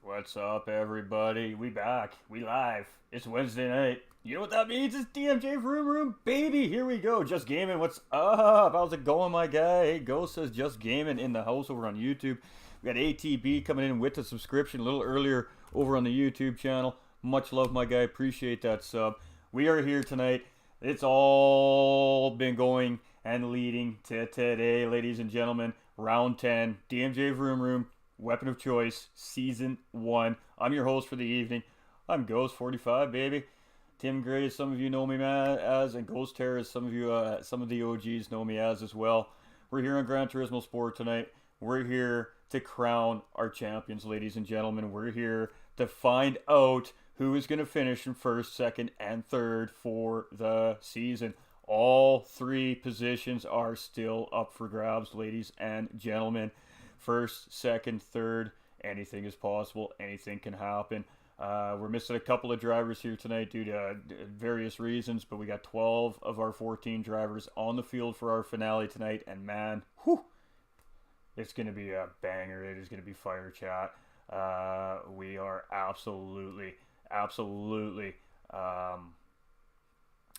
What's up, everybody? We back. We live. It's Wednesday night. You know what that means? It's DMJ VROOM, baby. Here we go. Just gaming. What's up? How's it going, my guy? Hey, Ghost says just gaming in the house over on YouTube. We got ATB coming in with the subscription a little earlier over on the YouTube channel. Much love, my guy. Appreciate that sub. We are here tonight. It's all been going and leading to today, ladies and gentlemen. Round 10, DMJ VROOM, Weapon of Choice, Season 1. I'm your host for the evening. I'm Ghost45, baby. Tim Gray, some of you know me as, and Ghost Terror, some of you, some of the OGs know me as well. We're here on Gran Turismo Sport tonight. We're here to crown our champions, ladies and gentlemen. We're here to find out who is going to finish in first, second, and third for the season. All three positions are still up for grabs, ladies and gentlemen. First, second, third, anything is possible. Anything can happen. We're missing a couple of drivers here tonight due to various reasons, but we got 12 of our 14 drivers on the field for our finale tonight, and man, whew, it's going to be a banger. It is going to be fire, chat. We are absolutely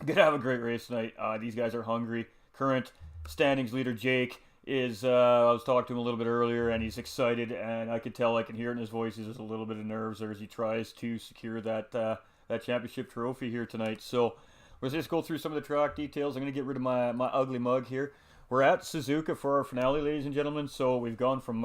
gonna have a great race tonight. These guys are hungry. Current standings leader Jake is, I was talking to him a little bit earlier, and he's excited, and I can tell, I can hear it in his voice, there's a little bit of nerves there as he tries to secure that that championship trophy here tonight. So let's just go through some of the track details. I'm going to get rid of my ugly mug here. We're at Suzuka for our finale, ladies and gentlemen. So we've gone from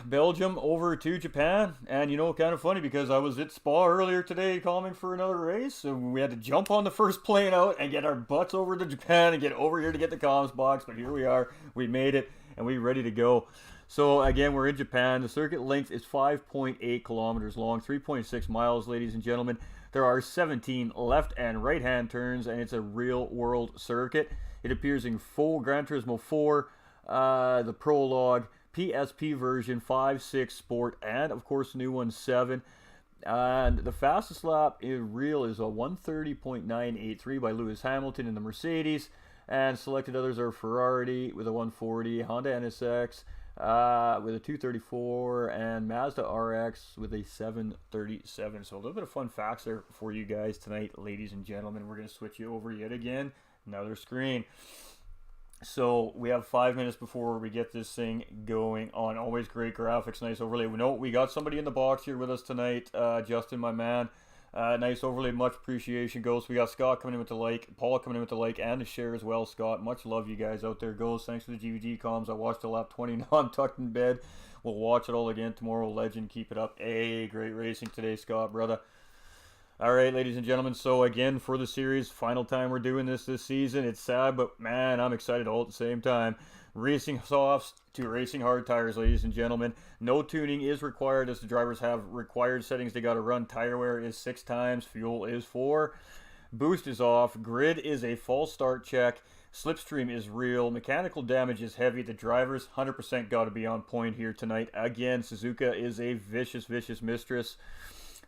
Belgium over to Japan, and you know, kind of funny because I was at Spa earlier today calling for another race, so we had to jump on the first plane out and get our butts over to Japan and get over here to get the comms box, but here we are, we made it, and we're ready to go. So again, we're in Japan. The circuit length is 5.8 kilometers long, 3.6 miles, ladies and gentlemen. There are 17 left and right hand turns, and it's a real world circuit. It appears in full Gran Turismo 4, the prologue, PSP version 5, 6 Sport, and of course the new one 7. And the fastest lap in real is a 130.983 by Lewis Hamilton in the Mercedes, and selected others are Ferrari with a 140, Honda NSX with a 234, and Mazda RX with a 737. So a little bit of fun facts there for you guys tonight, ladies and gentlemen. We're going to switch you over yet again, another screen. So we have 5 minutes before we get this thing going on. Always great graphics, nice overlay. We know we got somebody in the box here with us tonight. Justin, my man. Nice overlay, much appreciation, Ghost. We got Scott coming in with the like, Paul coming in with the like, and the share as well, Scott. Much love, you guys out there, Ghost. Thanks for the GVG comms. I watched the lap 20 now. I'm tucked in bed. We'll watch it all again tomorrow. Legend, keep it up. Hey, great racing today, Scott, brother. All right, ladies and gentlemen, so again, for the series, final time we're doing this season. It's sad, but man, I'm excited all at the same time. Racing softs to racing hard tires, ladies and gentlemen. No tuning is required as the drivers have required settings they got to run. Tire wear is 6 times, fuel is 4. Boost is off, grid is a false start check, slipstream is real, mechanical damage is heavy. The drivers 100% got to be on point here tonight. Again, Suzuka is a vicious mistress.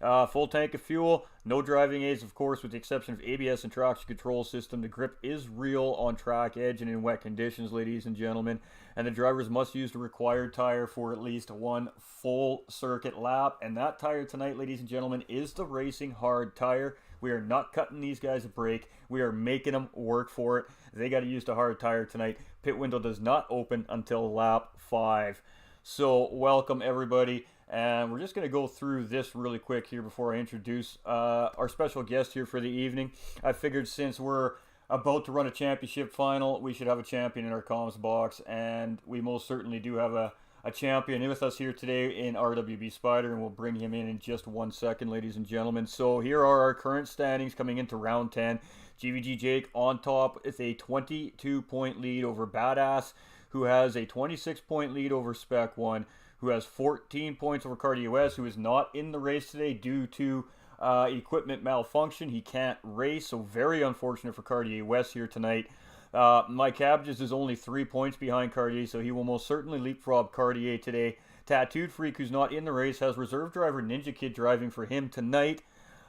Full tank of fuel, no driving aids, of course, with the exception of ABS and traction control system. The grip is real on track edge and in wet conditions, ladies and gentlemen. And the drivers must use the required tire for at least one full circuit lap. And that tire tonight, ladies and gentlemen, is the racing hard tire. We are not cutting these guys a break. We are making them work for it. They got to use the hard tire tonight. Pit window does not open until lap 5. So welcome, everybody. And we're just going to go through this really quick here before I introduce our special guest here for the evening. I figured since we're about to run a championship final, we should have a champion in our comms box. And we most certainly do have a champion with us here today in RWB Spider. And we'll bring him in just 1 second, ladies and gentlemen. So here are our current standings coming into round 10. GVG Jake on top with a 22-point lead over Badass, who has a 26-point lead over Spec 1. Who has 14 points over CardioS, who is not in the race today due to equipment malfunction. He can't race, so very unfortunate for CardioS here tonight. Mike Cabbages is only 3 points behind Cartier, so he will most certainly leapfrog Cartier today. Tattooed Freak, who's not in the race, has reserve driver Ninja Kid driving for him tonight.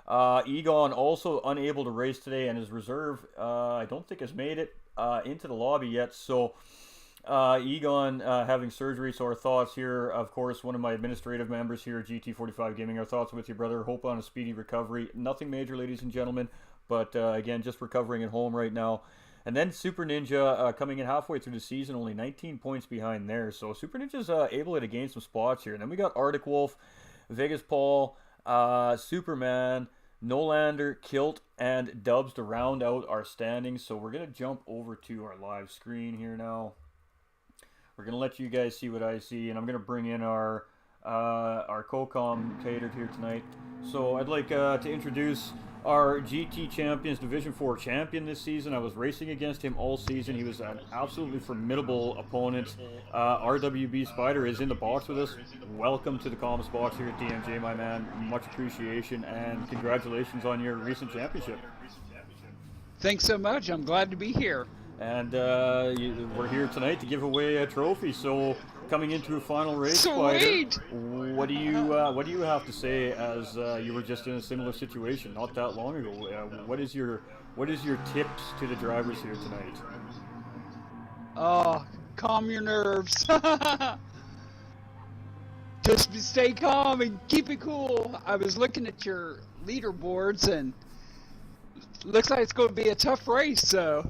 Egon also unable to race today, and his reserve, I don't think has made it into the lobby yet, so Egon having surgery, so our thoughts here, of course, one of my administrative members here at GT45 Gaming, our thoughts with you, brother. Hope on a speedy recovery. Nothing major, ladies and gentlemen, but again, just recovering at home right now. And then Super Ninja coming in halfway through the season, only 19 points behind there. So Super Ninja's able to gain some spots here. And then we got Arctic Wolf, Vegas Paul, Superman, Nolander, Kilt, and Dubs to round out our standings. So we're going to jump over to our live screen here now. We're going to let you guys see what I see, and I'm going to bring in our co-commentator here tonight. So I'd like to introduce our GT Champions Division 4 champion this season. I was racing against him all season. He was an absolutely formidable opponent. RWB Spider is in the box with us. Welcome to the comms box here at DMJ, my man. Much appreciation, and congratulations on your recent championship. Thanks so much. I'm glad to be here. And we're here tonight to give away a trophy. So coming into a final race, Sweet. Spider, what do you have to say as you were just in a similar situation not that long ago? What is your tips to the drivers here tonight? Calm your nerves. Just stay calm and keep it cool. I was looking at your leaderboards and looks like it's going to be a tough race. So.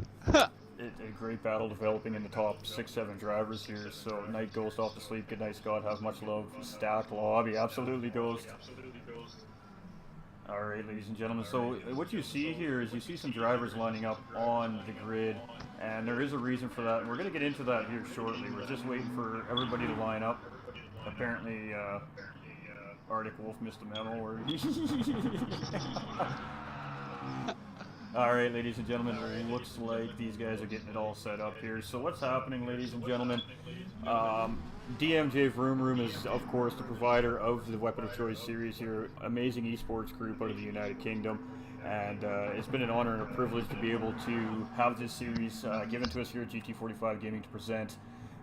A great battle developing in the top 6-7 drivers here. So Night Ghost off to sleep. Good night, Scott. Have much love. Stack lobby. Absolutely, Ghost. All right, ladies and gentlemen. So what you see here is you see some drivers lining up on the grid, and there is a reason for that. And we're going to get into that here shortly. We're just waiting for everybody to line up. Apparently, Arctic Wolf missed a memo. Or Alright, ladies and gentlemen, it looks like these guys are getting it all set up here. So what's happening, ladies and gentlemen? DMJ VROOM is, of course, the provider of the Weapon of Choice series here. Amazing esports group out of the United Kingdom. And it's been an honor and a privilege to be able to have this series given to us here at GT45 Gaming to present.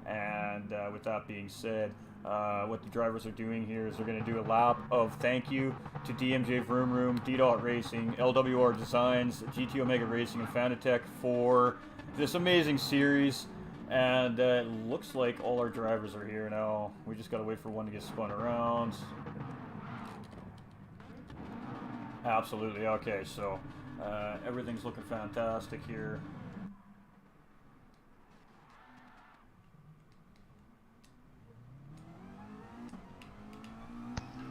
And with that being said, what the drivers are doing here is they're going to do a lap of thank you to DMJ VROOM, D-Dot Racing, LWR Designs, GT Omega Racing, and Fanatec for this amazing series. And it looks like all our drivers are here now. We just got to wait for one to get spun around. Absolutely. Okay, so everything's looking fantastic here.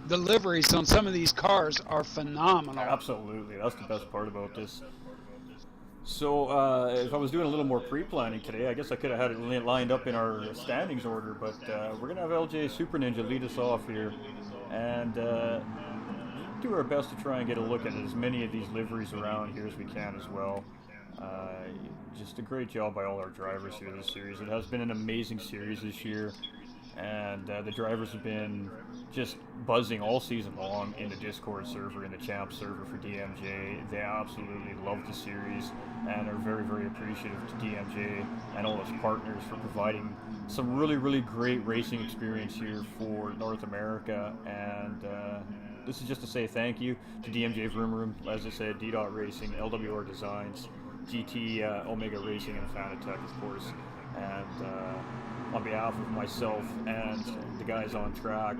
The liveries on some of these cars are phenomenal. Absolutely, that's the best part about this. So if I was doing a little more pre-planning today, I guess I could have had it lined up in our standings order, but we're going to have LJ Super Ninja lead us off here, and do our best to try and get a look at as many of these liveries around here as we can as well. Just a great job by all our drivers here this series. It has been an amazing series this year. And the drivers have been just buzzing all season long in the Discord server, in the Champ server for DMJ. They absolutely love the series and are very, very appreciative to DMJ and all its partners for providing some really, really great racing experience here for North America. And this is just to say thank you to DMJ VROOM, as I said, D-Dot Racing, LWR Designs, GT Omega Racing, and Fanatec, of course. And on behalf of myself and the guys on track,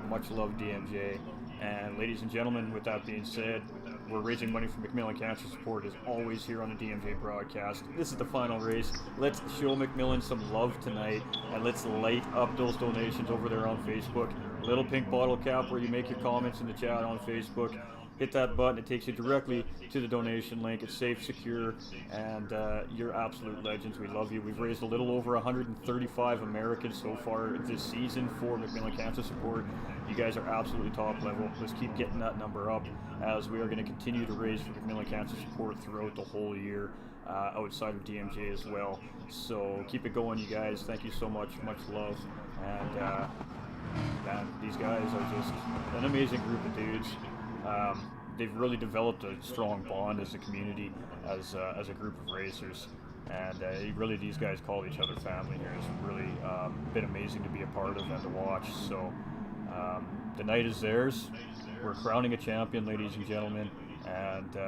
much love DMJ. And ladies and gentlemen, with that being said, we're raising money for MacMillan Cancer Support as always here on the DMJ broadcast. This is the final race. Let's show MacMillan some love tonight, and let's light up those donations over there on Facebook. Little pink bottle cap where you make your comments in the chat on Facebook. Hit that button, it takes you directly to the donation link. It's safe, secure, and you're absolute legends. We love you. We've raised a little over 135 Americans so far this season for MacMillan Cancer Support. You guys are absolutely top level. Let's keep getting that number up, as we are going to continue to raise for MacMillan Cancer Support throughout the whole year, outside of DMJ as well. So keep it going, you guys. Thank you so much. Much love. And man, these guys are just an amazing group of dudes. They've really developed a strong bond as a community, as a group of racers, and really these guys call each other family here. It's really been amazing to be a part of and to watch. So the night is theirs. We're crowning a champion, ladies and gentlemen, and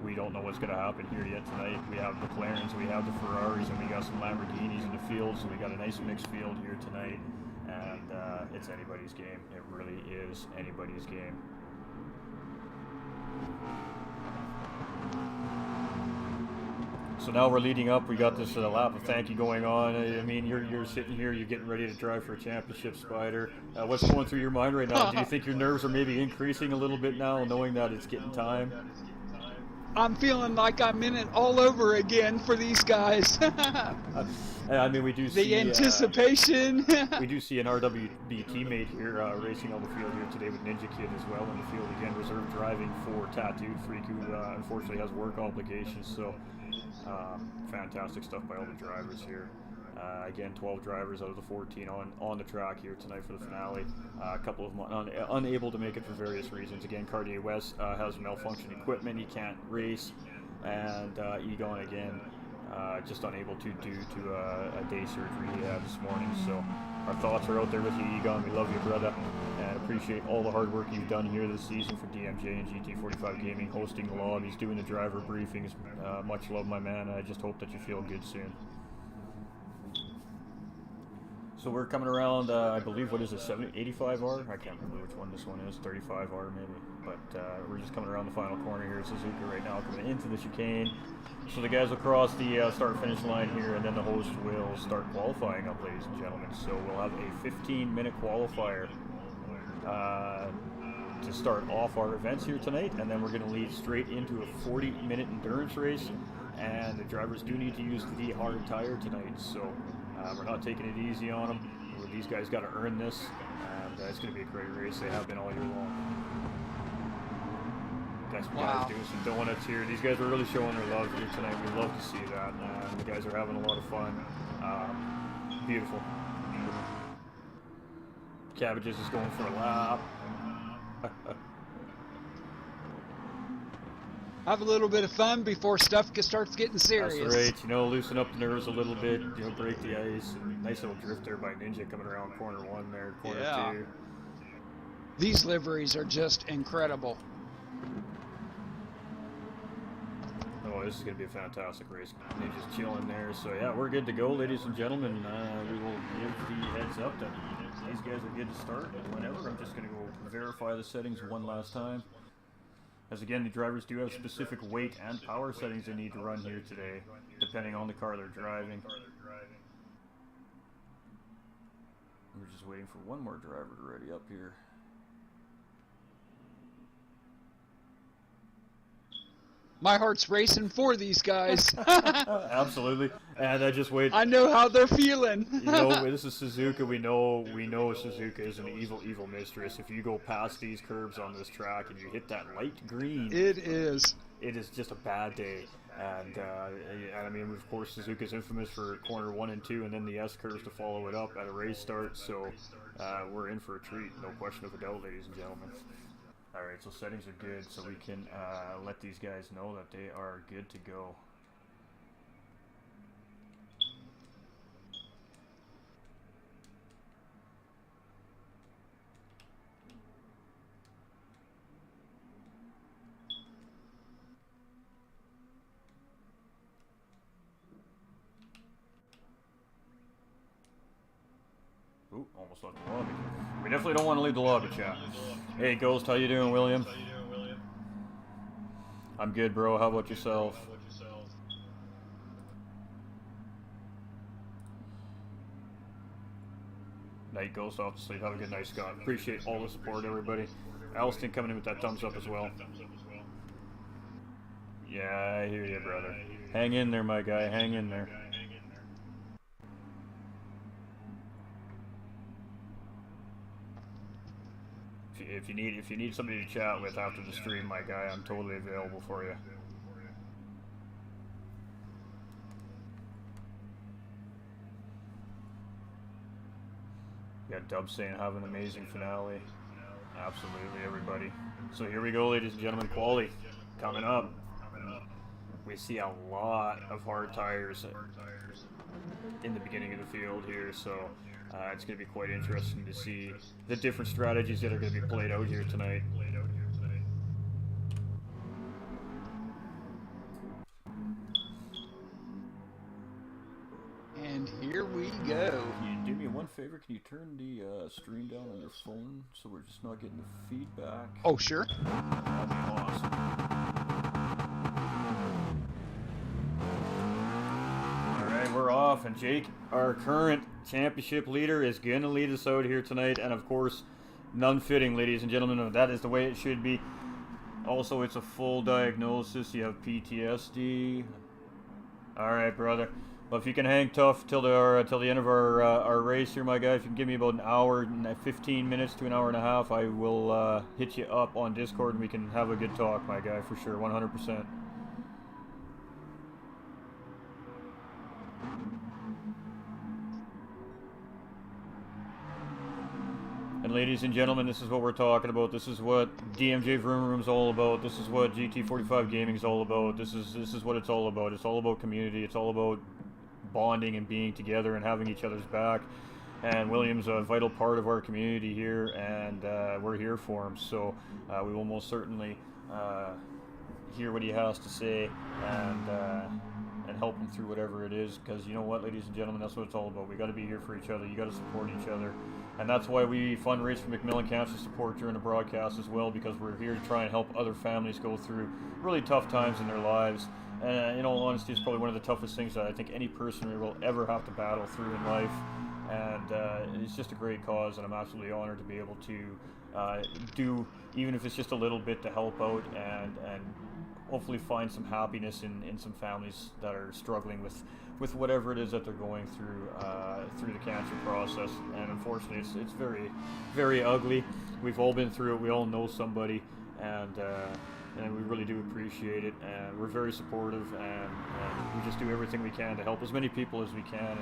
we don't know what's going to happen here yet tonight. We have the McLarens, we have the Ferraris, and we got some Lamborghinis in the field, so we got a nice mixed field here tonight, and it's anybody's game. It really is anybody's game. So now we're leading up. We got this lap of thank you going on. I mean, you're sitting here, you're getting ready to drive for a championship, Spider. What's going through your mind right now? Do you think your nerves are maybe increasing a little bit now, knowing that it's getting time? I'm feeling like I'm in it all over again for these guys. I mean, we do see the anticipation. We do see an RWB teammate here racing on the field here today with Ninja Kid as well in the field again, reserve driving for Tattooed Freak, who unfortunately has work obligations. So fantastic stuff by all the drivers here. Again, 12 drivers out of the 14 on the track here tonight for the finale. A couple of them unable to make it for various reasons. Again, Cartier West has malfunctioning equipment. He can't race. And Egon, again, just unable to due to a day surgery he had this morning. So our thoughts are out there with you, Egon. We love you, brother. And appreciate all the hard work you've done here this season for DMJ and GT45 Gaming, hosting the lobbies, doing the driver briefings. Much love, my man. I just hope that you feel good soon. So we're coming around, I believe, what is it, 85R? I can't remember which one this one is, 35R maybe. But we're just coming around the final corner here at Suzuka right now, coming into the chicane. So the guys will cross the start-finish line here, and then the host will start qualifying up, ladies and gentlemen. So we'll have a 15-minute qualifier to start off our events here tonight, and then we're going to lead straight into a 40-minute endurance race. And the drivers do need to use the hard tire tonight, so we're not taking it easy on them. These guys got to earn this, and it's going to be a great race. They have been all year long. Guys doing some donuts here. These guys are really showing their love here tonight. We love to see that. The guys are having a lot of fun. Beautiful. Cabbages is going for a lap. Have a little bit of fun before stuff starts getting serious. That's right. You know, loosen up the nerves a little bit. You know, break the ice. And nice little drift there by Ninja coming around corner one there, corner two. These liveries are just incredible. Oh, this is going to be a fantastic race. Ninja's chilling there. So, yeah, we're good to go, ladies and gentlemen. We will give the heads up that these guys are good to start whenever. I'm just going to go verify the settings one last time. As again, the drivers do have specific weight and power settings they need to run here today, depending on the car they're driving. We're just waiting for one more driver to ready up here. My heart's racing for these guys. Absolutely, and I just wait. I know how they're feeling. You know, this is Suzuka. We know Suzuka is an evil mistress. If you go past these curbs on this track and you hit that light green, it is just a bad day. And I mean, of course, Suzuka's infamous for corner 1 and 2, and then the S curves to follow it up at a race start. So we're in for a treat, no question of a doubt, ladies and gentlemen. Alright, so settings are good, so we can let these guys know that they are good to go. Ooh, almost left the lobby. We definitely don't want to leave the lobby, chat. Hey, Ghost, how you doing, William? I'm good, bro. How about yourself? Night, Ghost, off to sleep. Have a good night, Scott. Appreciate all the support, everybody. Alston coming in with that thumbs up as well. Yeah, I hear you, brother. Hang in there, my guy. Hang in there. If you need somebody to chat with after the stream, my guy, I'm totally available for you. Got Dub saying have an amazing finale. Absolutely, everybody. So here we go, ladies and gentlemen. Quali coming up. We see a lot of hard tires in the beginning of the field here, so it's going to be quite interesting to see the different strategies that are going to be played out here tonight. we go. Can you do me one favor? Can you turn the stream down on your phone so we're just not getting the feedback? Oh, sure. That'd be awesome. Alright, we're off, and Jake, our current championship leader, is going to lead us out here tonight, and of course, none fitting, ladies and gentlemen. That is the way it should be. Also, it's a full diagnosis. You have PTSD. Alright, brother. Well, if you can hang tough till the end of our race here, my guy, if you can give me about an hour and 15 minutes to an hour and a half, I will hit you up on Discord and we can have a good talk, my guy, for sure, 100%. And ladies and gentlemen, this is what we're talking about. This is what DMJ VROOM Room's all about. This is what GT45 Gaming's all about. This is what it's all about. It's all about community. It's all about bonding and being together and having each other's back. And William's a vital part of our community here, and we're here for him. So we will most certainly hear what he has to say and help him through whatever it is. Because you know what, ladies and gentlemen, that's what it's all about. We got to be here for each other. You got to support each other. And that's why we fundraise for MacMillan Cancer Support during the broadcast as well, because we're here to try and help other families go through really tough times in their lives. And in all honesty, it's probably one of the toughest things that I think any person will ever have to battle through in life. And it's just a great cause, and I'm absolutely honored to be able to do, even if it's just a little bit, to help out and hopefully find some happiness in some families that are struggling with whatever it is that they're going through through the cancer process. And unfortunately, it's very, very ugly. We've all been through it. We all know somebody, and we really do appreciate it. And we're very supportive, and we just do everything we can to help as many people as we can.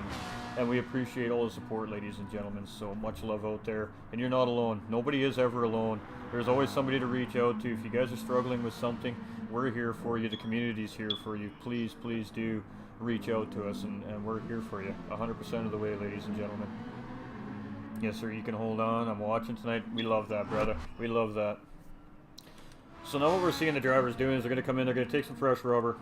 And we appreciate all the support, ladies and gentlemen. So much love out there. And you're not alone. Nobody is ever alone. There's always somebody to reach out to. If you guys are struggling with something, we're here for you. The community's here for you. Please, please do reach out to us, and we're here for you 100% of the way, ladies and gentlemen. Yes, sir, you can hold on. I'm watching tonight. We love that, brother. We love that. So now what we're seeing the drivers doing is they're going to come in, they're going to take some fresh rubber,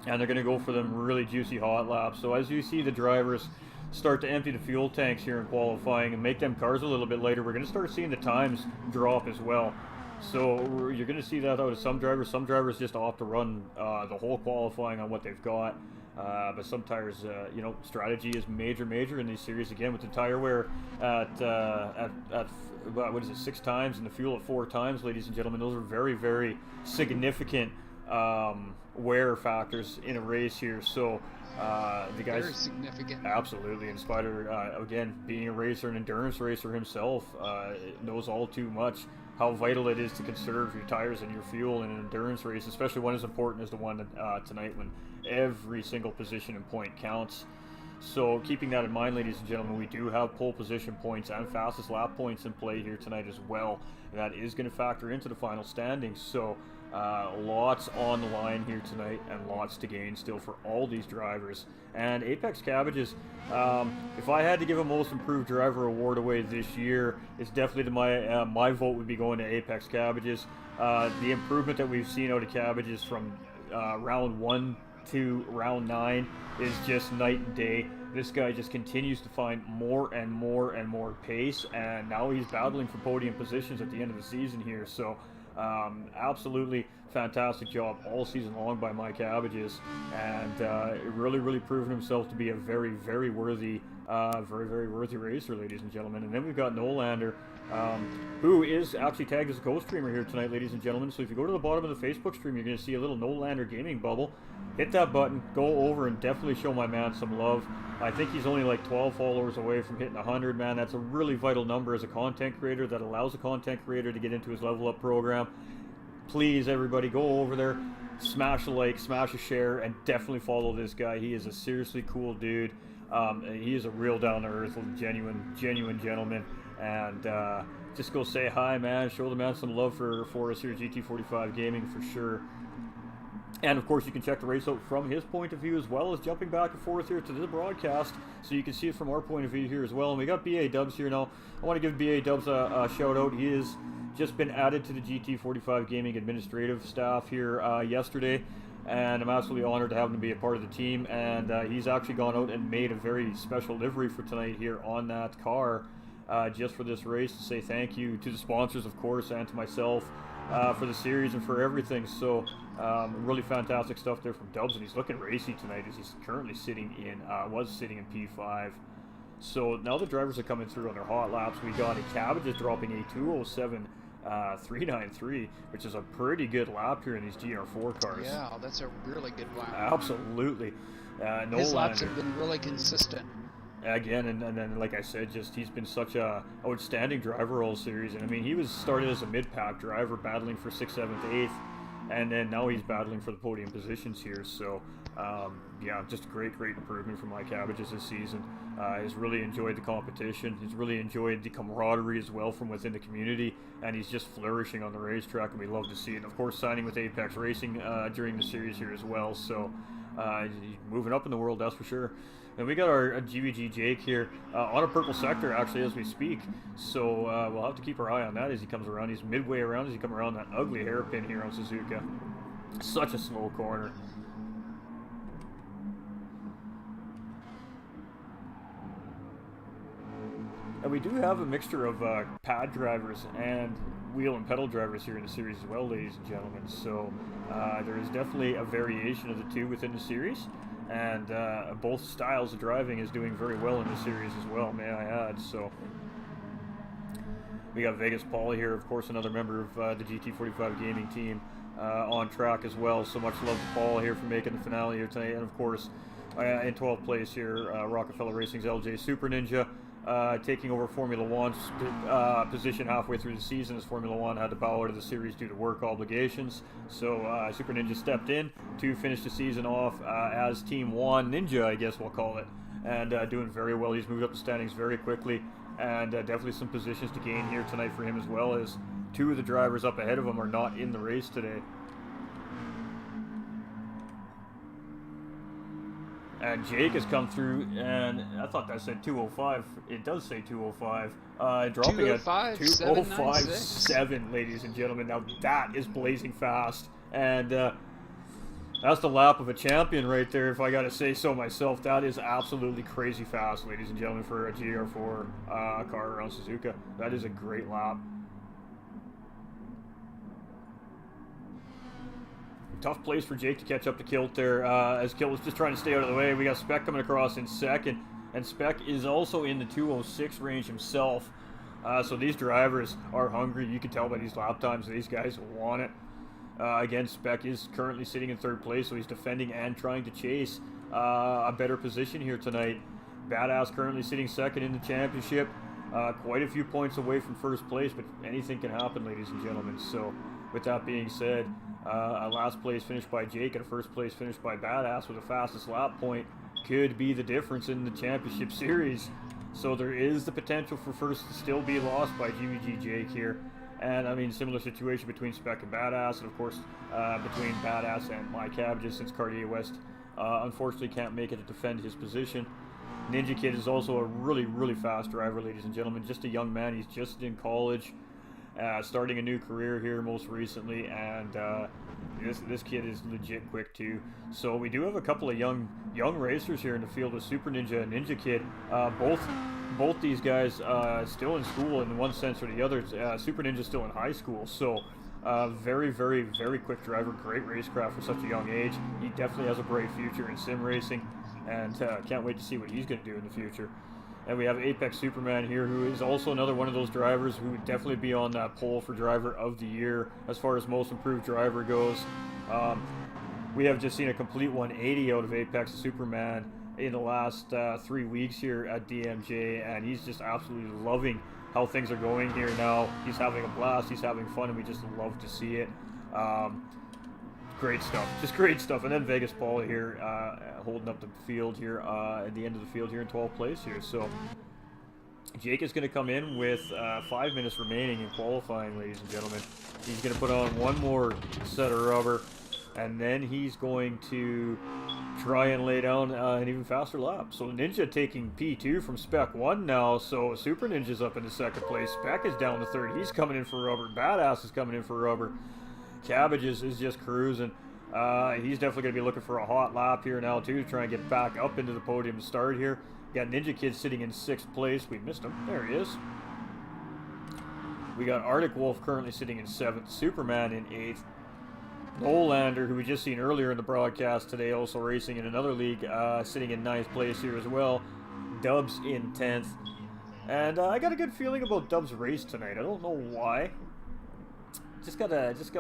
and they're going to go for them really juicy hot laps. So as you see the drivers start to empty the fuel tanks here in qualifying and make them cars a little bit lighter, we're going to start seeing the times drop as well. So you're going to see that out of some drivers. Some drivers just opt to run the whole qualifying on what they've got. But some tires, you know, strategy is major in these series. Again, with the tire wear at what is it, 6 times, and the fuel at 4 times, ladies and gentlemen, those are very, very significant wear factors in a race here. So the guys, very significant. Absolutely. And Spider, again, being a racer, an endurance racer himself, knows all too much how vital it is to conserve your tires and your fuel in an endurance race, especially one as important as the one tonight, when every single position and point counts. So keeping that in mind, ladies and gentlemen, we do have pole position points and fastest lap points in play here tonight as well. And that is going to factor into the final standings. So lots on the line here tonight, and lots to gain still for all these drivers. And Apex Cabbages, if I had to give a most improved driver award away this year, it's definitely my vote would be going to Apex Cabbages. The improvement that we've seen out of Cabbages from round 1 to round 9 is just night and day. This guy just continues to find more and more pace, and now he's battling for podium positions at the end of the season here. So absolutely fantastic job all season long by my Cabbages, and really proven himself to be a very worthy racer, ladies and gentlemen. And then we've got Nolander, who is actually tagged as a co-streamer here tonight, ladies and gentlemen. So if you go to the bottom of the Facebook stream, you're going to see a little Nolander gaming bubble. Hit that button, go over and definitely show my man some love. I think he's only like 12 followers away from hitting 100, man. That's a really vital number as a content creator that allows a content creator to get into his level up program. Please, everybody, go over there, smash a like, smash a share, and definitely follow this guy. He is a seriously cool dude. He is a real down-to-earth, genuine gentleman. And just go say hi, man. Show the man some love for us here at GT45 Gaming for sure. And of course, you can check the race out from his point of view, as well as jumping back and forth here to the broadcast, so you can see it from our point of view here as well. And we got BA Dubs here now. I want to give BA Dubs a shout out. He has just been added to the GT45 Gaming administrative staff here yesterday. and I'm absolutely honored to have him to be a part of the team. And he's actually gone out and made a very special livery for tonight here on that car, just for this race, to say thank you to the sponsors, of course, and to myself for the series and for everything. So really fantastic stuff there from Dubs, and he's looking racy tonight as he's currently sitting in was sitting in P5. So now the drivers are coming through on their hot laps. We got a Cabbages dropping a 2:07.393, which is a pretty good lap here in these GR4 cars. Yeah, that's a really good lap. Absolutely. His laps have been really consistent. Again, and then, like I said, just he's been such a outstanding driver all series. And I mean, he was started as a mid-pack driver, battling for 6th, 7th, 8th, and then now he's battling for the podium positions here. So, yeah, just a great improvement from my Cabbages this season. He's really enjoyed the competition. He's really enjoyed the camaraderie as well from within the community, and he's just flourishing on the racetrack, and we love to see it. And of course, signing with Apex Racing during the series here as well. So, he's moving up in the world, that's for sure. And we got our GVG Jake here on a purple sector, actually, as we speak. So we'll have to keep our eye on that as he comes around. He's midway around as he comes around that ugly hairpin here on Suzuka. Such a slow corner. And we do have a mixture of pad drivers and wheel and pedal drivers here in the series as well, ladies and gentlemen. So there is definitely a variation of the two within the series. And both styles of driving is doing very well in the series as well, may I add. So we got Vegas Paul here, of course, another member of the GT45 gaming team on track as well. So much love to Paul here for making the finale here tonight. And of course, in 12th place here, Rockefeller Racing's LJ Super Ninja, taking over Formula One's position halfway through the season, as Formula One had to bow out of the series due to work obligations. So Super Ninja stepped in to finish the season off as Team One Ninja, I guess we'll call it, and doing very well. He's moved up the standings very quickly, and definitely some positions to gain here tonight for him, as well as two of the drivers up ahead of him are not in the race today. And Jake has come through, and I thought that said 205. It does say 205. Dropping at 205.7, ladies and gentlemen. Now that is blazing fast. And that's the lap of a champion right there, if I got to say so myself. That is absolutely crazy fast, ladies and gentlemen, for a GR4 car around Suzuka. That is a great lap. Tough place for Jake to catch up to Kilt there, as Kilt was just trying to stay out of the way. We got Spec coming across in second, and Spec is also in the 206 range himself. So these drivers are hungry. You can tell by these lap times these guys want it. Again, Spec is currently sitting in third place, so he's defending and trying to chase a better position here tonight. Badass currently sitting second in the championship, quite a few points away from first place, but anything can happen, ladies and gentlemen. So with that being said, a last place finish by Jake and a first place finish by Badass with the fastest lap point could be the difference in the championship series. So there is the potential for first to still be lost by GVG Jake here. And I mean, similar situation between Spec and Badass, and of course between Badass and my Cabbages, since Cartier West unfortunately can't make it to defend his position. Ninja Kid is also a really fast driver, ladies and gentlemen. Just a young man. He's just in college. Starting a new career here most recently, and this kid is legit quick too. So we do have a couple of young racers here in the field with Super Ninja and Ninja Kid. Both these guys still in school in one sense or the other. Super Ninja's still in high school, so very quick driver, great racecraft for such a young age. He definitely has a bright future in sim racing, and can't wait to see what he's going to do in the future. And we have Apex Superman here, who is also another one of those drivers who would definitely be on that poll for driver of the year as far as most improved driver goes. We have just seen a complete 180 out of Apex Superman in the last 3 weeks here at DMJ, and he's just absolutely loving how things are going here now. He's having a blast, he's having fun, and we just love to see it. Great stuff, just great stuff. And then Vegas Paul here holding up the field here at the end of the field here in 12th place here. So Jake is going to come in with 5 minutes remaining in qualifying, ladies and gentlemen. He's going to put on one more set of rubber, and then he's going to try and lay down an even faster lap. So Ninja taking P2 from Spec 1 now, so Super Ninja's up into second place. Spec is down to third. He's coming in for rubber. Badass is coming in for rubber. Cabbages is just cruising. He's definitely going to be looking for a hot lap here now, too, to try and get back up into the podium start here. Got Ninja Kid sitting in 6th place. We missed him. There he is. We got Arctic Wolf currently sitting in 7th. Superman in 8th. Nolander, who we just seen earlier in the broadcast today, also racing in another league, sitting in 9th place here as well. Dubs in 10th. And I got a good feeling about Dubs' race tonight. I don't know why. Just got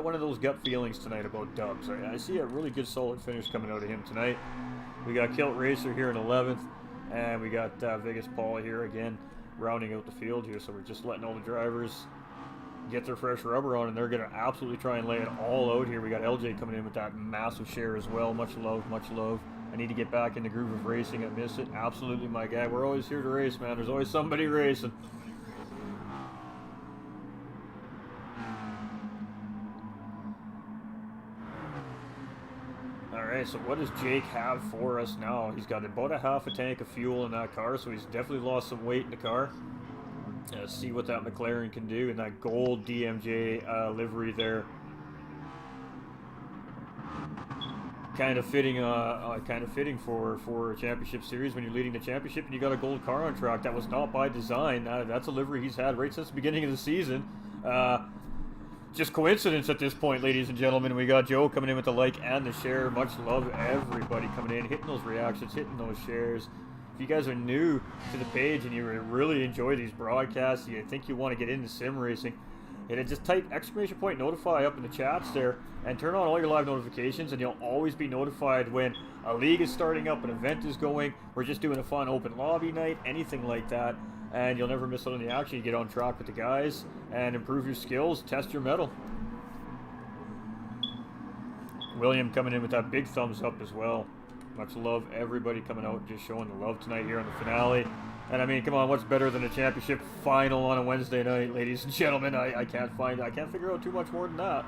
one of those gut feelings tonight about Dubs. I see a really good solid finish coming out of him tonight. We got Kilt Racer here in 11th. And we got Vegas Paul here again, rounding out the field here. So we're just letting all the drivers get their fresh rubber on, and they're going to absolutely try and lay it all out here. We got LJ coming in with that massive share as well. Much love, much love. I need to get back in the groove of racing. I miss it. Absolutely, my guy. We're always here to race, man. There's always somebody racing. Alright, so what does Jake have for us now? He's got about a half a tank of fuel in that car, so he's definitely lost some weight in the car. Let's see what that McLaren can do in that gold DMJ livery there. Kind of fitting for a championship series when you're leading the championship and you got a gold car on track. That was not by design. That's a livery he's had right since the beginning of the season. Just coincidence at this point, ladies and gentlemen. We got Joe coming in with the like and the share. Much love, everybody coming in, hitting those reactions, hitting those shares. If you guys are new to the page and you really enjoy these broadcasts, you think you want to get into sim racing, just type !notify up in the chats there and turn on all your live notifications, and you'll always be notified when a league is starting up, an event is going, we're just doing a fun open lobby night, anything like that, and you'll never miss out on the action. You get on track with the guys and improve your skills, test your mettle. William coming in with that big thumbs up as well. Much love, everybody coming out and just showing the love tonight here on the finale. And I mean, come on, what's better than a championship final on a Wednesday night, ladies and gentlemen? I can't figure out too much more than that.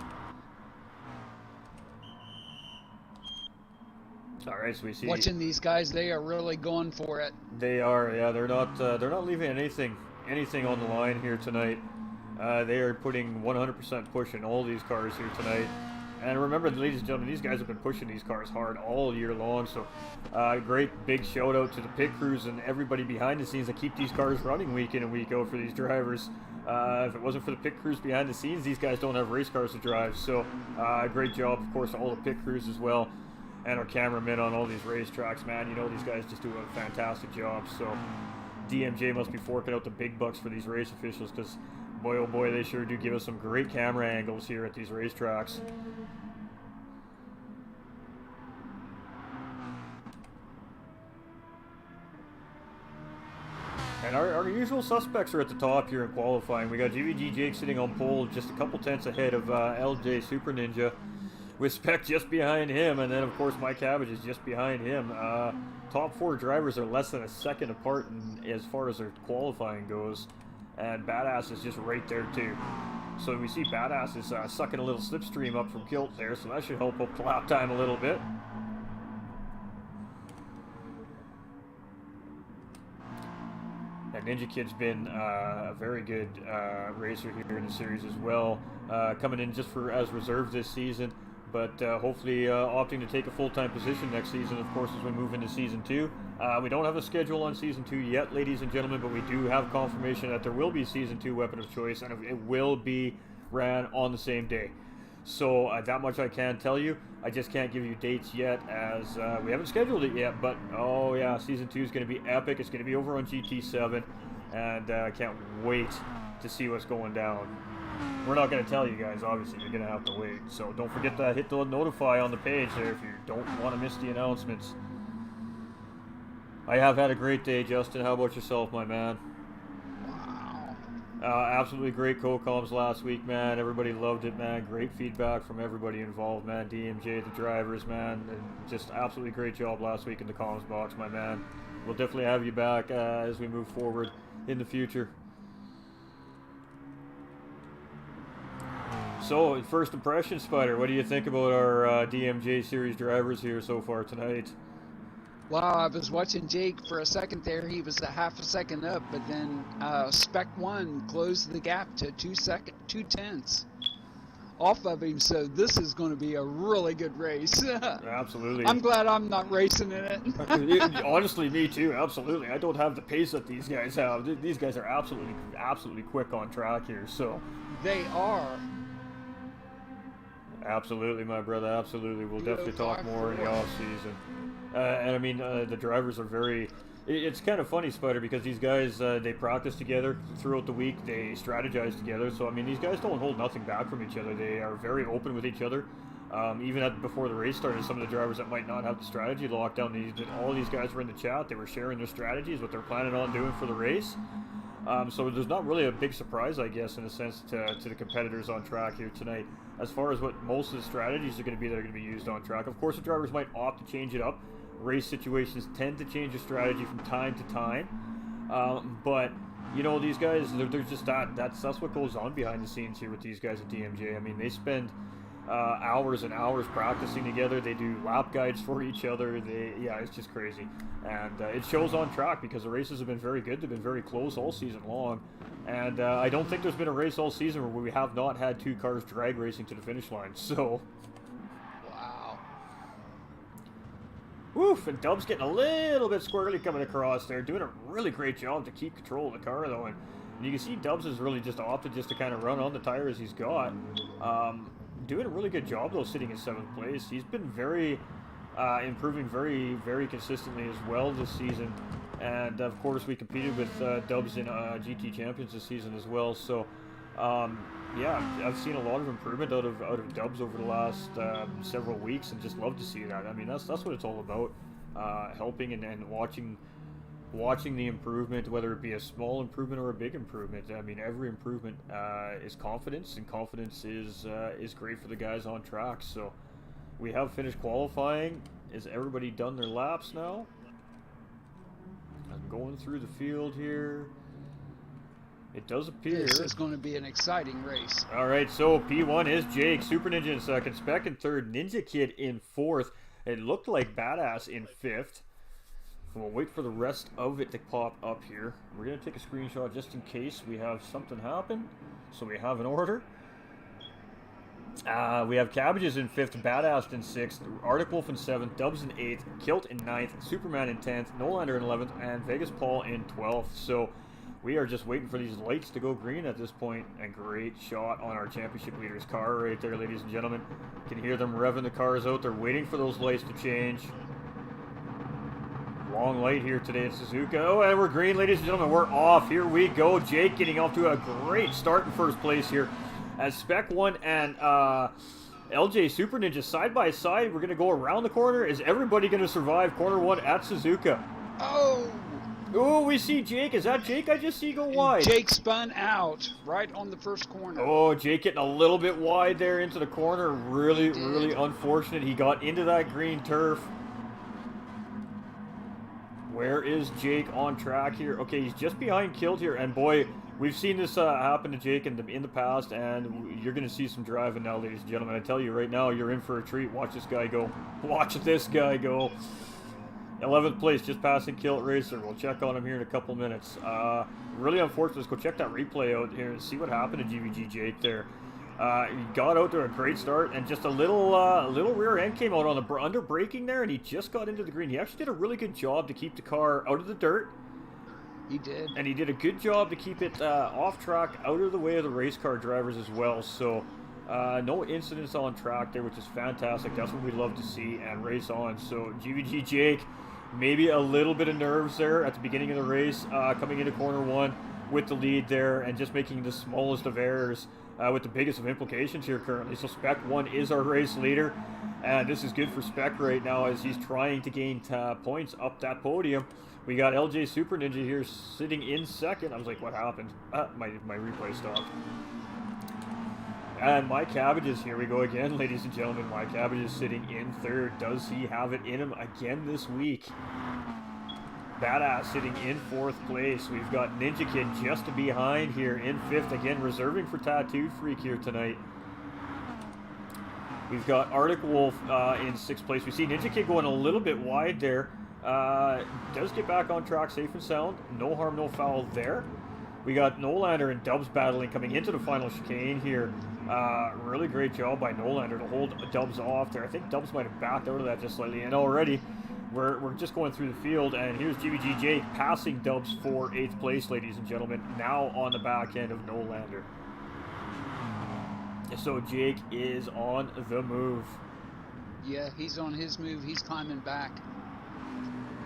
All right, so we see watching these guys, they are really going for it. They are, yeah. They're not leaving anything on the line here tonight. They are putting 100% push in all these cars here tonight. And remember, ladies and gentlemen, these guys have been pushing these cars hard all year long. So, great big shout out to the pit crews and everybody behind the scenes that keep these cars running week in and week out for these drivers. If it wasn't for the pit crews behind the scenes, these guys don't have race cars to drive. So, great job, of course, to all the pit crews as well, and our cameramen on all these racetracks, man. You know, these guys just do a fantastic job. So, DMJ must be forking out the big bucks for these race officials, because boy, oh boy, they sure do give us some great camera angles here at these racetracks. And our usual suspects are at the top here in qualifying. We got GVG Jake sitting on pole, just a couple tenths ahead of LJ Super Ninja, with Spec just behind him, and then of course Mike Cabbage is just behind him. Top 4 drivers are less than a second apart as far as their qualifying goes, and Badass is just right there too. So we see Badass is sucking a little slipstream up from Kilt there, so that should help up the lap time a little bit. And Ninja Kid's been a very good racer here in the series as well, coming in just as reserve this season, but hopefully opting to take a full-time position next season, of course, as we move into Season 2. We don't have a schedule on Season 2 yet, ladies and gentlemen, but we do have confirmation that there will be Season 2 Weapon of Choice, and it will be ran on the same day. So that much I can tell you. I just can't give you dates yet, as we haven't scheduled it yet, but oh yeah, Season 2 is going to be epic. It's going to be over on GT7, and I can't wait to see what's going down. We're not going to tell you guys, obviously. You're going to have to wait. So don't forget to hit the notify on the page there if you don't want to miss the announcements. I have had a great day, Justin. How about yourself, my man? Absolutely great co-coms last week, man. Everybody loved it, man. Great feedback from everybody involved, man. DMJ, the drivers, man. And just absolutely great job last week in the comms box, my man. We'll definitely have you back as we move forward in the future. So, first impression, Spider, what do you think about our DMJ series drivers here so far tonight? Wow, I was watching Jake for a second there. He was a half a second up, but then Spec 1 closed the gap to 2 tenths. off of him, so this is going to be a really good race. Absolutely. I'm glad I'm not racing in it. Honestly, me too. Absolutely. I don't have the pace that these guys have. These guys are absolutely quick on track here. So they are. Absolutely, my brother. Absolutely. We'll definitely talk more in the off season. And I mean, the drivers are very. It's kind of funny, Spider, because these guys, they practice together throughout the week. They strategize together. So, I mean, these guys don't hold nothing back from each other. They are very open with each other. Even before the race started, some of the drivers that might not have the strategy locked down, all these guys were in the chat. They were sharing their strategies, what they're planning on doing for the race. So there's not really a big surprise, I guess, in a sense, to the competitors on track here tonight. As far as what most of the strategies are going to be that are going to be used on track. Of course, the drivers might opt to change it up. Race situations tend to change the strategy from time to time, but you know, these guys, they're just that's what goes on behind the scenes here with these guys at DMJ. I mean, they spend hours and hours practicing together. They do lap guides for each other. It's just crazy, and it shows on track because the races have been very good. They've been very close all season long, and I don't think there's been a race all season where we have not had two cars drag racing to the finish line. So. Woof, and Dub's getting a little bit squirrely coming across there, doing a really great job to keep control of the car though, and you can see Dubs has really just opted just to kind of run on the tires he's got. Doing a really good job though, sitting in 7th place. He's been very, improving very consistently as well this season, and of course we competed with Dubs in GT Champions this season as well, so yeah, I've seen a lot of improvement out of Dubs over the last several weeks, and just love to see that. I mean, that's what it's all about, helping and watching the improvement, whether it be a small improvement or a big improvement. I mean, every improvement is confidence, and confidence is great for the guys on track. So we have finished qualifying. Is everybody done their laps now? I'm going through the field here. It does appear this is going to be an exciting race. All right, so P1 is Jake, Super Ninja in 2nd, Spec in 3rd, Ninja Kid in 4th. It looked like Badass in 5th. We'll wait for the rest of it to pop up here. We're going to take a screenshot just in case we have something happen, so we have an order. We have Cabbages in 5th, Badass in 6th, Arctic Wolf in 7th, Dubs in 8th, Kilt in 9th, Superman in 10th, Nolander in 11th, and Vegas Paul in 12th. So we are just waiting for these lights to go green at this point. And great shot on our championship leader's car right there, ladies and gentlemen. You can hear them revving the cars out. They're waiting for those lights to change. Long light here today at Suzuka. Oh, and we're green, ladies and gentlemen. We're off. Here we go. Jake getting off to a great start in 1st place here. As Spec 1 and LJ Super Ninja side by side. We're going to go around the corner. Is everybody going to survive corner 1 at Suzuka? Oh, we see Jake. Is that Jake I just see go wide? Jake spun out right on the 1st corner. Oh, Jake getting a little bit wide there into the corner. Really unfortunate. He got into that green turf. Where is Jake on track here? Okay, he's just behind Kilt here. And boy, we've seen this happen to Jake in the past. And you're going to see some driving now, ladies and gentlemen. I tell you right now, you're in for a treat. Watch this guy go. Watch this guy go. 11th place, just passing Kilt Racer. We'll check on him here in a couple minutes. Really unfortunate. Let's go check that replay out here and see what happened to GVG Jake there. He got out to a great start, and just a little rear end came out on the under braking there, and he just got into the green. He actually did a really good job to keep the car out of the dirt. He did. And he did a good job to keep it off track, out of the way of the race car drivers as well. So no incidents on track there, which is fantastic. That's what we love to see, and race on. So GVG Jake, maybe a little bit of nerves there at the beginning of the race, coming into corner 1 with the lead there, and just making the smallest of errors with the biggest of implications here currently. So Spec 1 is our race leader, and this is good for Spec right now as he's trying to gain points up that podium. We got LJ Super Ninja here sitting in 2nd. I was like, what happened? My replay stopped. And my Cabbages, here we go again, ladies and gentlemen. My Cabbages sitting in 3rd. Does he have it in him again this week? Badass sitting in 4th place. We've got Ninja Kid just behind here in 5th. Again, reserving for Tattooed Freak here tonight. We've got Arctic Wolf in 6th place. We see Ninja Kid going a little bit wide there. Does get back on track safe and sound. No harm, no foul there. We got Nolander and Dubs battling coming into the final chicane here. Really great job by Nolander to hold Dubs off there. I think Dubs might have backed out of that just slightly. And already, we're just going through the field. And here's GBG Jake passing Dubs for 8th place, ladies and gentlemen. Now on the back end of Nolander. So Jake is on the move. Yeah, he's on his move. He's climbing back.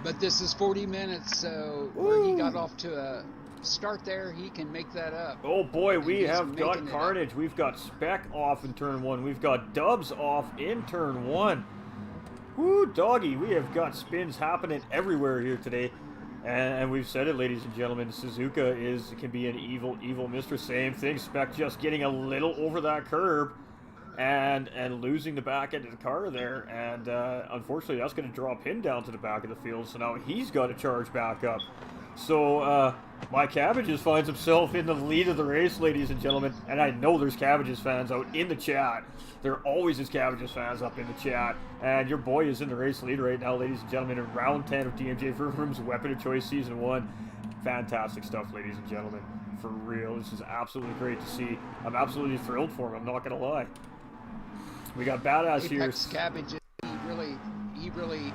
But this is 40 minutes, so where he got off to a start there, he can make that up. Oh boy, we have got carnage. We've got Spec off in turn 1. We've got Dubs off in turn 1. Woo, doggy. We have got spins happening everywhere here today. And we've said it, ladies and gentlemen, Suzuka can be an evil, evil mistress. Same thing, Spec just getting a little over that curb and losing the back end of the car there. And unfortunately, that's going to drop him down to the back of the field. So now he's got to charge back up. So my Cabbages finds himself in the lead of the race, ladies and gentlemen. And I know there's Cabbages fans out in the chat. There always is Cabbages fans up in the chat. And your boy is in the race lead right now, ladies and gentlemen, in round 10 of DMJ VROOM's Weapon of Choice Season 1. Fantastic stuff, ladies and gentlemen. For real, this is absolutely great to see. I'm absolutely thrilled for him, I'm not going to lie. We got Badass Apex here. Cabbages, he really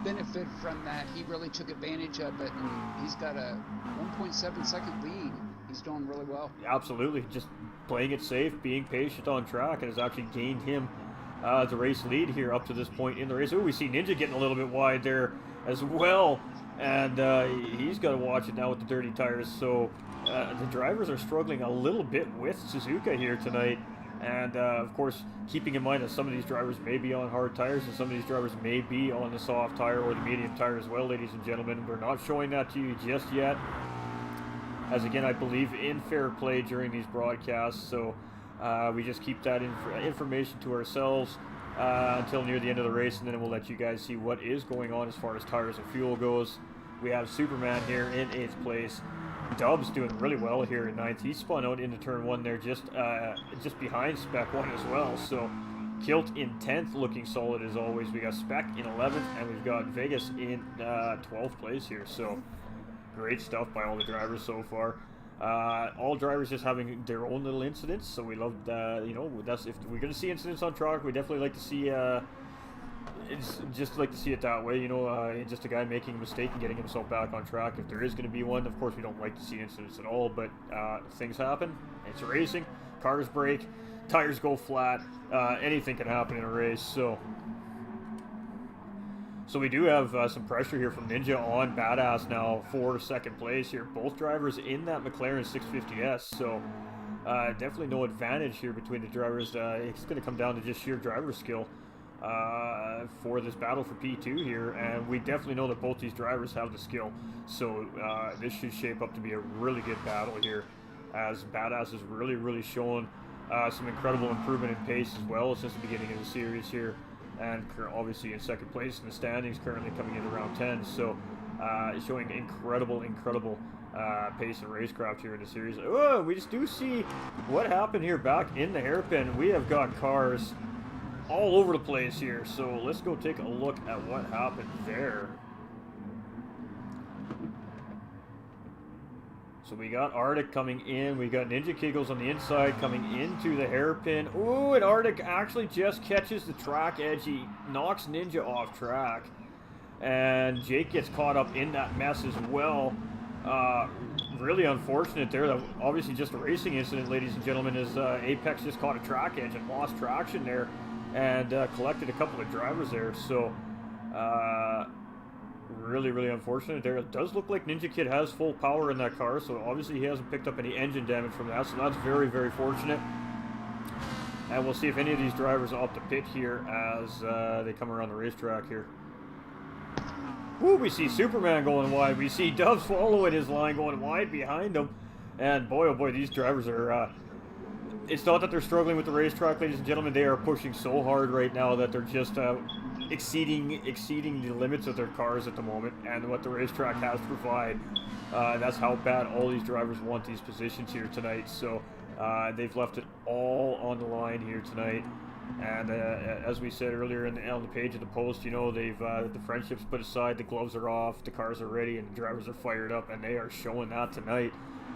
benefited from that. He really took advantage of it, and he's got a 1.7 second lead. He's doing really well. Absolutely, just playing it safe, being patient on track, and has actually gained him the race lead here up to this point in the race. Oh, we see Ninja getting a little bit wide there as well, and he's got to watch it now with the dirty tires. So the drivers are struggling a little bit with Suzuka here tonight. And, of course, keeping in mind that some of these drivers may be on hard tires and some of these drivers may be on the soft tire or the medium tire as well, ladies and gentlemen. We're not showing that to you just yet. As, again, I believe in fair play during these broadcasts. So we just keep that information to ourselves until near the end of the race. And then we'll let you guys see what is going on as far as tires and fuel goes. We have Superman here in 8th place. Dubs doing really well here in 9th. He spun out into turn 1 there just behind Spec 1 as well. So Kilt in 10th looking solid as always. We got Spec in 11th and we've got Vegas in 12th place here. So great stuff by all the drivers so far. All drivers just having their own little incidents. So we love you know, that's if we're going to see incidents on track, we definitely like to see it's just like to see it that way, you know, just a guy making a mistake and getting himself back on track. If there is going to be one, of course, we don't like to see incidents at all, but things happen. It's racing. Cars break. Tires go flat. Anything can happen in a race. So we do have some pressure here from Ninja on Badass now for 2nd place here. Both drivers in that McLaren 650S, so definitely no advantage here between the drivers. It's going to come down to just sheer driver skill for this battle for P2 here, and we definitely know that both these drivers have the skill, so this should shape up to be a really good battle here, as Badass is really showing some incredible improvement in pace as well since the beginning of the series here, and obviously in 2nd place in the standings, currently coming in around 10, so showing incredible pace and racecraft here in the series. Oh, we just do see what happened here back in the hairpin. We have got cars all over the place here, so let's go take a look at what happened there. So we got Arctic coming in, we got Ninja Kegels on the inside coming into the hairpin. Ooh, and Arctic actually just catches the track edge. He knocks Ninja off track, and Jake gets caught up in that mess as well. Really unfortunate there. Obviously just a racing incident, ladies and gentlemen, as Apex just caught a track edge and lost traction there, and collected a couple of drivers there. So really unfortunate there. It does look like Ninja Kid has full power in that car, so obviously he hasn't picked up any engine damage from that, so that's very fortunate. And we'll see if any of these drivers opt to pit here as they come around the racetrack here. Ooh, we see Superman going wide. We see Dubs following his line going wide behind him. And boy, oh boy, these drivers are... it's not that they're struggling with the racetrack, ladies and gentlemen. They are pushing so hard right now that they're just exceeding the limits of their cars at the moment and what the racetrack has to provide. That's how bad all these drivers want these positions here tonight. So they've left it all on the line here tonight. And as we said earlier on the page of the post, you know, they've the friendships put aside, the gloves are off, the cars are ready, and the drivers are fired up, and they are showing that tonight.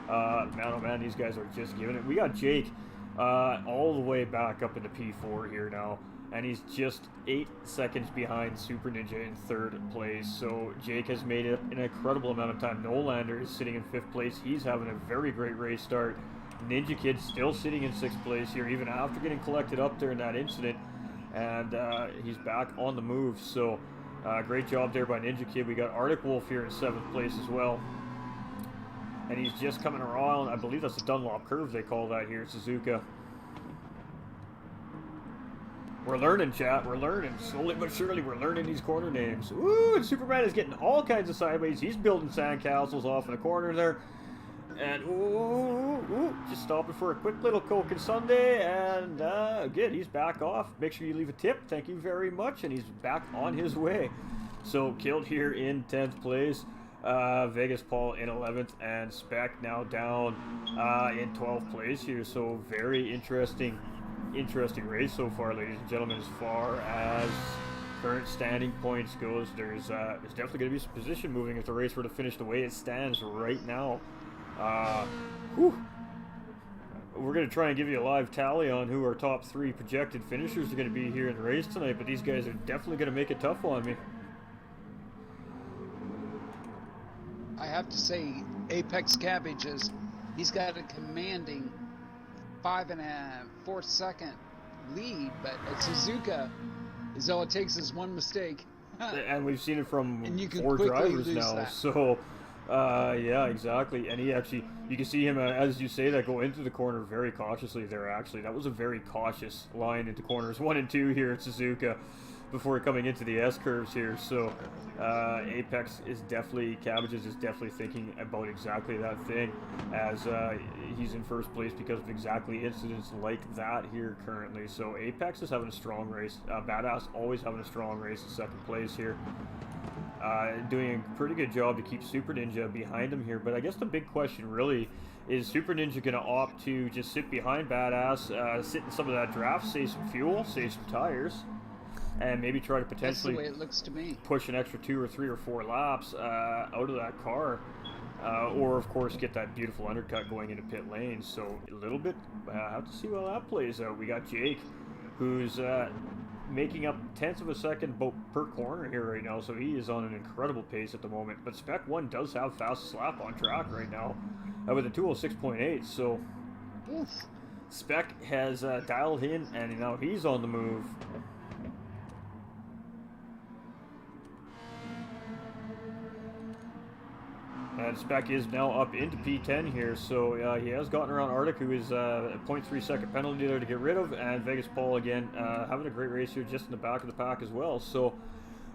Man, oh man, these guys are just giving it. We got Jake all the way back up into P4 here now, and he's just 8 seconds behind Super Ninja in 3rd place. So Jake has made it an incredible amount of time. Nolander is sitting in 5th place. He's having a very great race start. Ninja Kid still sitting in 6th place here, even after getting collected up there in that incident, and he's back on the move. So great job there by Ninja Kid. We got Arctic Wolf here in 7th place as well, and he's just coming around. I believe that's a Dunlop curve they call that here, Suzuka. We're learning, chat. We're learning. Slowly but surely, we're learning these corner names. Ooh, and Superman is getting all kinds of sideways. He's building sandcastles off in the corner there. And ooh, just stopping for a quick little Coke and Sunday, and good, he's back off. Make sure you leave a tip, thank you very much, and he's back on his way. So killed here in 10th place, Vegas Paul in 11th, and Spec now down in 12th place here. So very interesting race so far, ladies and gentlemen. As far as current standing points goes, there's definitely going to be some position moving if the race were to finish the way it stands right now. We're going to try and give you a live tally on who our top 3 projected finishers are going to be here in the race tonight, but these guys are definitely going to make it tough on me. I have to say, Apex Cabbage he's got a commanding 5 1/4 second lead, but at Suzuka, all it takes is one mistake. And we've seen it from and you can 4 drivers now, that. so yeah, exactly. And he actually, you can see him as you say that, go into the corner very cautiously there. Actually, that was a very cautious line into corners 1 and 2 here at Suzuka before coming into the S curves here. So Apex is definitely, Cabbages is definitely thinking about exactly that thing, as he's in 1st place because of exactly incidents like that here currently. So Apex is having a strong race. Badass always having a strong race in 2nd place here. Doing a pretty good job to keep Super Ninja behind him here, but I guess the big question really is Super Ninja going to opt to just sit behind Badass, sit in some of that draft, save some fuel, save some tires, and maybe try to potentially That's the way it looks to me. Push an extra 2 or 3 or 4 laps out of that car, or of course get that beautiful undercut going into pit lane. So a little bit, have to see how that plays out. We got Jake, who's making up 1/10 of a second per corner here right now, so he is on an incredible pace at the moment. But Spec 1 does have fastest lap on track right now with a 206.8, so Oof. Spec has dialed in, and now he's on the move. And Spec is now up into P10 here, so he has gotten around Arctic, who is a 0.3 second penalty there to get rid of, and Vegas Paul again having a great race here just in the back of the pack as well. So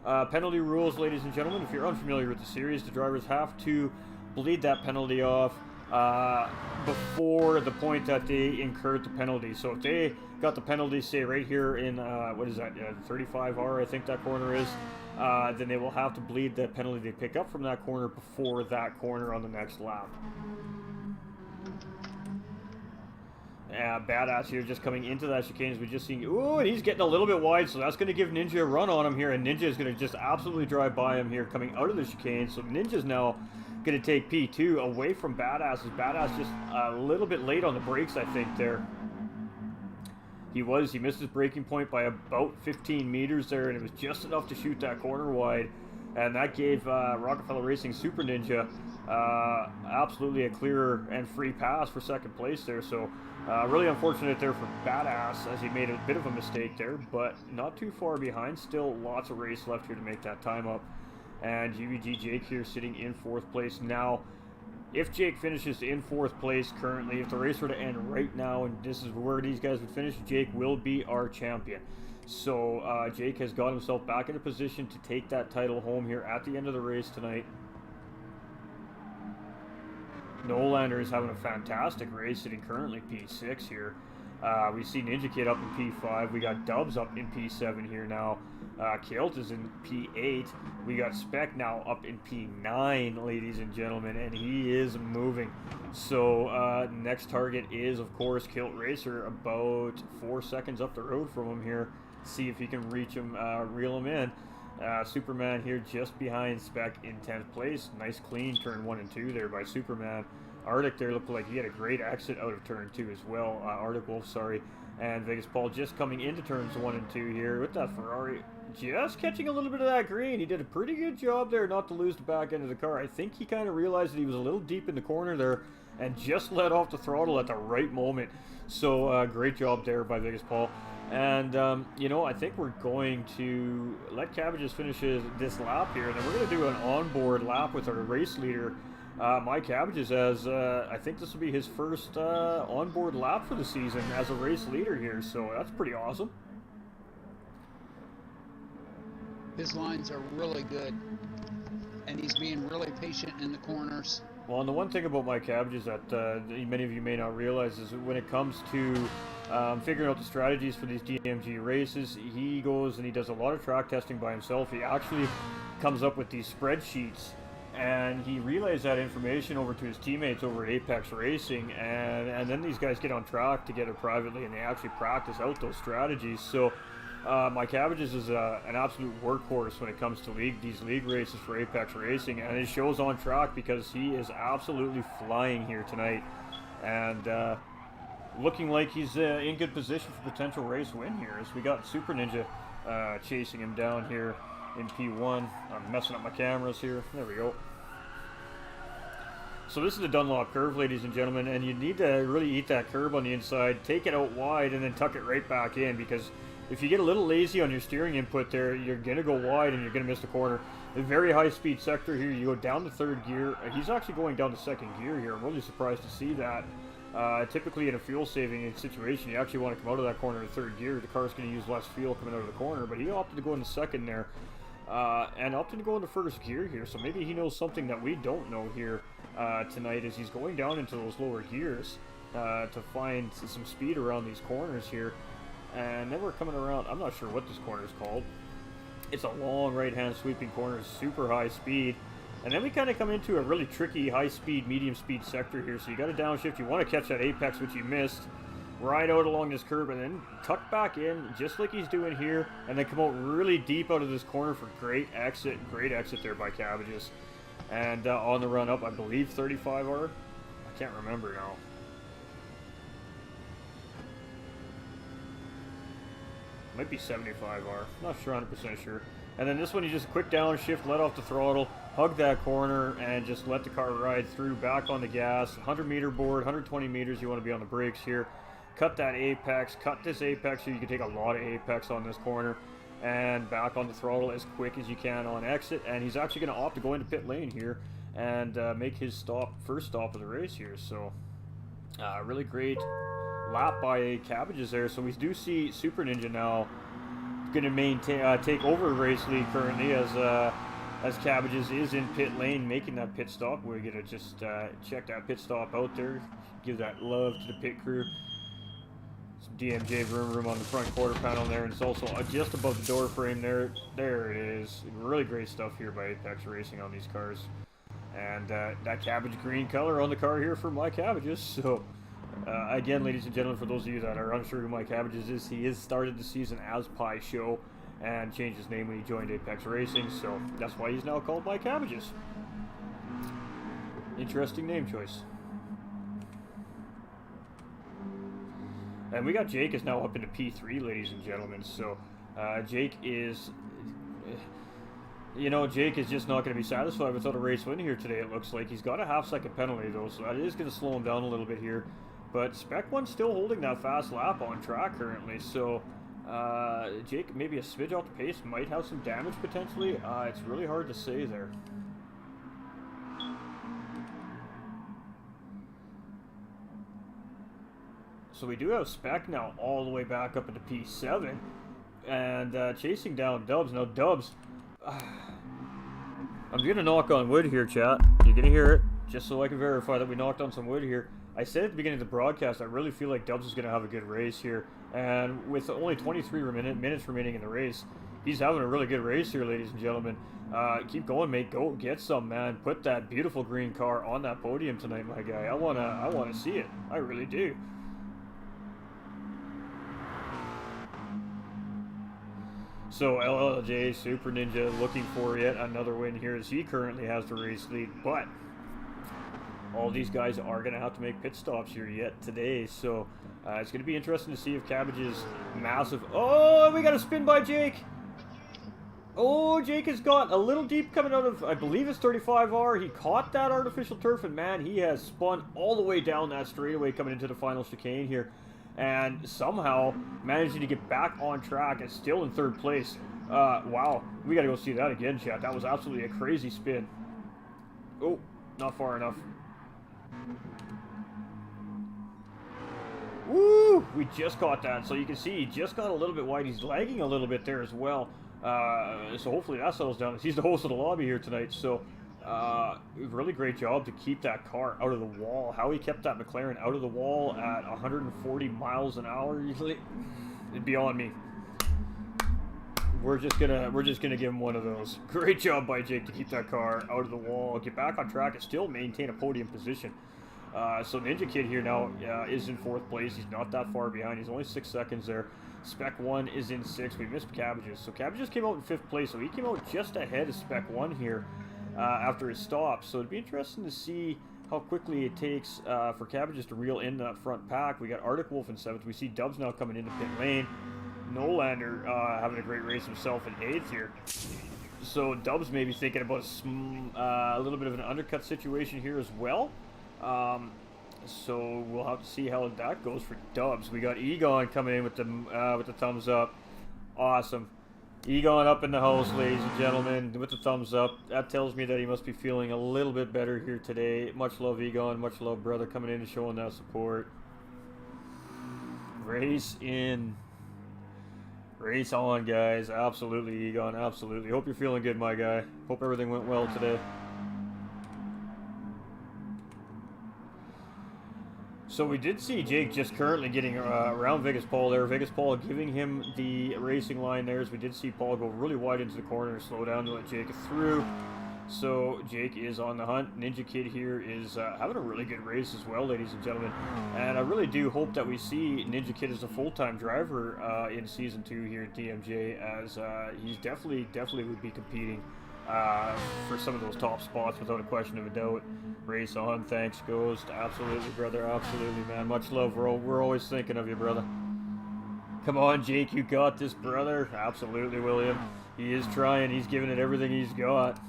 penalty rules, ladies and gentlemen, if you're unfamiliar with the series, the drivers have to bleed that penalty off before the point that they incurred the penalty. So if they got the penalty, say right here in, what is that, 35R I think that corner is, then they will have to bleed the penalty they pick up from that corner before that corner on the next lap. Badass here just coming into that chicane as we just seen. Ooh, and he's getting a little bit wide, so that's going to give Ninja a run on him here, and Ninja is going to just absolutely drive by him here coming out of the chicane. So Ninja's now going to take P2 away from Badass, as Badass just a little bit late on the brakes, I think, there. He missed his braking point by about 15 meters there, and it was just enough to shoot that corner wide. And that gave Rockefeller Racing Super Ninja absolutely a clear and free pass for 2nd place there. So really unfortunate there for Badass, as he made a bit of a mistake there, but not too far behind. Still lots of race left here to make that time up. And GVG Jake here sitting in 4th place now. If Jake finishes in 4th place currently, if the race were to end right now, and this is where these guys would finish, Jake will be our champion. So Jake has got himself back in a position to take that title home here at the end of the race tonight. Nolander is having a fantastic race, sitting currently P6 here. We see Ninja Kid up in P5. We got Dubs up in P7 here now. Kilt is in P8. We got Spec now up in P9, ladies and gentlemen, and he is moving. So next target is, of course, Kilt Racer, about 4 seconds up the road from him here. See if he can reach him, reel him in. Superman here just behind Spec in 10th place. Nice clean turn 1 and 2 there by Superman. Arctic there looked like he had a great exit out of turn 2 as well. Arctic Wolf, sorry. And Vegas Paul just coming into turns 1 and 2 here with that Ferrari. Just catching a little bit of that green. He did a pretty good job there not to lose the back end of the car. I think he kind of realized that he was a little deep in the corner there and just let off the throttle at the right moment. So great job there by Vegas Paul. And, you know, I think we're going to let Cabbages finish this lap here. And then we're going to do an onboard lap with our race leader, Mike Cabbages, as I think this will be his first onboard lap for the season as a race leader here. So that's pretty awesome. His lines are really good, and he's being really patient in the corners. Well, and the one thing about Mike Cabbages that many of you may not realize is when it comes to figuring out the strategies for these DMG races, he goes and he does a lot of track testing by himself. He actually comes up with these spreadsheets, and he relays that information over to his teammates over at Apex Racing, and then these guys get on track together privately, and they actually practice out those strategies. So Mike Cabbages is an absolute workhorse when it comes to these league races for Apex Racing, and it shows on track because he is absolutely flying here tonight, and looking like he's in good position for potential race win here, as we got Super Ninja chasing him down here in P1. I'm messing up my cameras here. There we go. So this is the Dunlop curve, ladies and gentlemen, and you need to really eat that curb on the inside, take it out wide, and then tuck it right back in, because if you get a little lazy on your steering input there, you're going to go wide and you're going to miss the corner. A very high speed sector here. You go down to third gear. He's actually going down to second gear here. I'm really surprised to see that. Typically in a fuel saving situation, you actually want to come out of that corner to third gear. The car's going to use less fuel coming out of the corner, but he opted to go into second there. And opted to go into first gear here. So maybe he knows something that we don't know here tonight, as he's going down into those lower gears to find some speed around these corners here. And then we're coming around, I'm not sure what this corner is called. It's a long right-hand sweeping corner, super high speed. And then we kind of come into a really tricky high-speed, medium-speed sector here. So you got to downshift, you want to catch that apex, which you missed. Ride out along this curb and then tuck back in, just like he's doing here. And then come out really deep out of this corner for great exit there by Cabbages. And on the run up, I believe 35R. I can't remember now. Might be 75R, not sure, 100% sure. And then this one, you just quick downshift, let off the throttle, hug that corner, and just let the car ride through, back on the gas. 100 meter board, 120 meters, you want to be on the brakes here. Cut that apex, cut this apex so you can take a lot of apex on this corner. And back on the throttle as quick as you can on exit. And he's actually going to opt to go into pit lane here and make his first stop of the race here. So, really great lap by Cabbages there. So we do see Super Ninja now going to maintain take over race lead currently, as Cabbages is in pit lane making that pit stop. We're going to just check that pit stop out there, give that love to the pit crew. Some DMJ VROOM on the front quarter panel there, and it's also just above the door frame there. There it is. Really great stuff here by Apex Racing on these cars. And that cabbage green color on the car here for Mike Cabbages. So again, ladies and gentlemen, for those of you that are unsure who Mike Cabbages is, he has started the season as Pie Show and changed his name when he joined Apex Racing, so that's why he's now called Mike Cabbages. Interesting name choice. And we got Jake is now up into P3, ladies and gentlemen, so Jake is... Jake is just not going to be satisfied without a race win here today, it looks like. He's got a half-second penalty, though, so that is going to slow him down a little bit here. But Spec 1's still holding that fast lap on track currently, so Jake, maybe a smidge off the pace, might have some damage potentially. It's really hard to say there. So we do have Spec now all the way back up into P7, and chasing down Dubs. Now Dubs, I'm going to knock on wood here, chat. You're going to hear it, just so I can verify that we knocked on some wood here. I said at the beginning of the broadcast, I really feel like Dubs is going to have a good race here. And with only 23 minutes remaining in the race, he's having a really good race here, ladies and gentlemen. Keep going, mate. Go get some, man. Put that beautiful green car on that podium tonight, my guy. I wanna see it. I really do. So LLJ Super Ninja looking for yet another win here, as he currently has the race lead, but all these guys are going to have to make pit stops here yet today, so it's going to be interesting to see if Cabbage's massive... Oh, we got a spin by Jake! Oh, Jake has got a little deep coming out of, I believe it's 35R. He caught that artificial turf, and man, he has spun all the way down that straightaway coming into the final chicane here, and somehow managing to get back on track and still in third place. Wow, we got to go see that again, chat. That was absolutely a crazy spin. Oh, not far enough. Woo! We just caught that, so you can see he just got a little bit wide. He's lagging a little bit there as well. So hopefully that settles down. He's the host of the lobby here tonight, so really great job to keep that car out of the wall. How he kept that McLaren out of the wall at 140 miles an hour, usually, it'd be on me. We're just gonna give him one of those. Great job by Jake to keep that car out of the wall, get back on track, and still maintain a podium position. So Ninja Kid here now is in 4th place. He's not that far behind. He's only 6 seconds there. Spec 1 is in 6th. We missed Cabbages. So Cabbages came out in 5th place. So he came out just ahead of Spec 1 here after his stop. So it'd be interesting to see how quickly it takes for Cabbages to reel in that front pack. We got Arctic Wolf in 7th. We see Dubs now coming into pit lane. Nolander having a great race himself in 8th here. So Dubs may be thinking about a little bit of an undercut situation here as well. So we'll have to see how that goes for Dubs. We got Egon coming in with the thumbs up. Awesome. Egon up in the house, ladies and gentlemen, with the thumbs up. That tells me that he must be feeling a little bit better here today. Much love, Egon. Much love, brother, coming in and showing that support. Race in. Race on, guys. Absolutely, Egon. Absolutely. Hope you're feeling good, my guy. Hope everything went well today. So we did see Jake just currently getting around Vegas Paul there. Vegas Paul giving him the racing line there, as we did see Paul go really wide into the corner and slow down to let Jake through. So Jake is on the hunt. Ninja Kid here is having a really good race as well, ladies and gentlemen. And I really do hope that we see Ninja Kid as a full-time driver in Season 2 here at DMJ, as he's definitely would be competing for some of those top spots without a question of a doubt. Race on. Thanks, Ghost. Absolutely, brother. Absolutely, man. Much love. We're always thinking of you, brother. Come on, Jake. You got this, brother. Absolutely, William. He is trying. He's giving it everything he's got.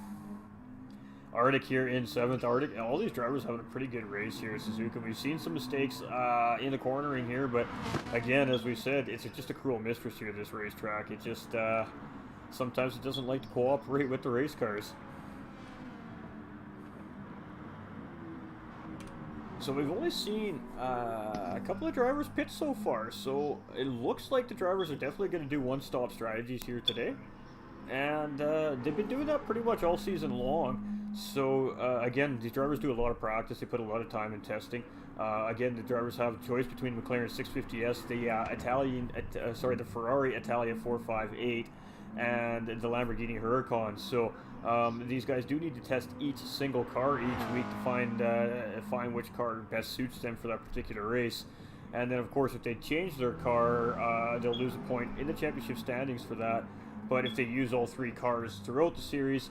Arctic here in 7th. Arctic, all these drivers having a pretty good race here at Suzuka. We've seen some mistakes in the cornering here, but again, as we said, it's just a cruel mistress here, this racetrack. It just, sometimes it doesn't like to cooperate with the race cars. So we've only seen a couple of drivers pit so far, so it looks like the drivers are definitely going to do one-stop strategies here today. And they've been doing that pretty much all season long. So again, these drivers do a lot of practice. They put a lot of time in testing. Again, the drivers have a choice between the McLaren 650S, the Ferrari Italia 458, and the Lamborghini Huracan. So these guys do need to test each single car each week to find which car best suits them for that particular race. And then, of course, if they change their car, they'll lose a point in the championship standings for that. But if they use all 3 cars throughout the series,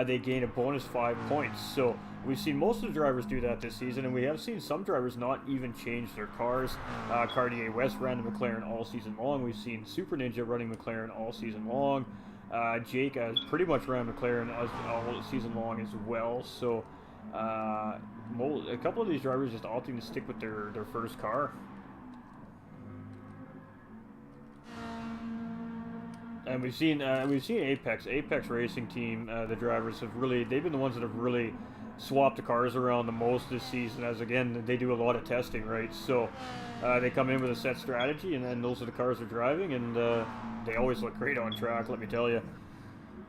they gain a bonus 5 points. So we've seen most of the drivers do that this season, and we have seen some drivers not even change their cars. Cartier West ran the McLaren all season long. We've seen Super Ninja running McLaren all season long. Jake has pretty much ran McLaren all season long as well. So a couple of these drivers just opting to stick with their first car. And we've seen Apex Racing Team, the drivers they've been the ones that have really swapped the cars around the most this season, as again, they do a lot of testing, right? So they come in with a set strategy, and then those are the cars they're driving, and they always look great on track, let me tell you.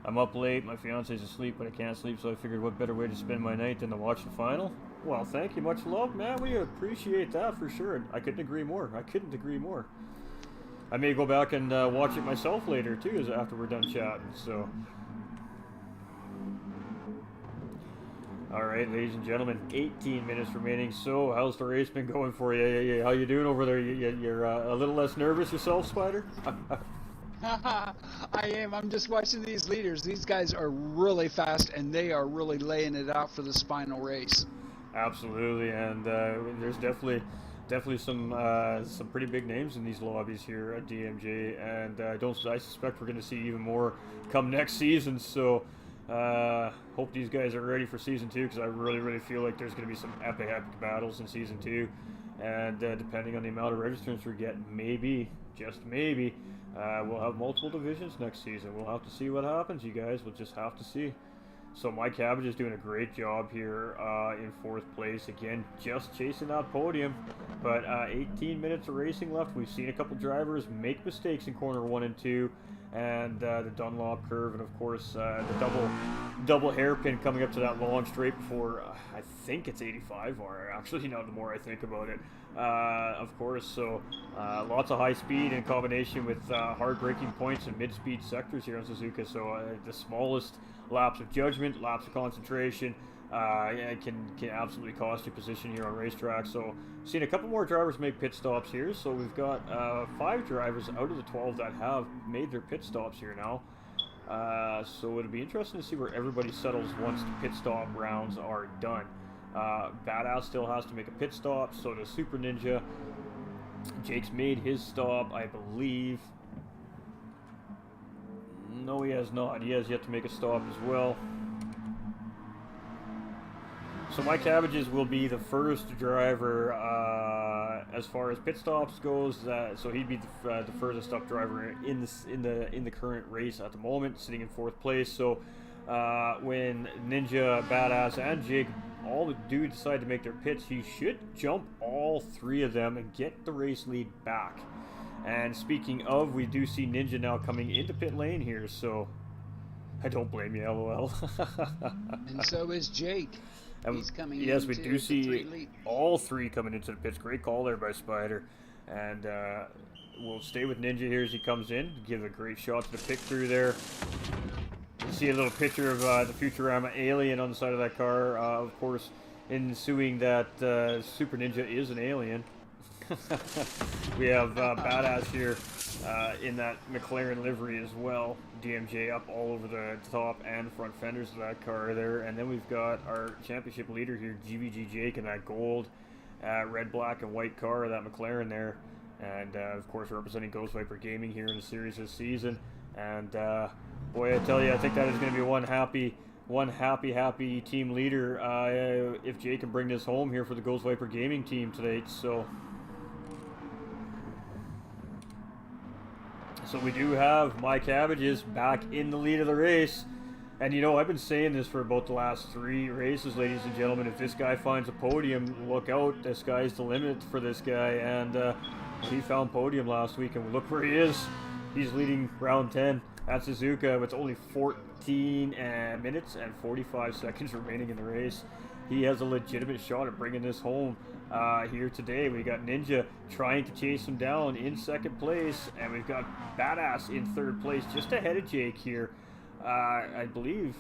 I'm up late, my fiance's asleep, but I can't sleep, so I figured what better way to spend my night than to watch the final. Well, thank you. Much love, man. We appreciate that for sure. I couldn't agree more. I couldn't agree more. I may go back and watch it myself later, too, as after we're done chatting, so... Alright, ladies and gentlemen, 18 minutes remaining. So, how's the race been going for you? How you doing over there? You're a little less nervous yourself, Spider? I am. I'm just watching these leaders. These guys are really fast, and they are really laying it out for the spinal race. Absolutely, and there's definitely some pretty big names in these lobbies here at DMJ, and I suspect we're going to see even more come next season. So hope these guys are ready for season 2, because I really feel like there's going to be some epic battles in season 2, and depending on the amount of registrants we get, maybe, just maybe, we'll have multiple divisions next season. We'll have to see what happens, you guys. We'll just have to see. So my Cabbage is doing a great job here in 4th place. Again, just chasing that podium. But 18 minutes of racing left. We've seen a couple drivers make mistakes in corner 1 and 2. And the Dunlop curve. And, of course, the double hairpin coming up to that long straight before, I think it's 85. Or actually, the more I think about it. Of course, so lots of high speed in combination with hard braking points and mid-speed sectors here on Suzuka. So the smallest lapse of judgment, lapse of concentration, can absolutely cost you position here on racetrack. So seen a couple more drivers make pit stops here. So we've got 5 drivers out of the 12 that have made their pit stops here now. So it'll be interesting to see where everybody settles once the pit stop rounds are done. Badass still has to make a pit stop, so does Super Ninja. Jake's made his stop, I believe. No, he has not. He has yet to make a stop as well. So my Cabbages will be the first driver as far as pit stops goes. So he'd be the furthest up driver in the current race at the moment, sitting in 4th place. So when Ninja, Badass, and Jake all do decide to make their pits, he should jump all 3 of them and get the race lead back. And speaking of, we do see Ninja now coming into pit lane here, so I don't blame you, LOL. And so is Jake. He's coming yes, we do see 3 all 3 coming into the pits. Great call there by Spider. And we'll stay with Ninja here as he comes in. Give a great shot to the pick through there. You see a little picture of the Futurama alien on the side of that car. Of course, ensuing that Super Ninja is an alien. We have Badass here in that McLaren livery as well. DMJ up all over the top and front fenders of that car there. And then we've got our championship leader here, GVG Jake, in that gold, red, black, and white car, that McLaren there. And of course representing Ghost Viper Gaming here in the series this season. And boy, I tell you, I think that is going to be one happy team leader if Jake can bring this home here for the Ghost Viper Gaming team today. So we do have my Cabbages back in the lead of the race. And I've been saying this for about the last 3 races, ladies and gentlemen. If this guy finds a podium, look out. The sky's the limit for this guy. And he found podium last week, and look where he is. He's leading round 10 at Suzuka with only 14 minutes and 45 seconds remaining in the race. He has a legitimate shot at bringing this home here today. We got Ninja trying to chase him down in 2nd place, and we've got Badass in 3rd place, just ahead of Jake here. I believe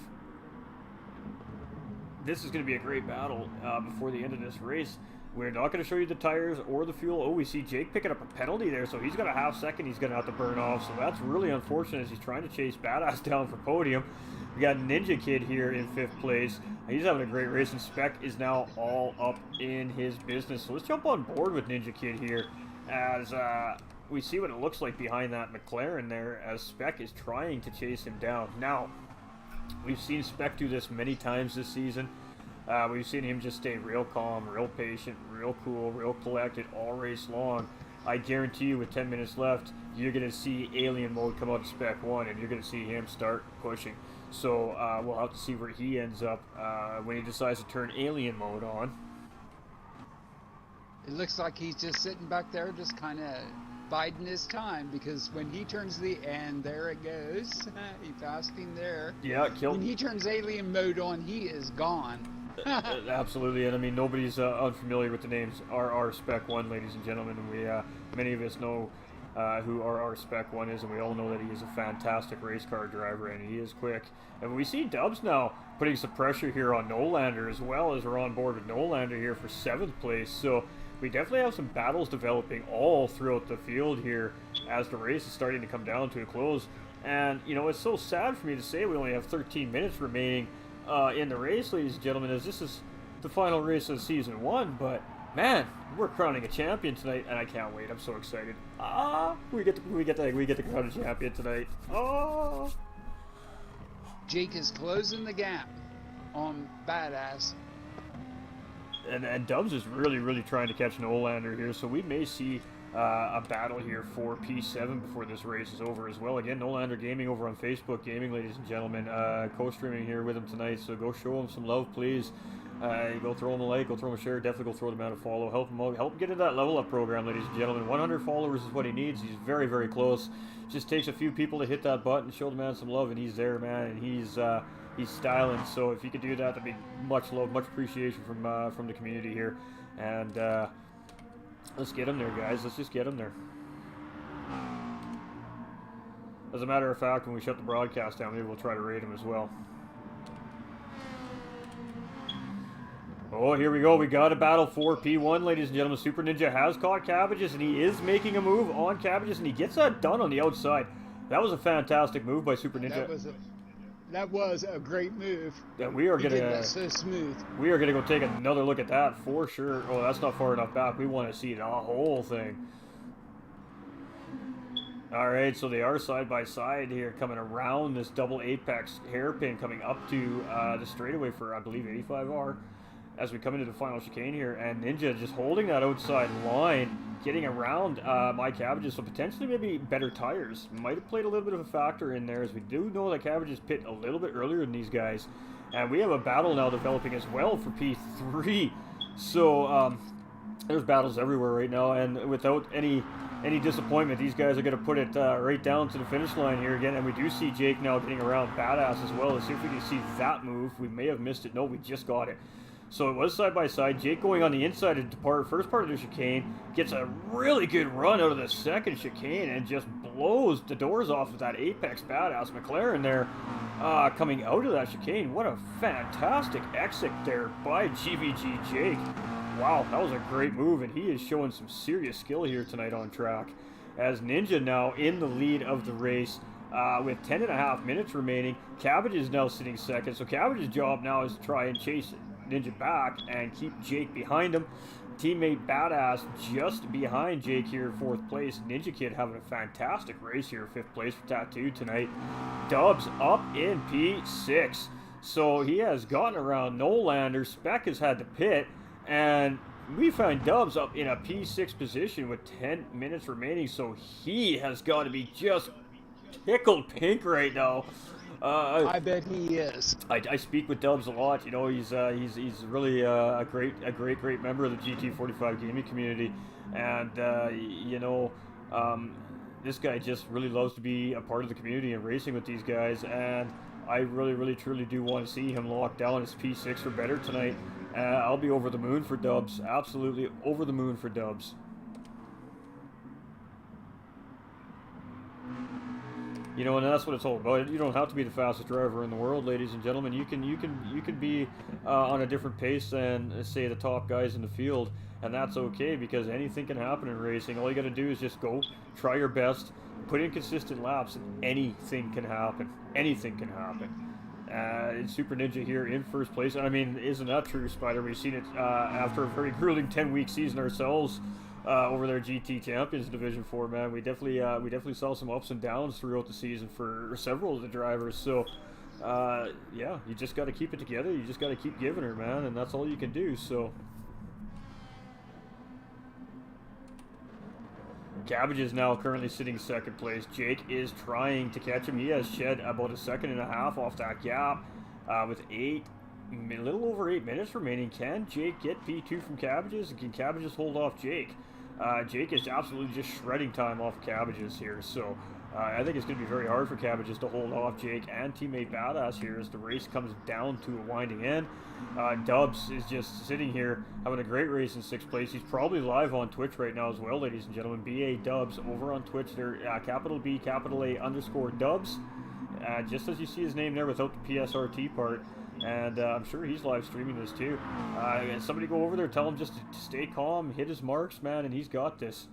this is going to be a great battle before the end of this race. We're not going to show you the tires or the fuel. Oh, we see Jake picking up a penalty there, so he's got a half second he's going to have to burn off. So that's really unfortunate as he's trying to chase Badass down for podium. We got Ninja Kid here in 5th place. He's having a great race, and Spec is now all up in his business. So let's jump on board with Ninja Kid here as we see what it looks like behind that McLaren there as Spec is trying to chase him down. Now, we've seen Spec do this many times this season. We've seen him just stay real calm, real patient, real cool, real collected all race long. I guarantee you with 10 minutes left, you're going to see Alien Mode come out of Spec 1, and you're going to see him start pushing. So we'll have to see where he ends up when he decides to turn Alien Mode on. It looks like he's just sitting back there just kind of biding his time, because when he turns and there it goes, he passed him there. Yeah, killed. When he turns Alien Mode on, he is gone. Absolutely, and I mean nobody's unfamiliar with the names RR Spec 1, ladies and gentlemen. We many of us know who RR Spec 1 is, and we all know that he is a fantastic race car driver, and he is quick. And we see Dubs now putting some pressure here on Nolander, as well as we're on board with Nolander here for 7th place. So we definitely have some battles developing all throughout the field here as the race is starting to come down to a close. And, you know, it's so sad for me to say we only have 13 minutes remaining in the race, ladies and gentlemen, as this is the final race of season 1. But, man, we're crowning a champion tonight, and I can't wait. I'm so excited. We get to crown a champion tonight. Jake is closing the gap on Badass. And Dubs is really trying to catch Nolander here, so we may see a battle here for P7 before this race is over as well. Again, Nolander Gaming over on Facebook Gaming, ladies and gentlemen, co-streaming here with him tonight, so go show him some love, please. Go throw him a like, go throw him a share, definitely go throw the man a follow, help him out, help him get into that level up program, ladies and gentlemen. 100 followers is what he needs. He's very close. Just takes a few people to hit that button, show the man some love, and he's there, man, and he's styling. So if you could do that, that'd be much love, much appreciation from the community here. And let's get him there, guys. Let's just get him there. As a matter of fact, when we shut the broadcast down, maybe we'll try to raid him as well. Oh, here we go. We got a battle for P1, ladies and gentlemen. Super Ninja has caught Cabbages, and he is making a move on Cabbages, and he gets that done on the outside. That was a fantastic move by Super Ninja. That was a great move. Yeah, we are gonna so smooth. We are gonna go take another look at that for sure. Oh, that's not far enough back. We want to see the whole thing. All right, so they are side by side here, coming around this double apex hairpin, coming up to the straightaway for, I believe, 85R. As we come into the final chicane here, and Ninja just holding that outside line, getting around my Cabbages, so potentially maybe better tires. Might have played a little bit of a factor in there, as we do know that Cabbages pit a little bit earlier than these guys. And we have a battle now developing as well for P3. So there's battles everywhere right now, and without any disappointment, these guys are going to put it right down to the finish line here again. And we do see Jake now getting around Badass as well. Let's see if we can see that move. We may have missed it. No, we just got it. So it was side by side. Jake going on the inside to depart first part of the chicane, gets a really good run out of the second chicane and just blows the doors off of that Apex Badass McLaren there, coming out of that chicane. What a fantastic exit there by GVG Jake. Wow, that was a great move, and he is showing some serious skill here tonight on track. As Ninja now in the lead of the race, with 10.5 minutes remaining. Cabbage is now sitting second, so Cabbage's job now is to try and chase Ninja back and keep Jake behind him. Teammate Badass just behind Jake here, 4th place. Ninja Kid having a fantastic race here, 5th place for Tattoo tonight. Dubs up in P6. So he has gotten around Nolander. Spec has had to pit, and we find Dubs up in a P6 position with 10 minutes remaining. So he has got to be just tickled pink right now. I bet he is. I speak with Dubs a lot. You know, he's really a great member of the GT45 gaming community, and you know, this guy just really loves to be a part of the community and racing with these guys. And I really truly do want to see him lock down his P6 or better tonight. I'll be over the moon for Dubs. Absolutely over the moon for Dubs. You know, and that's what it's all about. You don't have to be the fastest driver in the world, ladies and gentlemen. You can be on a different pace than, say, the top guys in the field, and that's okay, because anything can happen in racing. All you got to do is just go, try your best, put in consistent laps, and anything can happen. Anything can happen. It's Super Ninja here in 1st place. I mean, isn't that true, Spider? We've seen it after a very grueling 10-week season ourselves. Over their GT Champions Division 4, man. We definitely saw some ups and downs throughout the season for several of the drivers. So, yeah, you just got to keep it together. You just got to keep giving her, man, and that's all you can do. So, Cabbage is now currently sitting 2nd place. Jake is trying to catch him. He has shed about 1.5 seconds off that gap with a little over 8 minutes remaining. Can Jake get P2 from Cabbages? And can Cabbages hold off Jake? Jake is absolutely just shredding time off Cabbages here. So I think it's going to be very hard for Cabbages to hold off Jake and teammate Badass here as the race comes down to a winding end. Dubs is just sitting here having a great race in 6th place. He's probably live on Twitch right now as well, ladies and gentlemen. BA Dubs over on Twitch. They're capital B, capital A _ Dubs. Just as you see his name there without the PSRT part. And I'm sure he's live streaming this too. And somebody go over there, tell him just to stay calm, hit his marks, man, and he's got this.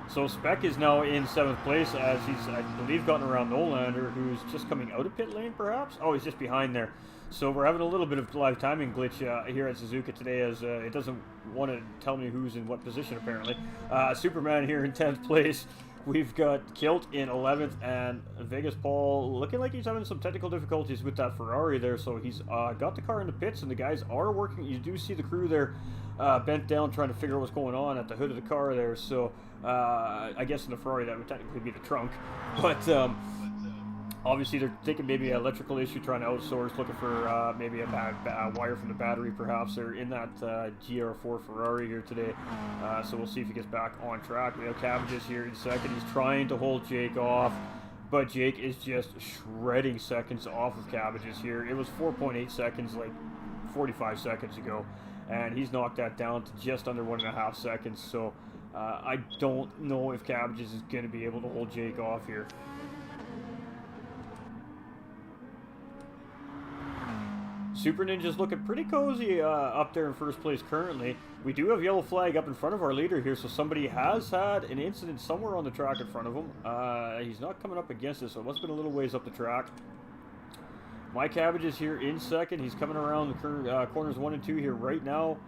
So Spec is now in 7th place as he's, I believe, gotten around Nolander, who's just coming out of pit lane, perhaps? Oh, he's just behind there. So we're having a little bit of live timing glitch here at Suzuka today, as it doesn't want to tell me who's in what position, apparently. Superman here in 10th place. We've got Kilt in 11th, and Vegas Paul looking like he's having some technical difficulties with that Ferrari there, so he's got the car in the pits, and the guys are working. You do see the crew there bent down trying to figure out what's going on at the hood of the car there, so I guess in the Ferrari that would technically be the trunk, but obviously they're thinking maybe an electrical issue, trying to outsource, looking for maybe a bad wire from the battery perhaps. They're in that GR4 Ferrari here today, so we'll see if he gets back on track. We have Cabbages here in 2nd. He's trying to hold Jake off, but Jake is just shredding seconds off of Cabbages here. It was 4.8 seconds like 45 seconds ago, and he's knocked that down to just under 1.5 seconds, so I don't know if Cabbages is going to be able to hold Jake off here. Super Ninja's looking pretty cozy up there in 1st place currently. We do have yellow flag up in front of our leader here, so somebody has had an incident somewhere on the track in front of him. He's not coming up against us, so it must have been a little ways up the track. My Cabbage is here in 2nd. He's coming around the corners 1 and 2 here right now.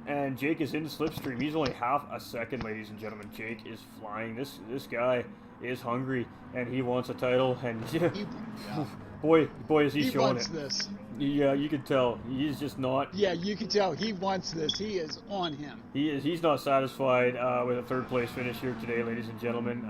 And Jake is in the slipstream. He's only half a second, ladies and gentlemen. Jake is flying. This guy is hungry, and he wants a title. And boy, is he showing it. He wants this. Yeah, you can tell. He's just not. Yeah, you can tell. He wants this. He is on him. He's not satisfied with a 3rd place finish here today, ladies and gentlemen.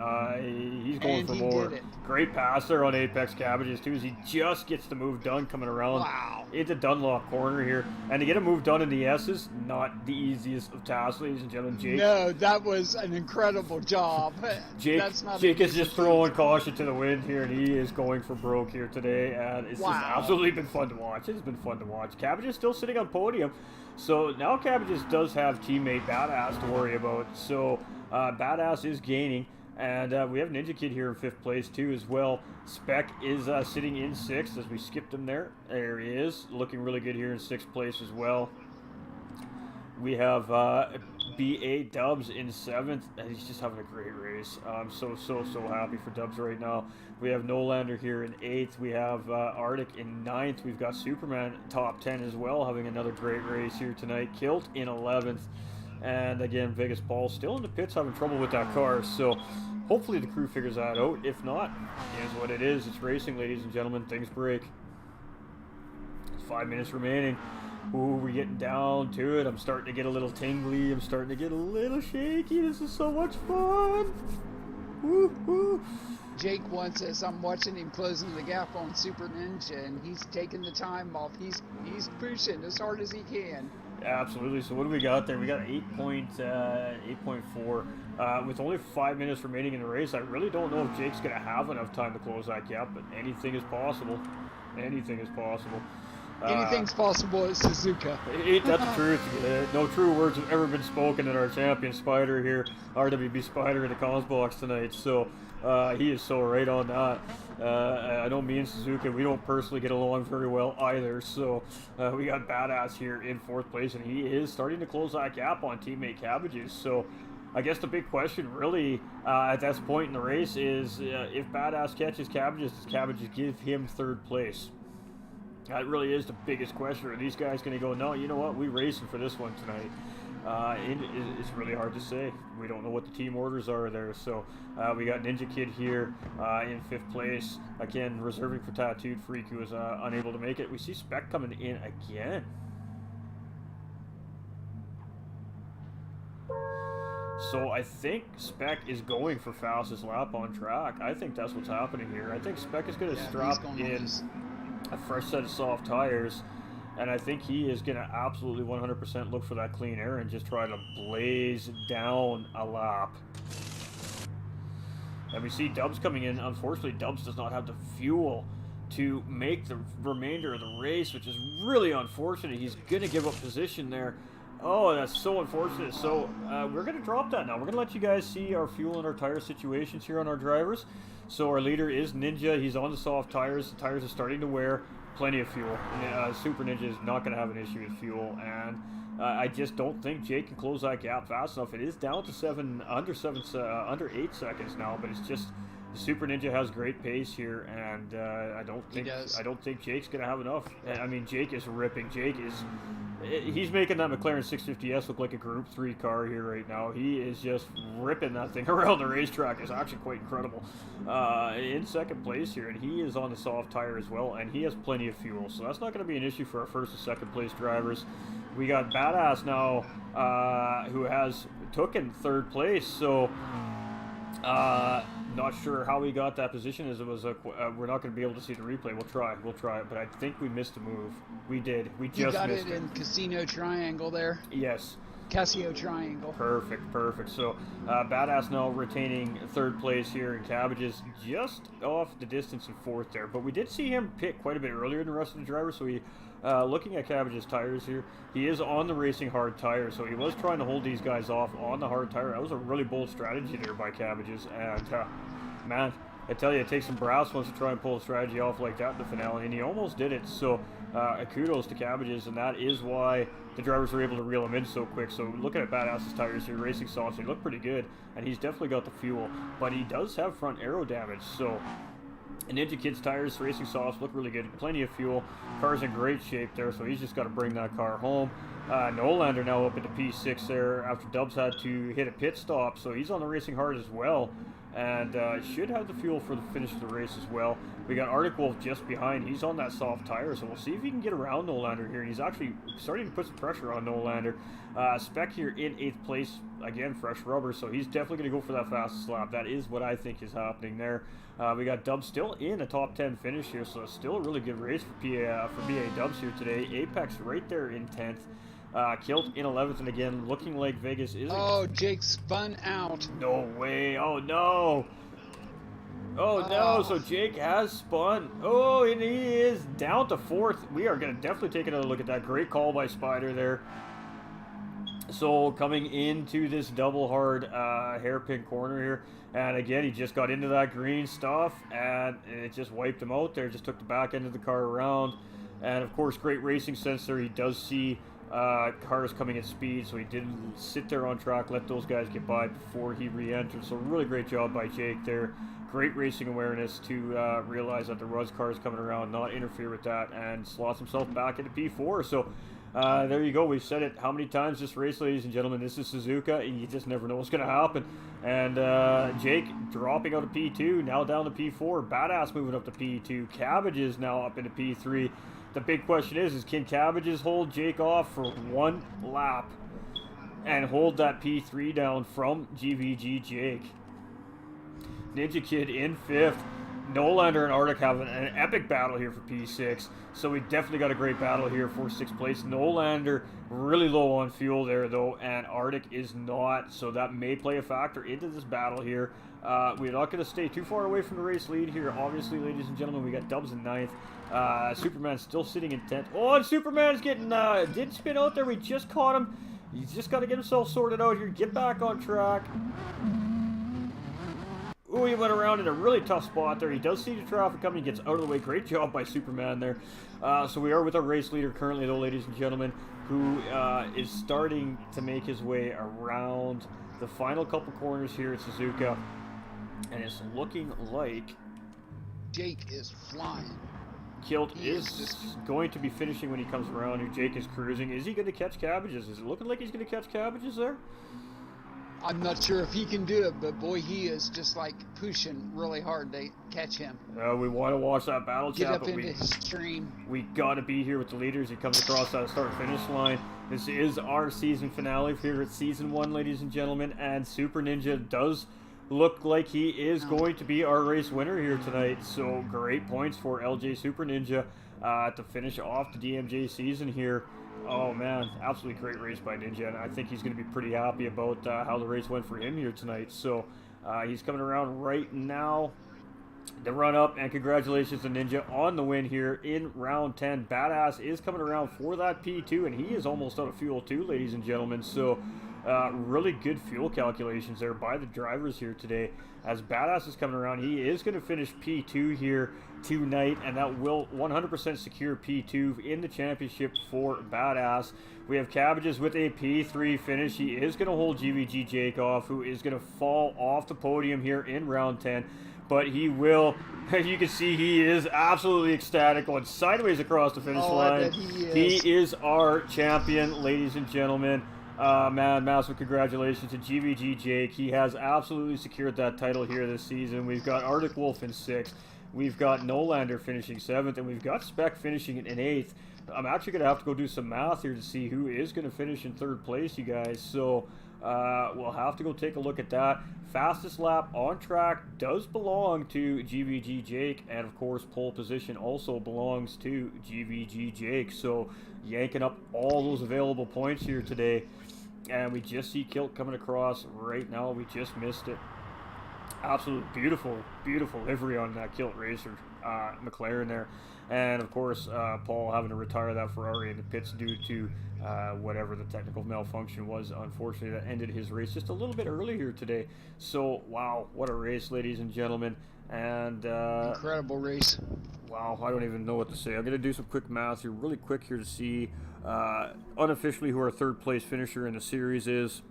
He's going for more. Did it. Great pass there on Apex Cabbages too, as he just gets the move done coming around into Dunlop corner here. And to get a move done in the S is not the easiest of tasks, ladies and gentlemen. Jake. No, that was an incredible job. Jake is just throwing caution to the wind here, and he is going for broke here today. And it's just absolutely been fun to watch. It's been fun to watch. Cabbage is still sitting on podium, so now Cabbages does have teammate Badass to worry about. So Badass is gaining, and we have Ninja Kid here in 5th place too as well. Spec is sitting in 6th as we skipped him there. There he is, looking really good here in 6th place as well. We have BA Dubs in 7th, and he's just having a great race. I'm so happy for Dubs right now. We have Nolander here in 8th. We have Arctic in 9th. We've got Superman top 10 as well, having another great race here tonight. Kilt in 11th. And again, Vegas Paul still in the pits having trouble with that car. So hopefully the crew figures that out. If not, it is what it is. It's racing, ladies and gentlemen. Things break. It's 5 minutes remaining. Ooh, we're getting down to it. I'm starting to get a little tingly. I'm starting to get a little shaky. This is so much fun. Woo-hoo. Jake wants this. I'm watching him closing the gap on Super Ninja, and he's taking the time off. He's pushing as hard as he can. Absolutely. So what do we got there? We got 8.4. With only 5 minutes remaining in the race, I really don't know if Jake's going to have enough time to close that gap, but anything is possible. Anything is possible. Anything's possible at Suzuka. Ain't that the truth? No true words have ever been spoken in our champion Spider here, RWB Spider in the comms box tonight. So he is so right on that. I know me and Suzuka, we don't personally get along very well either. So we got Badass here in 4th place, and he is starting to close that gap on teammate Cabbages. So I guess the big question really at this point in the race is if Badass catches Cabbages, does Cabbages give him 3rd place? That really is the biggest question. Are these guys going to go, no, you know what, we're racing for this one tonight? It's really hard to say. We don't know what the team orders are there. So we got Ninja Kid here in 5th place. Again, reserving for Tattooed Freak, who was unable to make it. We see Spec coming in again. So I think Spec is going for fastest lap on track. I think that's what's happening here. I think Spec is going to strap in a fresh set of soft tires, and I think he is going to absolutely 100% look for that clean air and just try to blaze down a lap. And we see Dubs coming in. Unfortunately, Dubs does not have the fuel to make the remainder of the race, which is really unfortunate. He's going to give up position there. Oh, that's so unfortunate. So we're going to drop that now. We're going to let you guys see our fuel and our tire situations here on our drivers. So our leader is Ninja. He's on the soft tires. The tires are starting to wear. Plenty of fuel. Super Ninja is not going to have an issue with fuel. And I just don't think Jake can close that gap fast enough. It is down to under 8 seconds now, but it's just Super Ninja has great pace here, and I don't think Jake's gonna have enough. I mean, Jake is ripping. He's making that McLaren 650S look like a Group 3 car here right now. He is just ripping that thing around the racetrack. It's actually quite incredible. In second place here, and he is on the soft tire as well, and he has plenty of fuel, so that's not going to be an issue for our first and second place drivers. We got Badass now, who has taken third place, so not sure how we got that position, as it was we're not going to be able to see the replay. We'll try it, but I think we missed a move. We did. We just missed it. You got it in Casino Triangle there? Yes. Casio Triangle. Perfect. So, Badass now retaining third place here, and Cabbages just off the distance in fourth there. But we did see him pit quite a bit earlier than the rest of the drivers, so he, looking at Cabbage's tires here, he is on the racing hard tire, so he was trying to hold these guys off on the hard tire. That was a really bold strategy there by Cabbages, and, man, I tell you, it takes some brass ones to try and pull a strategy off like that in the finale, and he almost did it. So kudos to Cabbages, and that is why the drivers were able to reel him in so quick. So looking at Badass's tires here, racing softs, they look pretty good, and he's definitely got the fuel, but he does have front aero damage. So Ninja Kid's tires, racing softs, look really good, plenty of fuel, car's in great shape there, so he's just got to bring that car home. Nolander now up into P6 there after Dubs had to hit a pit stop, so he's on the racing hard as well, and should have the fuel for the finish of the race as well. We got Arctic Wolf just behind. He's on that soft tire, so we'll see if he can get around Nolander here, and he's actually starting to put some pressure on Nolander. Spec here in 8th place, again, fresh rubber, so he's definitely going to go for that fastest lap. That is what I think is happening there. We got Dubs still in a top 10 finish here, so it's still a really good race for BA Dubs here today. Apex right there in 10th. Kilt in 11th, and again, looking like Vegas is... Oh, Jake spun out. No way. Oh, no. Oh, no. So Jake has spun. Oh, and he is down to 4th. We are going to definitely take another look at that. Great call by Spider there. So coming into this double hard hairpin corner here, and again, he just got into that green stuff, and it just wiped him out there. Just took the back end of the car around, and of course, great racing sense there. He does see cars coming at speed, so he didn't sit there on track, let those guys get by before he re-entered. So really great job by Jake there. Great racing awareness to realize that there was cars coming around, not interfere with that, and slots himself back into P4. So there you go. We've said it how many times this race, ladies and gentlemen. This is Suzuka, and you just never know what's going to happen. And Jake dropping out of P2, now down to P4. Badass moving up to P2. Cabbages now up into P3. The big question is can Cabbages hold Jake off for one lap and hold that P3 down from GVG Jake? Ninja Kid in 5th. Nolander and Arctic have an epic battle here for P6, so we definitely got a great battle here for 6th place. Nolander really low on fuel there, though, and Arctic is not, so that may play a factor into this battle here. We're not going to stay too far away from the race lead here, obviously, ladies and gentlemen. We got Dubs in 9th. Superman's still sitting in 10th. Oh, and Superman's getting, did spin out there. We just caught him. He's just got to get himself sorted out here, get back on track. Ooh, he went around in a really tough spot there. He does see the traffic coming. He gets out of the way. Great job by Superman there. So we are with our race leader currently, though, ladies and gentlemen, who is starting to make his way around the final couple corners here at Suzuka. And it's looking like Jake is flying. Kilt is going to be finishing when he comes around here. Jake is cruising. Is he going to catch Cabbages? Is it looking like he's going to catch Cabbages there? I'm not sure if he can do it, but boy, he is just like pushing really hard to catch him. We want to watch that battle chat, get up into his stream. We got to be here with the leaders. He comes across that start-finish line. This is our season finale here at Season 1, ladies and gentlemen, and Super Ninja does look like he is going to be our race winner here tonight. So great points for LJ Super Ninja to finish off the DMJ season here. Oh man, absolutely great race by Ninja, and I think he's going to be pretty happy about how the race went for him here tonight. So He's coming around right now. The run up, and congratulations to Ninja on the win here in round 10. Badass is coming around for that P2, and he is almost out of fuel too, ladies and gentlemen. So really good fuel calculations there by the drivers here today. As Badass is coming around, he is going to finish P2 here tonight, and that will 100% secure P2 in the championship for Badass. We have Cabbages with a P3 finish. He is going to hold GVG Jake off, who is going to fall off the podium here in round 10. But he will, as you can see, he is absolutely ecstatic, going sideways across the finish line. I bet he is. He is our champion, ladies and gentlemen. Man, massive congratulations to GVG Jake. He has absolutely secured that title here this season. We've got Arctic Wolf in 6th. We've got Nolander finishing 7th. And we've got Spec finishing in 8th. I'm actually going to have to go do some math here to see who is going to finish in 3rd place, you guys. So we'll have to go take a look at that. Fastest lap on track does belong to GVG Jake, and of course pole position also belongs to GVG Jake. So yanking up all those available points here today. And we just see Kilt coming across right now. We just missed it. Absolute beautiful, beautiful livery on that Kilt Racer McLaren there. And of course, Paul having to retire that Ferrari in the pits due to whatever the technical malfunction was. Unfortunately, that ended his race just a little bit earlier today. So, wow, what a race, ladies and gentlemen. And incredible race. Wow, I don't even know what to say. I'm going to do some quick math here, really quick here to see unofficially who our 3rd place finisher in the series is.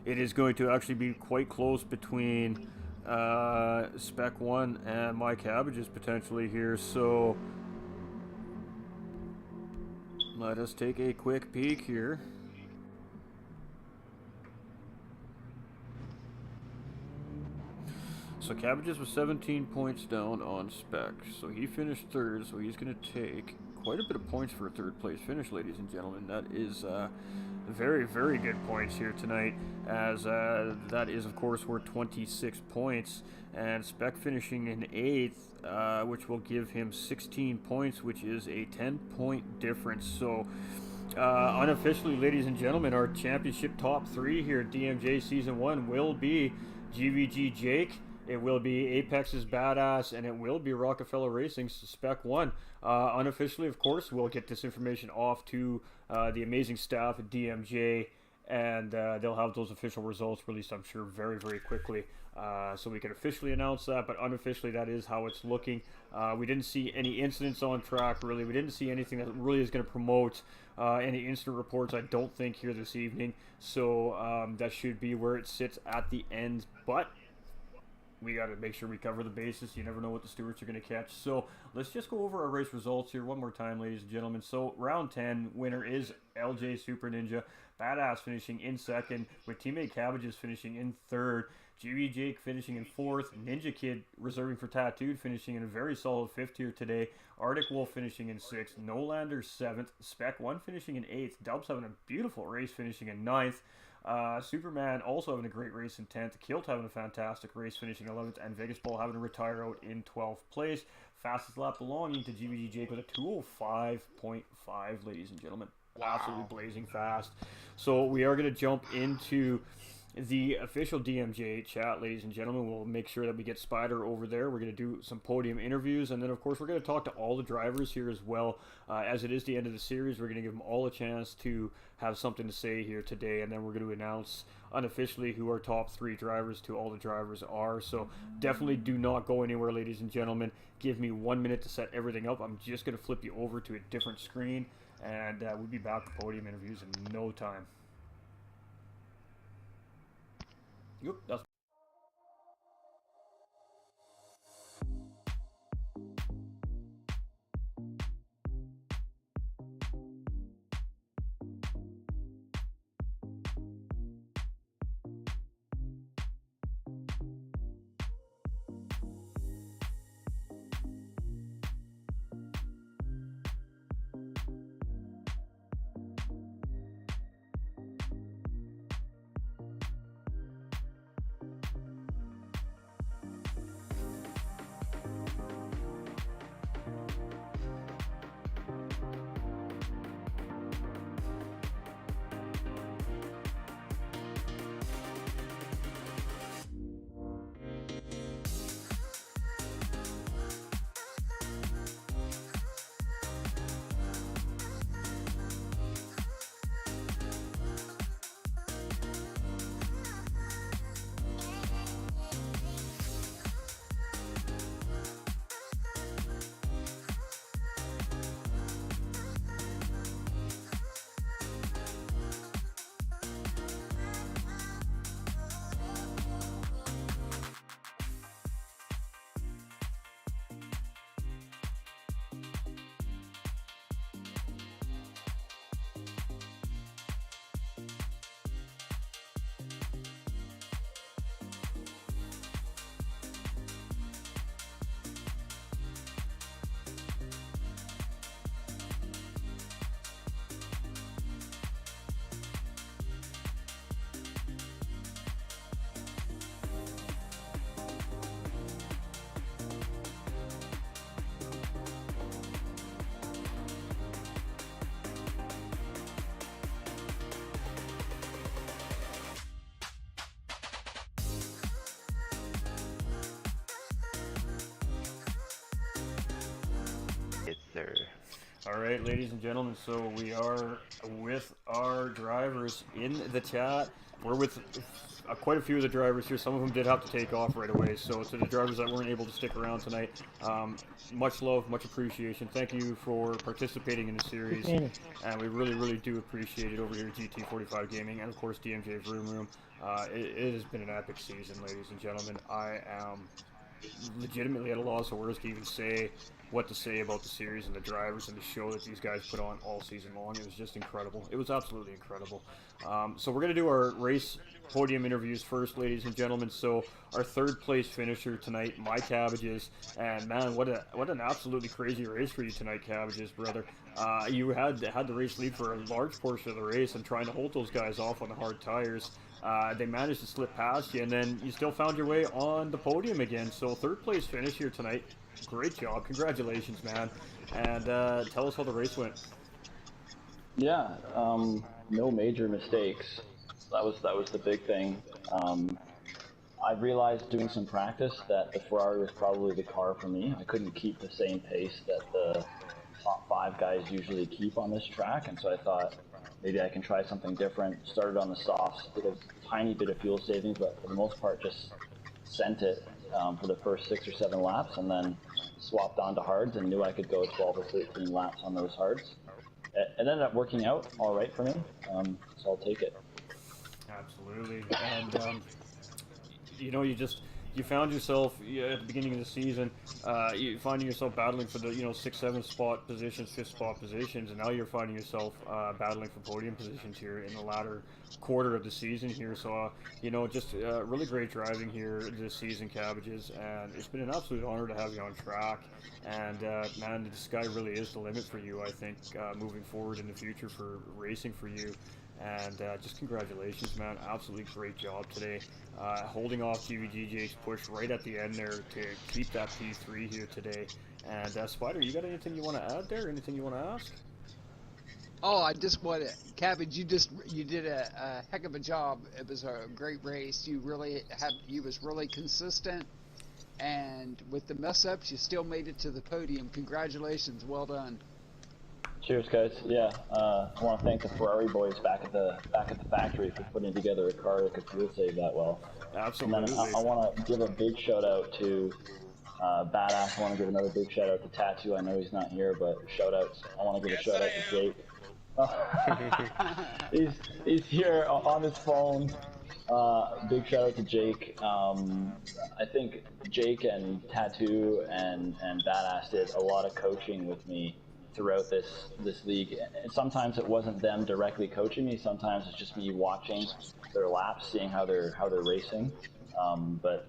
It is going to actually be quite close between Spec 1 and my Cabbages potentially here. So let us take a quick peek here. So Cabbages was 17 points down on Spec, so he finished 3rd, so he's going to take quite a bit of points for a 3rd place finish, ladies and gentlemen. That is very, very good points here tonight, as that is, of course, worth 26 points, and Spec finishing in 8th, which will give him 16 points, which is a 10-point difference. So unofficially, ladies and gentlemen, our championship top 3 here at DMJ Season 1 will be GVG Jake, it will be Apex's Badass, and it will be Rockefeller Racing's Spec 1. Unofficially, of course, we'll get this information off to the amazing staff at DMJ, and they'll have those official results released, I'm sure, very, very quickly. So we can officially announce that, but unofficially, that is how it's looking. We didn't see any incidents on track, really. We didn't see anything that really is going to promote any incident reports, I don't think, here this evening. So that should be where it sits at the end, but we got to make sure we cover the bases. You never know what the stewards are going to catch. So let's just go over our race results here one more time, ladies and gentlemen. So round 10, winner is LJ Super Ninja. Badass finishing in 2nd, with teammate Cabbages finishing in 3rd. GV Jake finishing in 4th. Ninja Kid reserving for Tattooed finishing in a very solid 5th here today. Arctic Wolf finishing in 6th. Nolander 7th. Spec 1 finishing in 8th. Dubs having a beautiful race finishing in 9th. Superman also having a great race in 10th. Kilt having a fantastic race finishing 11th. And Vegas Ball having to retire out in 12th place. Fastest lap belonging to GVG Jake with a 2:05.5, ladies and gentlemen. Wow. Absolutely blazing fast. So we are going to jump into the official DMJ chat, ladies and gentlemen. We'll make sure that we get Spider over there. We're going to do some podium interviews, and then of course we're going to talk to all the drivers here as well. As it is the end of the series, we're going to give them all a chance to have something to say here today, and then we're going to announce unofficially who our top 3 drivers to all the drivers are. So definitely do not go anywhere, ladies and gentlemen. Give me 1 minute to set everything up. I'm just going to flip you over to a different screen, and we'll be back to podium interviews in no time. Yep, that's sir. All right, ladies and gentlemen, so we are with our drivers in the chat. We're with quite a few of the drivers here. Some of them did have to take off right away. So to the drivers that weren't able to stick around tonight, much love, much appreciation. Thank you for participating in the series. And we really, really do appreciate it over here at GT45 Gaming and, of course, DMJ VROOM. It has been an epic season, ladies and gentlemen. I am legitimately at a loss of words to even say what to say about the series and the drivers and the show that these guys put on all season long. It was just incredible. It was absolutely incredible. So we're going to do our race podium interviews first, ladies and gentlemen. So our third place finisher tonight, my Cabbages, and man, what an absolutely crazy race for you tonight, Cabbages, brother. You had the race lead for a large portion of the race and trying to hold those guys off on the hard tires. They managed to slip past you, and then you still found your way on the podium again. So third place finish here tonight. Great job. Congratulations, man. And tell us how the race went. Yeah, no major mistakes. That was the big thing. I realized doing some practice that the Ferrari was probably the car for me. I couldn't keep the same pace that the top 5 guys usually keep on this track, and so I thought maybe I can try something different. Started on the softs, did a tiny bit of fuel savings, but for the most part just sent it for the first 6 or 7 laps, and then swapped on to hards and knew I could go 12 or 13 laps on those hards. It ended up working out all right for me, so I'll take it. Absolutely. And you found yourself at the beginning of the season, you finding yourself battling for the 6, 7 spot positions, 5th spot positions, and now you're finding yourself battling for podium positions here in the latter quarter of the season here. So just really great driving here this season, Cabbages, and it's been an absolute honor to have you on track. And man, the sky really is the limit for you, I think, moving forward in the future for racing for you. And just congratulations, man. Absolutely great job today. Holding off GVGJ's push right at the end there to keep that P3 here today. And Spider, you got anything you want to add there? Anything you want to ask? Oh, I just want to, Cabbage, you did a heck of a job. It was a great race. You was really consistent. And with the mess ups, you still made it to the podium. Congratulations. Well done. Cheers, guys. Yeah, I want to thank the Ferrari boys back at the factory for putting together a car that could fuel save that well. Absolutely. And then I want to give a big shout out to Badass. I want to give another big shout out to Tattoo. I know he's not here, but shout outs. I want to give a shout out to Jake. He's here on his phone. Big shout out to Jake. I think Jake and Tattoo and Badass did a lot of coaching with me throughout this league. And sometimes it wasn't them directly coaching me. Sometimes it's just me watching their laps, seeing how they're racing. But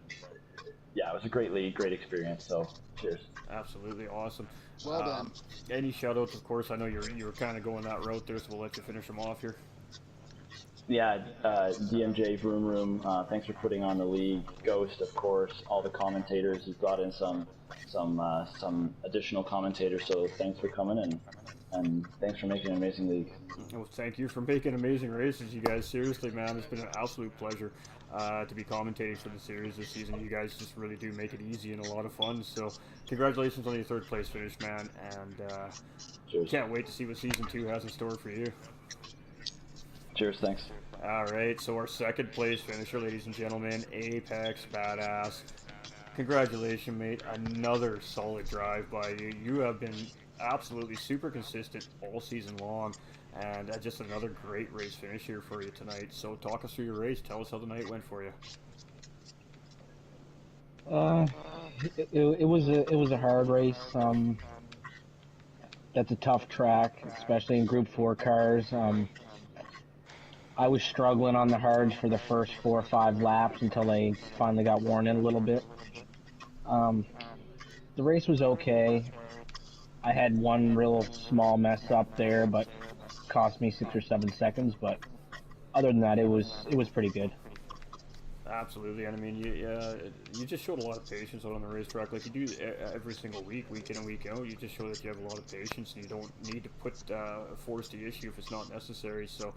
yeah, it was a great league, great experience. So cheers. Absolutely awesome. Well done. Any shout outs, of course. I know you were kind of going that route there, so we'll let you finish them off here. Yeah, DMJ VROOM, thanks for putting on the league. Ghost, of course, all the commentators. You've got in some additional commentators, so thanks for coming and thanks for making an amazing league. Well, thank you for making amazing races, you guys. Seriously, man, it's been an absolute pleasure to be commentating for the series this season. You guys just really do make it easy and a lot of fun. So, congratulations on your third place finish, man, and can't wait to see what season 2 has in store for you. Cheers, thanks. All right, so our second place finisher, ladies and gentlemen, Apex Badass. Congratulations, mate. Another solid drive by you. You have been absolutely super consistent all season long, and just another great race finish here for you tonight. So talk us through your race. Tell us how the night went for you. It was a hard race. That's a tough track, especially in Group 4 cars. I was struggling on the hards for the first 4 or 5 laps until they finally got worn in a little bit. The race was okay. I had one real small mess up there, but cost me 6 or 7 seconds. But other than that, it was pretty good. Absolutely, and I mean, you just showed a lot of patience out on the racetrack, like you do every single week, week in and week out. You just show that you have a lot of patience, and you don't need to force the issue if it's not necessary. So,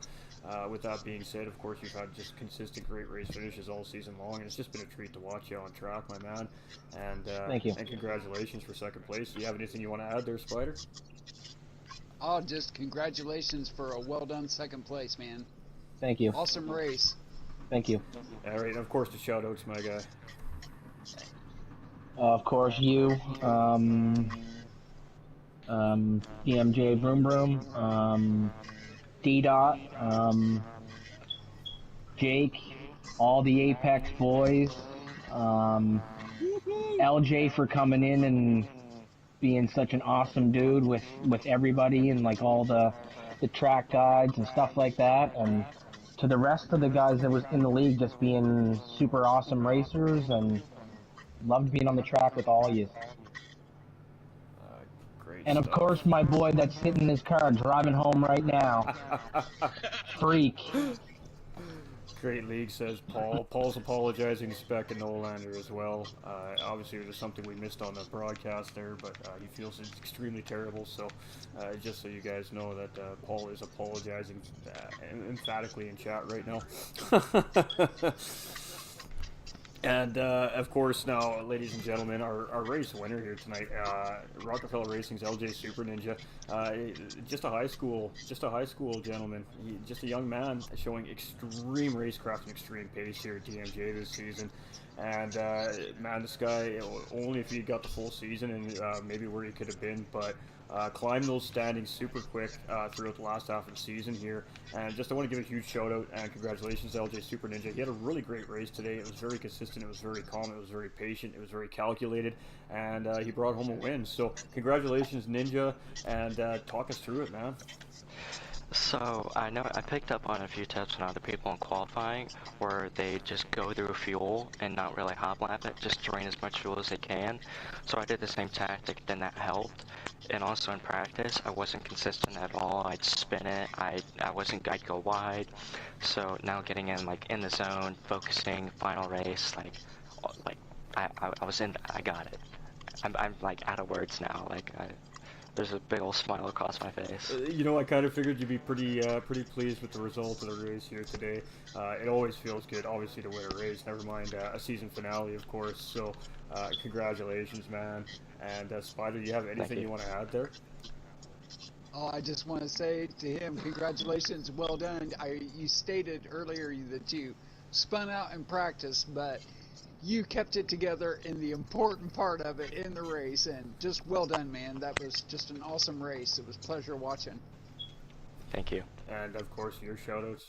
with that being said, of course, you've had just consistent great race finishes all season long, and it's just been a treat to watch you on track, my man. And thank you. And congratulations for second place. Do you have anything you want to add there, Spider? Oh, just congratulations for a well done second place, man. Thank you. Awesome race. Thank you. All right, and of course, the shout outs, my guy. Of course, you, DMJ VROOM, D-Dot, Jake, all the Apex boys, LJ for coming in and being such an awesome dude with everybody and like all the track guides and stuff like that, and to the rest of the guys that was in the league, just being super awesome racers, and loved being on the track with all of you. Great and of stuff. course, my boy that's sitting in his car driving home right now. Freak. Great league, says Paul. Paul's apologizing to Speck and Nolander as well. Obviously, there's something we missed on the broadcast there, but he feels it's extremely terrible. So, just so you guys know that Paul is apologizing emphatically in chat right now. And, of course, now, ladies and gentlemen, our race winner here tonight, Rockefeller Racing's LJ Super Ninja, just a high school gentleman, just a young man showing extreme racecraft and extreme pace here at DMJ this season. And, man, this guy, only if he got the full season and maybe where he could have been, but climbed those standings super quick throughout the last half of the season here. And just I want to give a huge shout out and congratulations to LJ Super Ninja. He had a really great race today. It was very consistent, it was very calm, it was very patient, it was very calculated, and he brought home a win. So congratulations, Ninja, and talk us through it, man. So, I know I picked up on a few tips from other people in qualifying where they just go through fuel and not really hot lap it, just drain as much fuel as they can. So I did the same tactic, then that helped. And also in practice, I wasn't consistent at all. I'd spin it, I'd go wide. So now getting in, like, in the zone, focusing, final race, I got it. I'm like out of words now, there's a big old smile across my face. You know, I kind of figured you'd be pretty pleased with the result of the race here today. It always feels good, obviously, to win a race, never mind a season finale, of course. So, congratulations, man. And, Spider, do you have anything you want to add there? Oh, I just want to say to him, congratulations, well done. You stated earlier that you spun out in practice, but you kept it together in the important part of it in the race, and just well done, man. That was just an awesome race. It was a pleasure watching. Thank you. And of course, your shoutouts.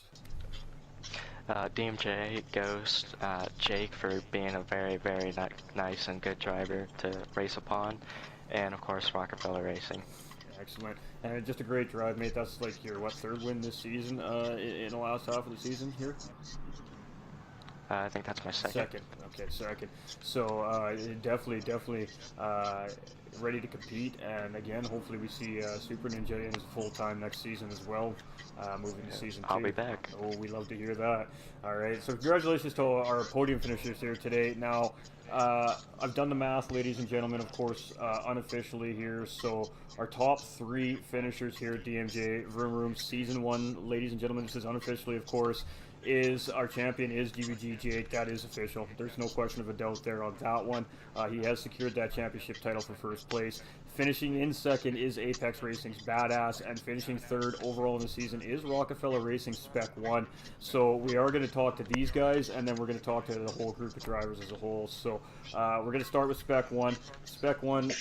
DMJ, Ghost, Jake for being a very, very nice and good driver to race upon, and of course Rockefeller Racing. Excellent. And just a great drive, mate. That's like your, third win this season in the last half of the season here? I think that's my second. Okay, second. So definitely ready to compete, and again, hopefully we see Super Ninja in his full time next season as well, moving to season 2. I'll be back. Oh, we love to hear that. All right, so congratulations to our podium finishers here today. Now, I've done the math, ladies and gentlemen, of course, unofficially here. So our top 3 finishers here at DMJ VROOM Season 1, ladies and gentlemen, this is unofficially, of course, is our champion is DBG Jake. That is official. There's no question of a doubt there on that one. He has secured that championship title for first place. Finishing in second is Apex Racing's Badass, and finishing third overall in the season is Rockefeller Racing Spec 1. So we are going to talk to these guys, and then we're going to talk to the whole group of drivers as a whole. So we're going to start with Spec 1. Spec 1,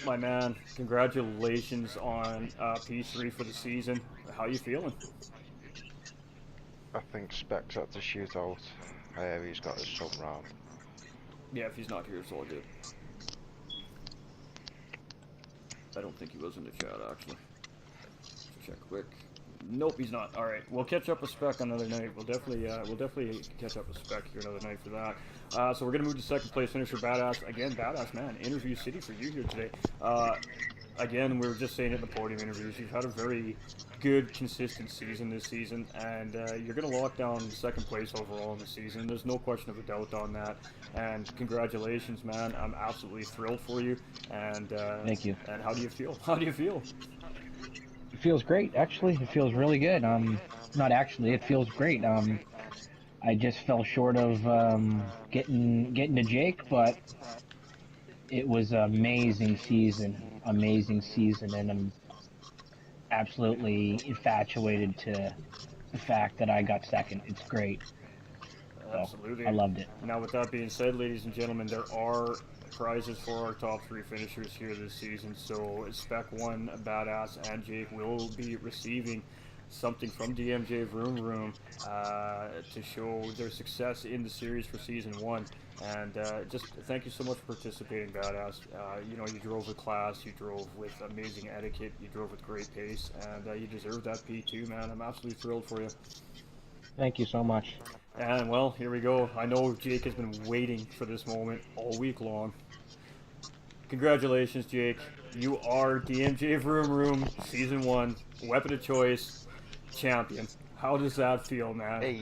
my man, congratulations on P3 for the season. How you feeling? I think Spec's at the shootout. He's got his sub round. Yeah, if he's not here, it's all good. I don't think he was in the chat, actually. Let's check quick. Nope, he's not. All right, we'll catch up with Spec another night. We'll definitely catch up with Spec here another night for that. So we're gonna move to second place finisher Badass again. Badass, man, interview city for you here today. again, we were just saying it in the podium interviews, you've had a very good, consistent season this season, and you're going to lock down second place overall in the season. There's no question of a doubt on that. And congratulations, man. I'm absolutely thrilled for you. And Thank you. And how do you feel? How do you feel? It feels great, actually. It feels really good. Not actually, it feels great. I just fell short of getting to Jake, but it was an amazing season, and I'm absolutely infatuated to the fact that I got second. It's great. Absolutely. I loved it. Now, with that being said, ladies and gentlemen, there are prizes for our top 3 finishers here this season. So Spec 1, Badass, and Jake will be receiving something from DMJ VROOM to show their success in the series for season 1. And just thank you so much for participating, Badass. You know, you drove with class, you drove with amazing etiquette, you drove with great pace, and you deserve that P2, man. I'm absolutely thrilled for you. Thank you so much. And well, here we go. I know Jake has been waiting for this moment all week long. Congratulations, Jake. You are DMJ VROOM Season 1 Weapon of Choice champion. How does that feel, man? Hey,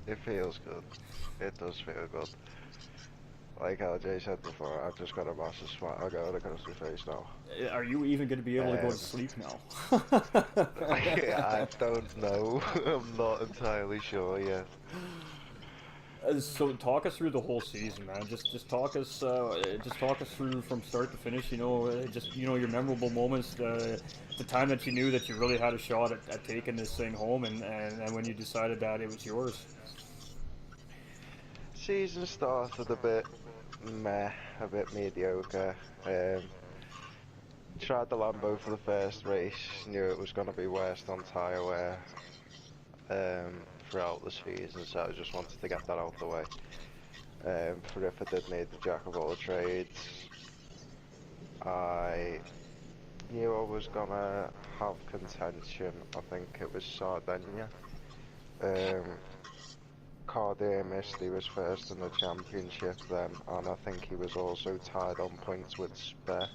it feels good. It does feel good. Like LJ said before, I've just got a massive smile going across my face now. Are you even going to be able to go to sleep now? I don't know. I'm not entirely sure yet. So talk us through the whole season, man. Just talk us through from start to finish. You know, your memorable moments, the time that you knew that you really had a shot at taking this thing home, and when you decided that it was yours. Season started a bit meh, a bit mediocre. Tried the Lambo for the first race, knew it was going to be worst on tyre wear throughout the season, so I just wanted to get that out the way. For if I did need the jack of all trades, I knew I was going to have contention. I think it was Sardinia. Cardier missed, he was first in the championship then, and I think he was also tied on points with Spec.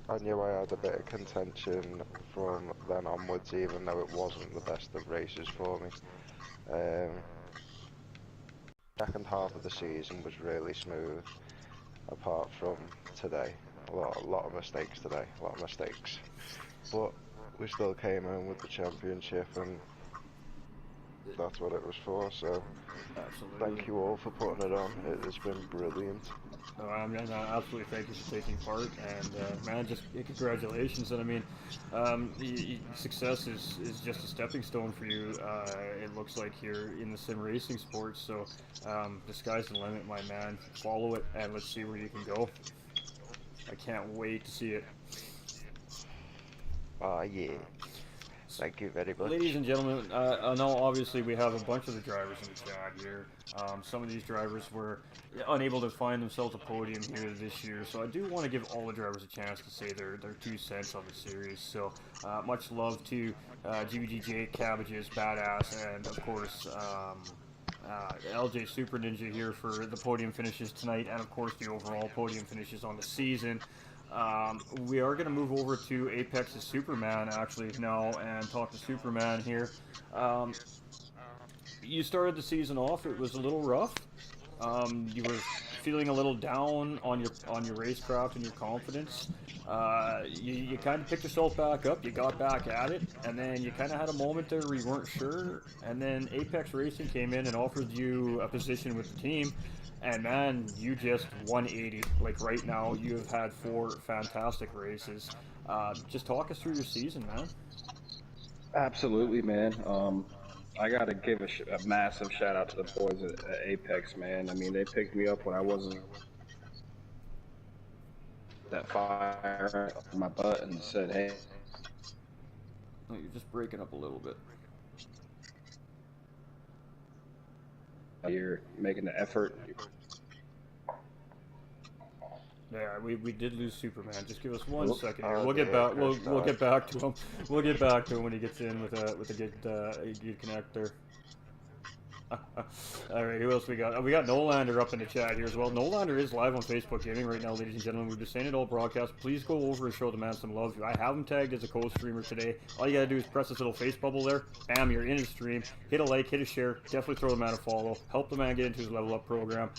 I knew I had a bit of contention from then onwards, even though it wasn't the best of races for me. Second half of the season was really smooth, apart from today. A lot of mistakes today, a lot of mistakes. But we still came home with the championship, and that's what it was for, so Absolutely. thank you all for putting it on. It has been brilliant. I mean, absolutely thank you for taking part, and man, just congratulations. And I mean, success is just a stepping stone for you. It looks like here in the sim racing sports, so the sky's the limit, my man. Follow it, and let's see where you can go. I can't wait to see it. Yeah. Thank you very much. Ladies and gentlemen, I know obviously we have a bunch of the drivers in the chat here. Some of these drivers were unable to find themselves a podium here this year, so I do want to give all the drivers a chance to say their 2 cents on the series. So much love to GBGJ, Cabbages, Badass, and of course LJ Super Ninja here for the podium finishes tonight, and of course the overall podium finishes on the season. We are going to move over to Apex's Superman actually now and talk to Superman here. You started the season off, it was a little rough. You were feeling a little down on your racecraft and your confidence. You kind of picked yourself back up, you got back at it, and then you kind of had a moment there where you weren't sure, and then Apex Racing came in and offered you a position with the team. And man, you just 180. Like right now, you have had 4 fantastic races. Just talk us through your season, man. Absolutely, man. I gotta give a massive shout out to the boys at Apex, man. I mean, they picked me up when I wasn't that fire up my butt and said, "Hey." Oh, you're just breaking up a little bit. You're making the effort. Yeah, we did lose Superman. Just give us 1 second here. We'll get back. We'll get back to him. We'll get back to him when he gets in with a good connector. All right, who else we got? We got Nolander up in the chat here as well. Nolander is live on Facebook Gaming right now, ladies and gentlemen. We're just saying it all broadcast. Please go over and show the man some love. I have him tagged as a co-streamer today. All you gotta do is press this little face bubble there. Bam, you're in his stream. Hit a like, hit a share. Definitely throw the man a follow. Help the man get into his level up program.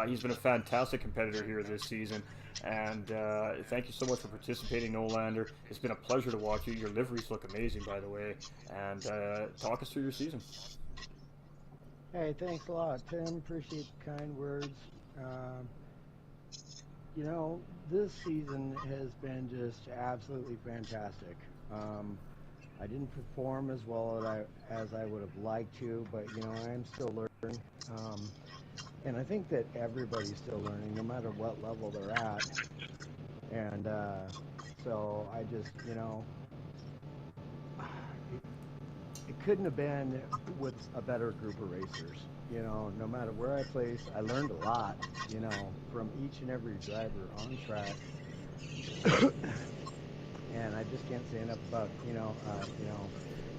He's been a fantastic competitor here this season. And thank you so much for participating, Nolander. It's been a pleasure to watch you. Your liveries look amazing, by the way. And talk us through your season. Hey, thanks a lot, Tim. Appreciate the kind words. You know, this season has been just absolutely fantastic. I didn't perform as well as I would have liked to, but, you know, I am still learning. And I think that everybody's still learning, no matter what level they're at. And so I just, you know, it couldn't have been with a better group of racers. You know, no matter where I placed, I learned a lot, you know, from each and every driver on track. And I just can't say enough about, you know,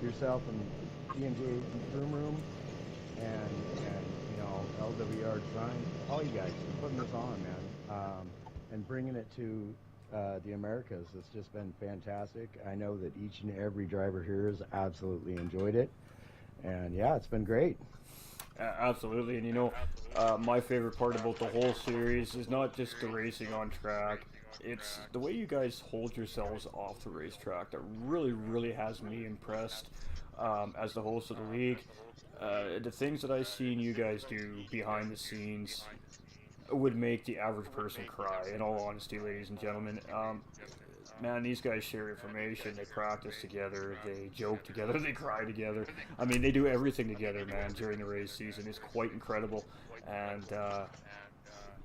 yourself and DMJ VROOM and you know, LWR Design, all you guys for putting this on, man, and bringing it to the Americas. It's just been fantastic. I know that each and every driver here has absolutely enjoyed it, and yeah, it's been great. Absolutely, and you know, my favorite part about the whole series is not just the racing on track. It's the way you guys hold yourselves off the racetrack that really has me impressed as the host of the league. The things that I've seen you guys do behind the scenes would make the average person cry, in all honesty, ladies and gentlemen. Man, these guys share information, they practice together, they joke together, they cry together. I mean, they do everything together, man, during the race season. It's quite incredible, and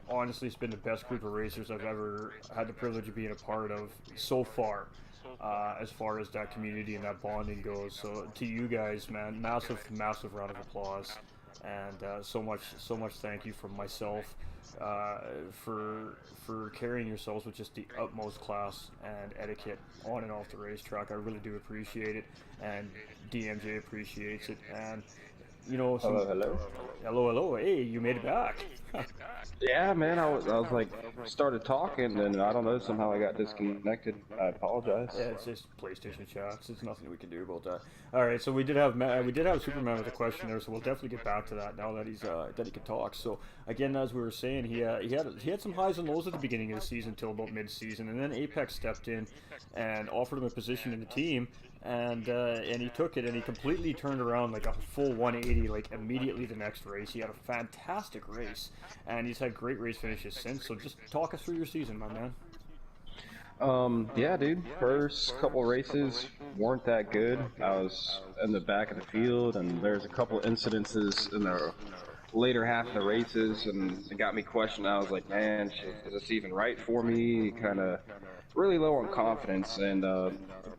honestly, it's been the best group of racers I've ever had the privilege of being a part of so far as that community and that bonding goes. So to you guys, man, massive round of applause, and so much thank you from myself for carrying yourselves with just the utmost class and etiquette on and off the racetrack. I really do appreciate it, and DMJ appreciates it. And you know, hello, hey, you made it back. Yeah, man, I was like, started talking, and I don't know, somehow I got disconnected. I apologize. Yeah, it's just PlayStation chats. There's nothing we can do about that. All right, so we did have Superman with a question there, so we'll definitely get back to that now that he can talk. So again, as we were saying, he had some highs and lows at the beginning of the season till about mid-season, and then Apex stepped in and offered him a position in the team. And he took it, and he completely turned around like a full 180, like immediately the next race. He had a fantastic race, and he's had great race finishes since. So just talk us through your season, my man. Yeah, dude. First couple races weren't that good. I was in the back of the field, and there's a couple incidences in the later half of the races, and it got me questioning. I was like, man, is this even right for me? Kind of really low on confidence, and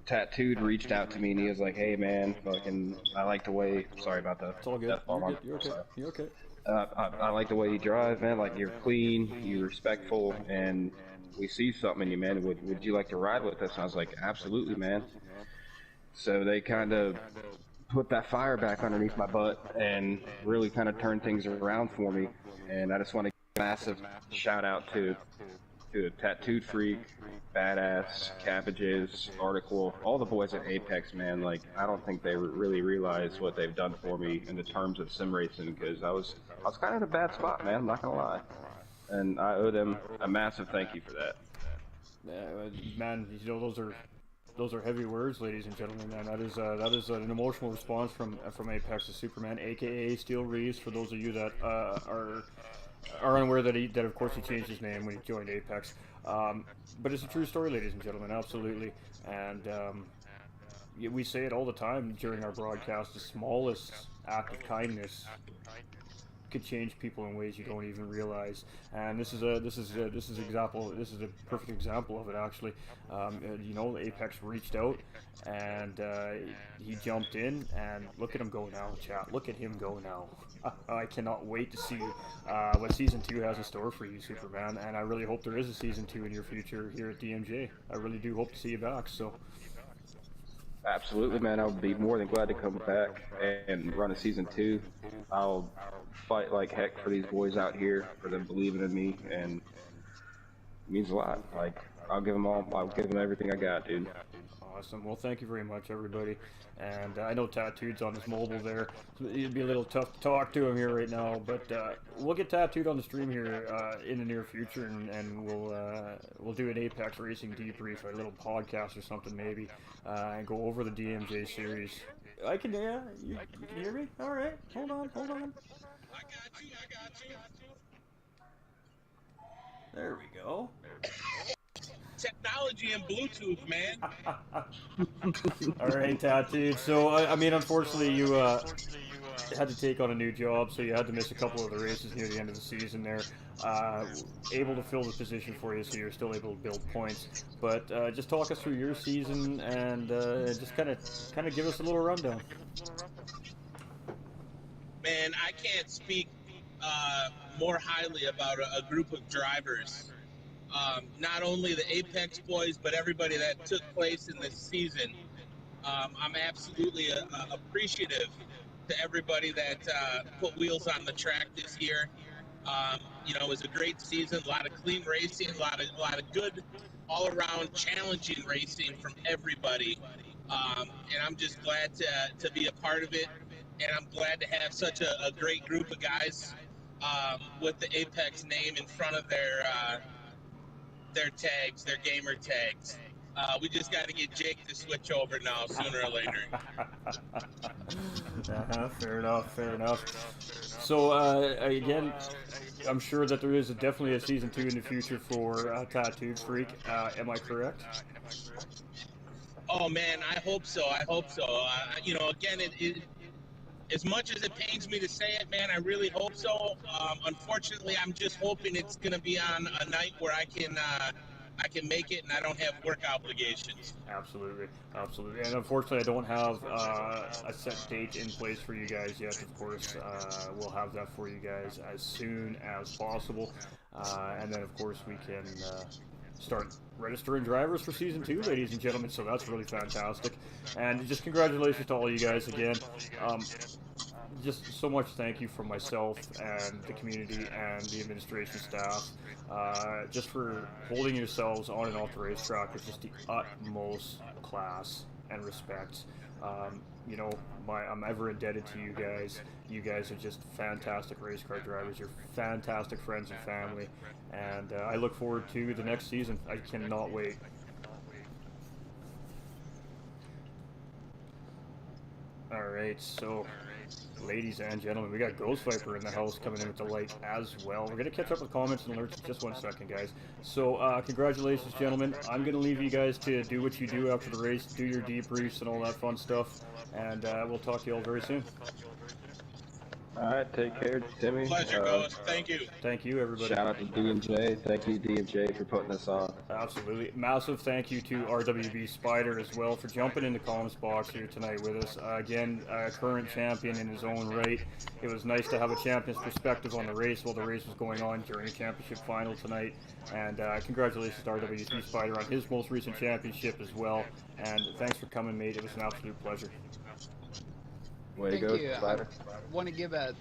Tattooed reached out to me, and he was like, hey man, fucking, I like the way, sorry about that. It's all good. You're okay. You're okay. I like the way you drive, man. Like, you're clean, you're respectful, and we see something in you, man. Would you like to ride with us? And I was like, absolutely, man. So they kind of put that fire back underneath my butt and really kind of turned things around for me. And I just want to give a massive shout out to Tattooed Freak, Badass, Cabbages, Article, all the boys at Apex, man. Like, I don't think they really realize what they've done for me in the terms of sim racing, because I was kind of in a bad spot, man. I'm not gonna lie, and I owe them a massive thank you for that. Yeah, man, you know, those are heavy words, ladies and gentlemen. Man, that is an emotional response from Apex to Superman, aka Steel Reeves. For those of you that are unaware that of course he changed his name when he joined Apex. But it's a true story, ladies and gentlemen, absolutely. And we say it all the time during our broadcast. The smallest act of kindness could change people in ways you don't even realize. And this is a perfect example of it, actually. You know, Apex reached out, and he jumped in, and look at him go now, chat. Look at him go now. I cannot wait to see what Season 2 has in store for you, Superman, and I really hope there is a Season 2 in your future here at DMJ. I really do hope to see you back, so... Absolutely, man. I'll be more than glad to come back and run a season 2. I'll fight like heck for these boys out here, for them believing in me, and it means a lot. Like, I'll give them everything I got, dude. Awesome. Well, thank you very much, everybody. And I know Tattooed's on his mobile there. So it'd be a little tough to talk to him here right now, but we'll get Tattooed on the stream here in the near future, and we'll do an Apex Racing debrief, or a little podcast or something maybe, and go over the DMJ series. I can, yeah, you can hear me? All right, hold on. I got you. There we go. Technology and Bluetooth, man. All right, Tattooed. So, I mean, unfortunately, you had to take on a new job, so you had to miss a couple of the races near the end of the season there. Able to fill the position for you, so you're still able to build points. But just talk us through your season, and just kind of give us a little rundown. Man, I can't speak more highly about a group of drivers. Not only the Apex boys, but everybody that took place in this season. I'm absolutely appreciative to everybody that put wheels on the track this year. It was a great season, a lot of clean racing, a lot of good, all-around challenging racing from everybody. And I'm just glad to be a part of it, and I'm glad to have such a great group of guys with the Apex name in front of their tags, their gamer tags. We just got to get Jake to switch over now, sooner or later. Fair enough. So, again, I'm sure that there is definitely a season 2 in the future for Tattooed Freak. Am I correct? Oh, man, I hope so. Again, as much as it pains me to say it, man, I really hope so. Unfortunately, I'm just hoping it's going to be on a night where I can make it and I don't have work obligations. Absolutely. And unfortunately, I don't have a set date in place for you guys yet. Of course, we'll have that for you guys as soon as possible. And then, of course, we can start registering drivers for Season 2, ladies and gentlemen, so that's really fantastic. And just congratulations to all you guys again. Just so much thank you from myself and the community and the administration staff, just for holding yourselves on and off the racetrack with just the utmost class and respect. I'm ever indebted to you guys. You guys are just fantastic race car drivers. You're fantastic friends and family, and I look forward to the next season. I cannot wait. Alright, so ladies and gentlemen, we got Ghost Viper in the house coming in with the light as well. We're going to catch up with comments and alerts in just 1 second, guys. So, congratulations, gentlemen. I'm going to leave you guys to do what you do after the race, do your debriefs and all that fun stuff, and we'll talk to you all very soon. Alright, take care, Timmy. Pleasure, Ghost. Thank you. Thank you, everybody. Shout out to DMJ. Thank you, DMJ, for putting us on. Absolutely. Massive thank you to RWB Spider as well for jumping in the comms box here tonight with us. Again, current champion in his own right. It was nice to have a champion's perspective on the race while the race was going on during the championship final tonight. And congratulations to RWB Spider on his most recent championship as well. And thanks for coming, mate. It was an absolute pleasure. Way to go, Thank you. Spider. I want to give a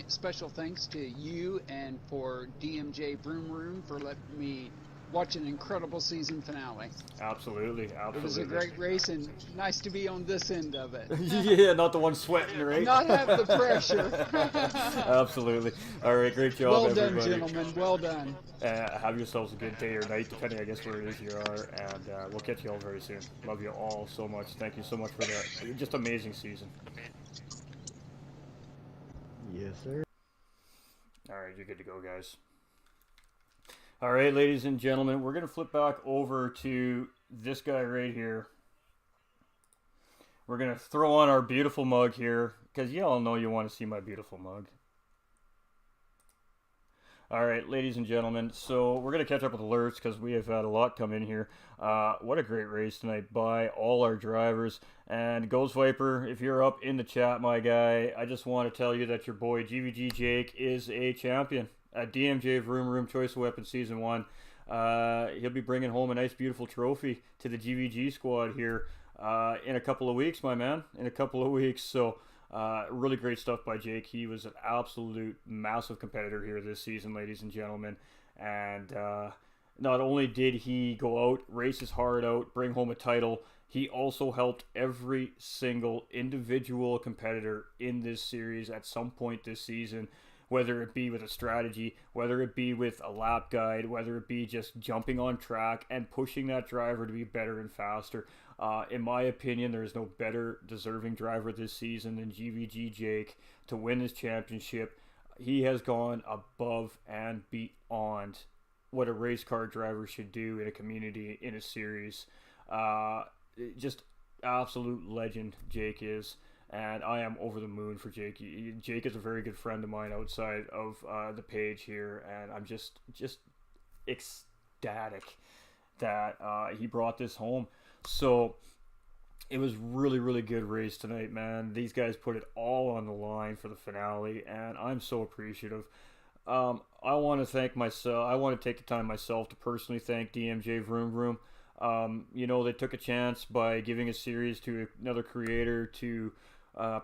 special thanks to you and for DMJ VROOM for letting me watch an incredible season finale. Absolutely. It was a great race and nice to be on this end of it. Yeah, not the one sweating, right? Not have the pressure. Absolutely. All right, great job, well everybody. done, gentlemen. Well done. Have yourselves a good day or night, depending, I guess, where it is you are, and we'll catch you all very soon. Love you all so much. Thank you so much for that. Just amazing season. Yes, sir. All right, you're good to go, guys. All right, ladies and gentlemen, we're going to flip back over to this guy right here. We're going to throw on our beautiful mug here, because you all know you want to see my beautiful mug. All right, ladies and gentlemen, so we're going to catch up with alerts because we have had a lot come in here. What a great race tonight by all our drivers. And Ghost Viper, if you're up in the chat, my guy, I just want to tell you that your boy GVG Jake is a champion at DMJ VROOM Choice of Weapons Season 1. He'll be bringing home a nice, beautiful trophy to the GVG squad here. in a couple of weeks, my man. In a couple of weeks. So really great stuff by Jake. He was an absolute massive competitor here this season, ladies and gentlemen. And not only did he go out, race his heart out, bring home a title, he also helped every single individual competitor in this series at some point this season, whether it be with a strategy, whether it be with a lap guide, whether it be just jumping on track and pushing that driver to be better and faster. In my opinion, there is no better deserving driver this season than GVG Jake to win this championship. He has gone above and beyond what a race car driver should do in a community, in a series. Just absolute legend Jake is, and I am over the moon for Jake. Jake is a very good friend of mine outside of the page here, and I'm just ecstatic that he brought this home. So it was really good race tonight, man. These guys put it all on the line for the finale, and I'm so appreciative. I want to thank myself. I want to take the time myself to personally thank DMJ VROOM. They took a chance by giving a series to another creator to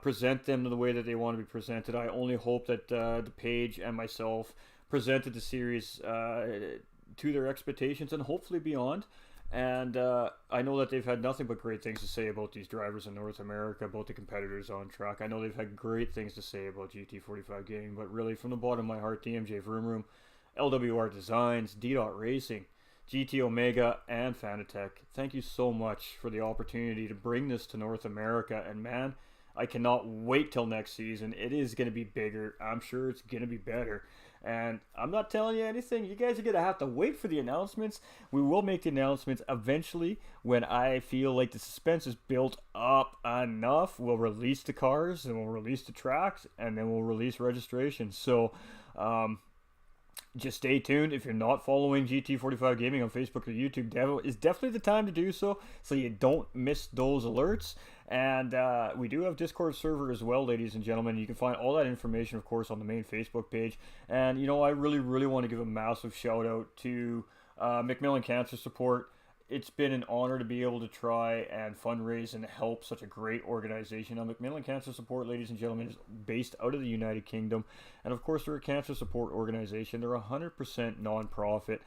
present them in the way that they want to be presented. I only hope that the page and myself presented the series to their expectations and hopefully beyond. And I know that they've had nothing but great things to say about these drivers in North America, about the competitors on track. I know they've had great things to say about GT45 Gaming, but really from the bottom of my heart, DMJ VROOM, LWR Designs, D-Dot Racing, GT Omega, and Fanatec, thank you so much for the opportunity to bring this to North America. And man, I cannot wait till next season. It is going to be bigger. I'm sure it's going to be better. And I'm not telling you anything. You guys are going to have to wait for the announcements. We will make the announcements eventually when I feel like the suspense is built up enough. We'll release the cars and we'll release the tracks and then we'll release registration. So just stay tuned. If you're not following GT45 Gaming on Facebook or YouTube, is definitely the time to do so you don't miss those alerts. And we do have Discord server as well, ladies and gentlemen. You can find all that information, of course, on the main Facebook page. And, I really want to give a massive shout out to MacMillan Cancer Support. It's been an honor to be able to try and fundraise and help such a great organization. Now, MacMillan Cancer Support, ladies and gentlemen, is based out of the United Kingdom. And, of course, they're a cancer support organization. They're 100% non-profit.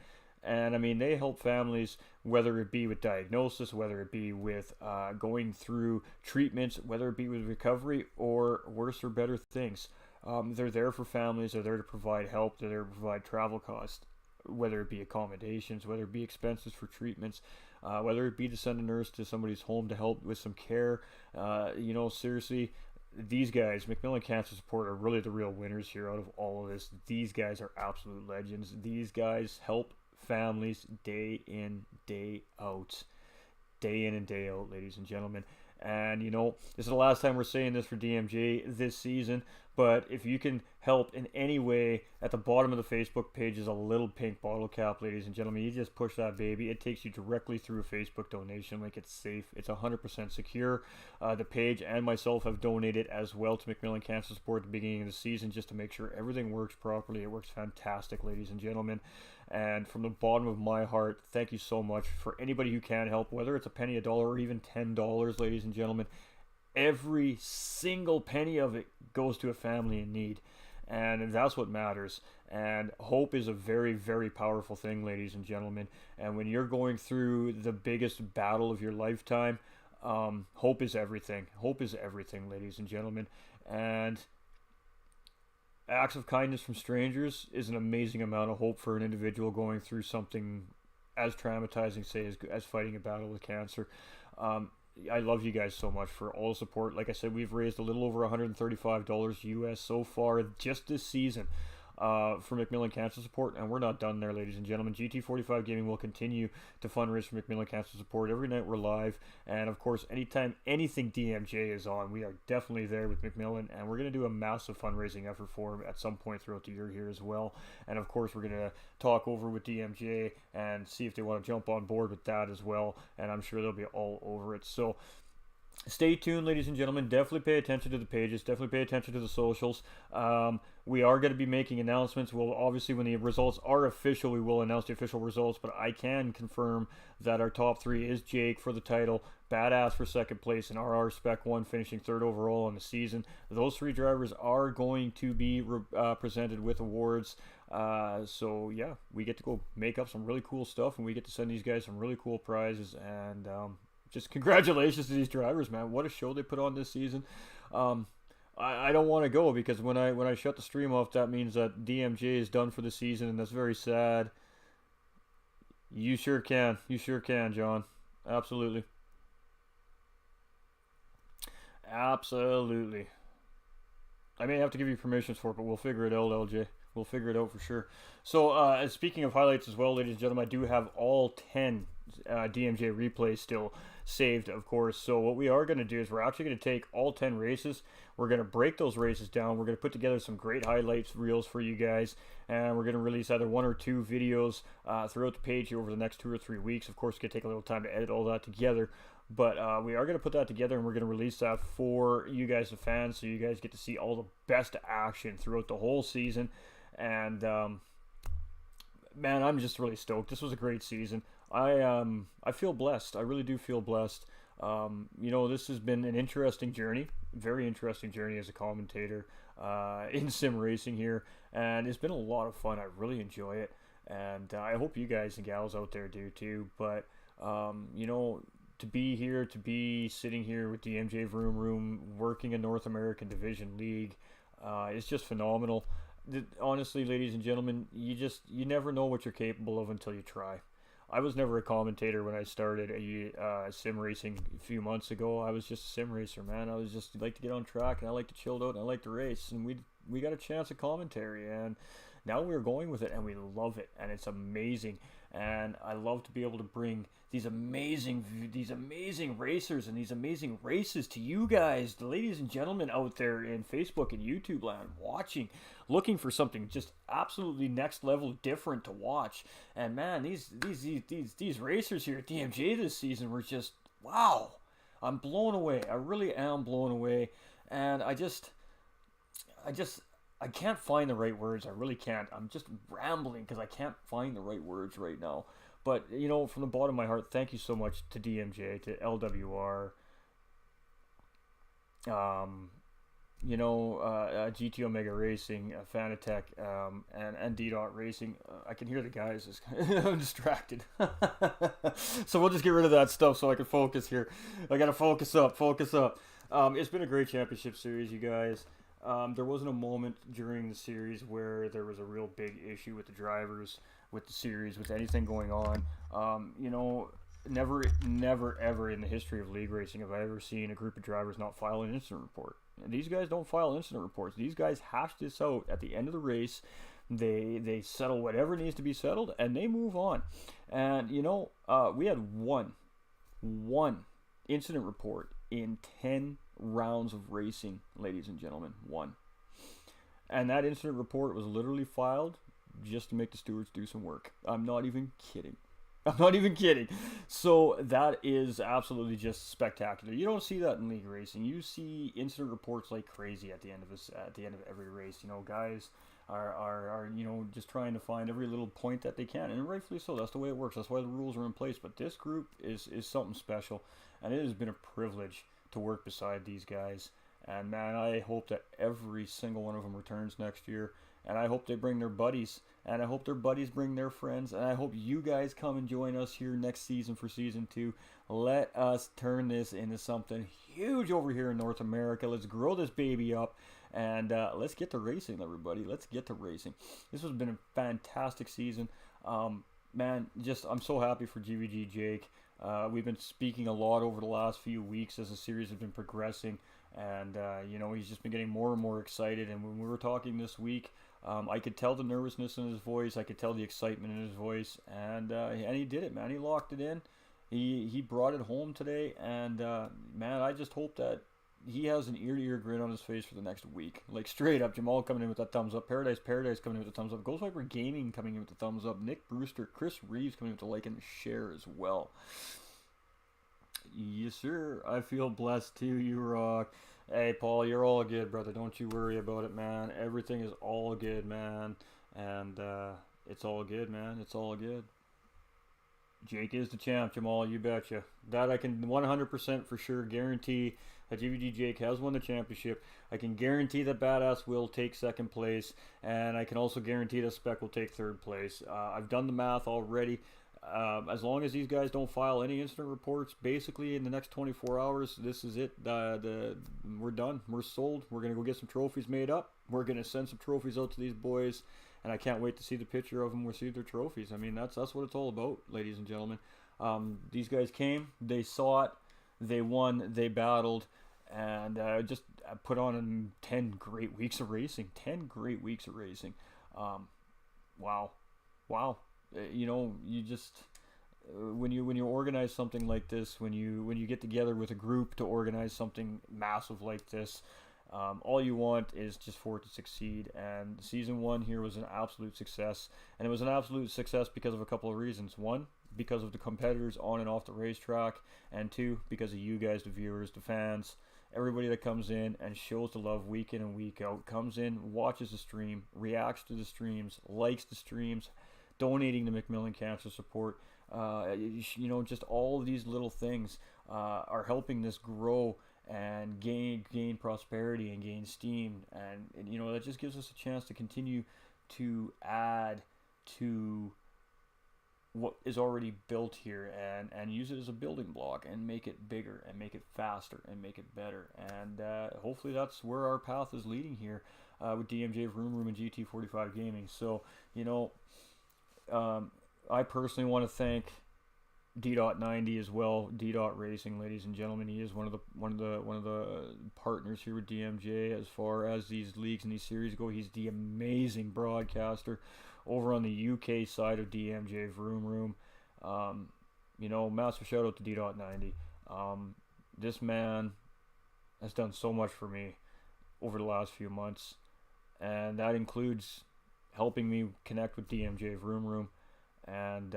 And, I mean, they help families, whether it be with diagnosis, whether it be with going through treatments, whether it be with recovery, or worse or better things. They're there for families. They're there to provide help. They're there to provide travel costs, whether it be accommodations, whether it be expenses for treatments, whether it be to send a nurse to somebody's home to help with some care. Seriously, these guys, MacMillan Cancer Support, are really the real winners here out of all of this. These guys are absolute legends. These guys help families day in, day out. Day in and day out, ladies and gentlemen. And, this is the last time we're saying this for DMJ this season, but if you can help in any way, at the bottom of the Facebook page is a little pink bottle cap, ladies and gentlemen. You just push that baby. It takes you directly through a Facebook donation link. It's safe. It's 100% secure. The page and myself have donated as well to MacMillan Cancer Support at the beginning of the season just to make sure everything works properly. It works fantastic, ladies and gentlemen. And from the bottom of my heart, thank you so much for anybody who can help, whether it's a penny, $1, or even $10, ladies and gentlemen. Every single penny of it goes to a family in need, and that's what matters. And hope is a very, very powerful thing, ladies and gentlemen. And when you're going through the biggest battle of your lifetime, hope is everything. Hope is everything, ladies and gentlemen. And acts of kindness from strangers is an amazing amount of hope for an individual going through something as traumatizing, say, as fighting a battle with cancer. I love you guys so much for all the support. Like I said, we've raised a little over $135 US so far just this season for MacMillan Cancer Support, and we're not done there, ladies and gentlemen. GT45 Gaming will continue to fundraise for MacMillan Cancer Support. Every night we're live, and of course, anytime anything DMJ is on, we are definitely there with MacMillan, and we're going to do a massive fundraising effort for him at some point throughout the year here as well. And of course, we're going to talk over with DMJ and see if they want to jump on board with that as well, and I'm sure they'll be all over it. So stay tuned, ladies and gentlemen. Definitely pay attention to the pages. Definitely pay attention to the socials. We are going to be making announcements. Well, obviously, when the results are official, we will announce the official results. But I can confirm that our top 3 is Jake for the title, Badass for second place, and RR Spec 1 finishing 3rd overall in the season. Those 3 drivers are going to be presented with awards. So yeah, we get to go make up some really cool stuff, and we get to send these guys some really cool prizes. And just congratulations to these drivers, man. What a show they put on this season. I don't want to go, because when I shut the stream off, that means that DMJ is done for the season, and that's very sad. You sure can. You sure can, John. Absolutely. Absolutely. I may have to give you permissions for it, but we'll figure it out, LJ. We'll figure it out for sure. So, speaking of highlights as well, ladies and gentlemen, I do have all 10 DMJ replays still saved, of course. So what we are going to do is we're actually going to take all 10 races. We're going to break those races down. We're going to put together some great highlights reels for you guys, and we're going to release either 1 or 2 videos throughout the page here over the next 2 or 3 weeks. Of course, it's going to take a little time to edit all that together, but we are going to put that together, and we're going to release that for you guys, the fans, so you guys get to see all the best action throughout the whole season. And man, I'm just really stoked. This was a great season. I feel blessed. I really do feel blessed. You know, this has been an interesting journey, very interesting journey as a commentator in sim racing here, and it's been a lot of fun. I really enjoy it, and I hope you guys and gals out there do too. But you know, to be here, to be sitting here with DMJ VROOM, working a North American Division League, it's just phenomenal. Honestly, ladies and gentlemen, you never know what you're capable of until you try. I was never a commentator when I started sim racing a few months ago. I was just a sim racer, man. I was just like to get on track, and I like to chill out, and I like to race, and we got a chance at commentary, and now we're going with it, and we love it, and it's amazing. And I love to be able to bring these amazing racers and these amazing races to you guys, the ladies and gentlemen out there in Facebook and YouTube land, watching, looking for something just absolutely next level different to watch. And man, these racers here at DMJ this season were just wow. I'm blown away. I really am blown away. And I can't find the right words. I really can't. I'm just rambling because I can't find the right words right now. But, you know, from the bottom of my heart, thank you so much to DMJ, to LWR, you know, GT Omega Racing, Fanatec, and D-Dot Racing. I can hear the guys. I'm distracted. So we'll just get rid of that stuff so I can focus here. I got to focus up. It's been a great championship series, you guys. There wasn't a moment during the series where there was a real big issue with the drivers, with the series, with anything going on. You know, never ever in the history of league racing have I ever seen a group of drivers not file an incident report. And these guys don't file incident reports. These guys hash this out at the end of the race. They settle whatever needs to be settled, and they move on. And you know, we had one incident report in 10 rounds of racing, ladies and gentlemen. 1. And that incident report was literally filed just to make the stewards do some work. I'm not even kidding. So that is absolutely just spectacular. You don't see that in league racing. You see incident reports like crazy at the end of every race. You know, guys are you know, just trying to find every little point that they can, and rightfully so. That's the way it works. That's why the rules are in place. But this group is something special, and it has been a privilege to work beside these guys. And man, I hope that every single one of them returns next year, and I hope they bring their buddies, and I hope their buddies bring their friends, and I hope you guys come and join us here next season for season 2. Let us turn this into something huge over here in North America. Let's grow this baby up, and let's get to racing, everybody. Let's get to racing. This has been a fantastic season. Man, I'm so happy for GVG Jake. We've been speaking a lot over the last few weeks as the series has been progressing, and you know, he's just been getting more and more excited. And when we were talking this week, I could tell the nervousness in his voice. I could tell the excitement in his voice, and he did it, man. He locked it in. He brought it home today, and man, I just hope that he has an ear-to-ear grin on his face for the next week. Like, straight up, Jamal coming in with that thumbs up, Paradise coming in with the thumbs up, Ghost Viper Gaming coming in with the thumbs up, Nick Brewster, Chris Reeves coming in with the like and share as well. Yes, sir. I feel blessed too. You rock. Hey, Paul, you're all good, brother. Don't you worry about it, man. Everything is all good, man. And it's all good, man. It's all good. Jake is the champ, Jamal. You betcha. That I can 100% for sure guarantee that GVG Jake has won the championship. I can guarantee that Badass will take second place, and I can also guarantee that Spec will take third place. I've done the math already. As long as these guys don't file any incident reports, basically in the next 24 hours, this is it. We're done. We're sold. We're gonna go get some trophies made up. We're gonna send some trophies out to these boys, and I can't wait to see the picture of them receive their trophies. I mean, that's what it's all about, ladies and gentlemen. These guys came, they saw it, they won, they battled, and just put on 10 great weeks of racing. 10 great weeks of racing. Wow. You just when you organize something like this, when you get together with a group to organize something massive like this, all you want is just for it to succeed. And season 1 here was an absolute success, and it was an absolute success because of a couple of reasons. One, because of the competitors on and off the racetrack, and two, because of you guys, the viewers, the fans, everybody that comes in and shows the love week in and week out, comes in, watches the stream, reacts to the streams, likes the streams, donating to MacMillan Cancer Support. Just all of these little things are helping this grow and gain prosperity and gain steam, and that just gives us a chance to continue to add to what is already built here, and use it as a building block and make it bigger and make it faster and make it better. And hopefully that's where our path is leading here with DMJ VROOM and GT45 Gaming. So I personally want to thank D.90 as well. D.Racing, ladies and gentlemen, he is one of the partners here with DMJ as far as these leagues and these series go. He's the amazing broadcaster over on the UK side of DMJ VROOM. Massive shout out to D.90. This man has done so much for me over the last few months, and that includes helping me connect with DMJ VROOM. And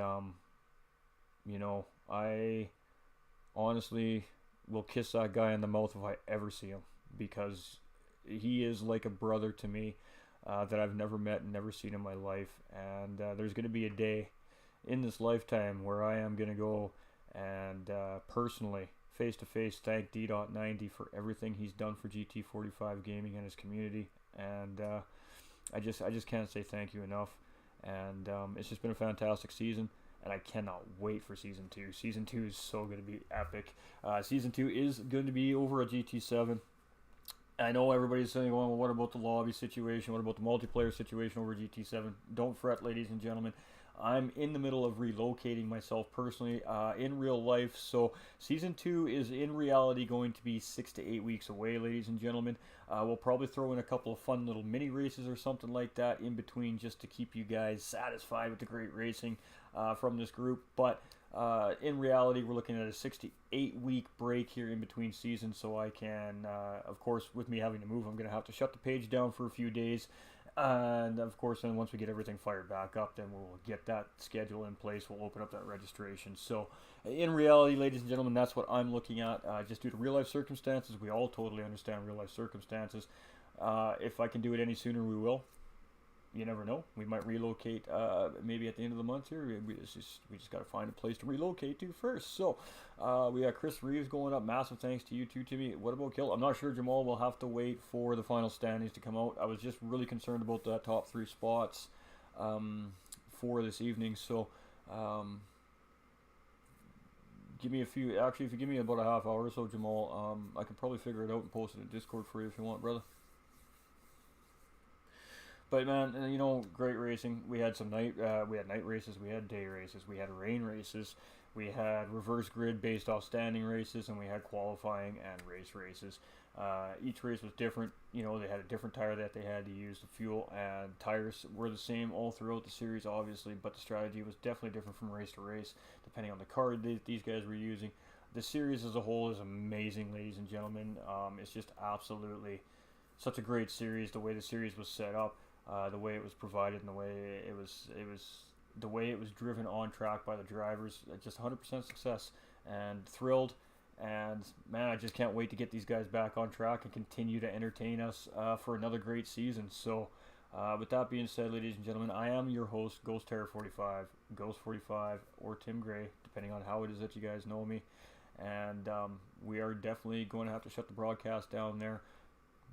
I honestly will kiss that guy in the mouth if I ever see him, because he is like a brother to me that I've never met and never seen in my life. And there's going to be a day in this lifetime where I am going to go and personally, face to face, thank D.90 for everything he's done for GT45 Gaming and his community. And I just can't say thank you enough. And it's just been a fantastic season, and I cannot wait for season 2. Season 2 is so going to be epic. Season 2 is going to be over at GT7. I know everybody's saying, well, what about the lobby situation? What about the multiplayer situation over GT7? Don't fret, ladies and gentlemen. I'm in the middle of relocating myself personally in real life, so season 2 is in reality going to be 6 to 8 weeks away, ladies and gentlemen. We'll probably throw in a couple of fun little mini races or something like that in between, just to keep you guys satisfied with the great racing from this group. But in reality, we're looking at a 6 to 8 week break here in between seasons, so I can, of course, with me having to move, I'm going to have to shut the page down for a few days. And of course, then once we get everything fired back up, then we'll get that schedule in place. We'll open up that registration. So in reality, ladies and gentlemen, that's what I'm looking at. Just due to real life circumstances, we all totally understand real life circumstances. If I can do it any sooner, we will. You never know. We might relocate maybe at the end of the month here. We just got to find a place to relocate to first. So we got Chris Reeves going up. Massive thanks to you too, Timmy. What about Kill? I'm not sure, Jamal. We'll have to wait for the final standings to come out. I was just really concerned about that top 3 spots for this evening. So give me a few. Actually, if you give me about a half hour or so, Jamal, I can probably figure it out and post it in Discord for you if you want, brother. But man, great racing. We had some night races, we had day races, we had rain races, we had reverse grid based off standing races, and we had qualifying and race races. Each race was different. They had a different tire that they had to use. The fuel and tires were the same all throughout the series, obviously, but the strategy was definitely different from race to race, depending on the car that these guys were using. The series as a whole is amazing, ladies and gentlemen. It's just absolutely such a great series. The way the series was set up. The way it was provided, and the way it was driven on track by the drivers, just 100% success, and thrilled And man, I just can't wait to get these guys back on track and continue to entertain us for another great season. So with that being said, ladies and gentlemen, I am your host, Ghost Terror 45, Ghost 45, or Tim Gray, depending on how it is that you guys know me. And we are definitely going to have to shut the broadcast down there.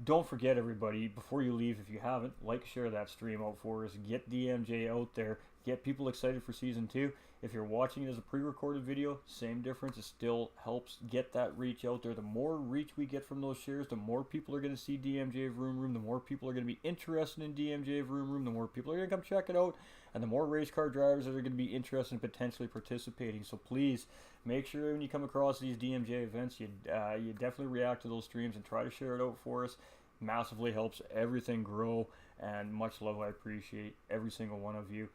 Don't forget, everybody, before you leave, if you haven't, share that stream out for us. Get DMJ out there. Get people excited for Season 2. If you're watching it as a pre-recorded video, same difference. It still helps get that reach out there. The more reach we get from those shares, the more people are going to see DMJ Vroom Room. The more people are going to be interested in DMJ Vroom Room. The more people are going to come check it out. And the more race car drivers that are going to be interested in potentially participating. So please, make sure when you come across these DMJ events, you definitely react to those streams and try to share it out for us. Massively helps everything grow, and much love. I appreciate every single one of you.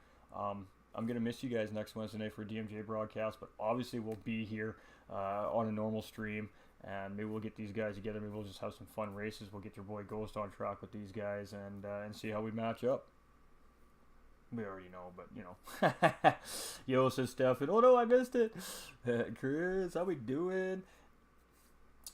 I'm going to miss you guys next Wednesday night for a DMJ broadcast, but obviously we'll be here on a normal stream, and maybe we'll get these guys together. Maybe we'll just have some fun races. We'll get your boy Ghost on track with these guys and see how we match up. We already know, but you know. Yo, says Stefan. Oh no, I missed it. Chris, how we doing?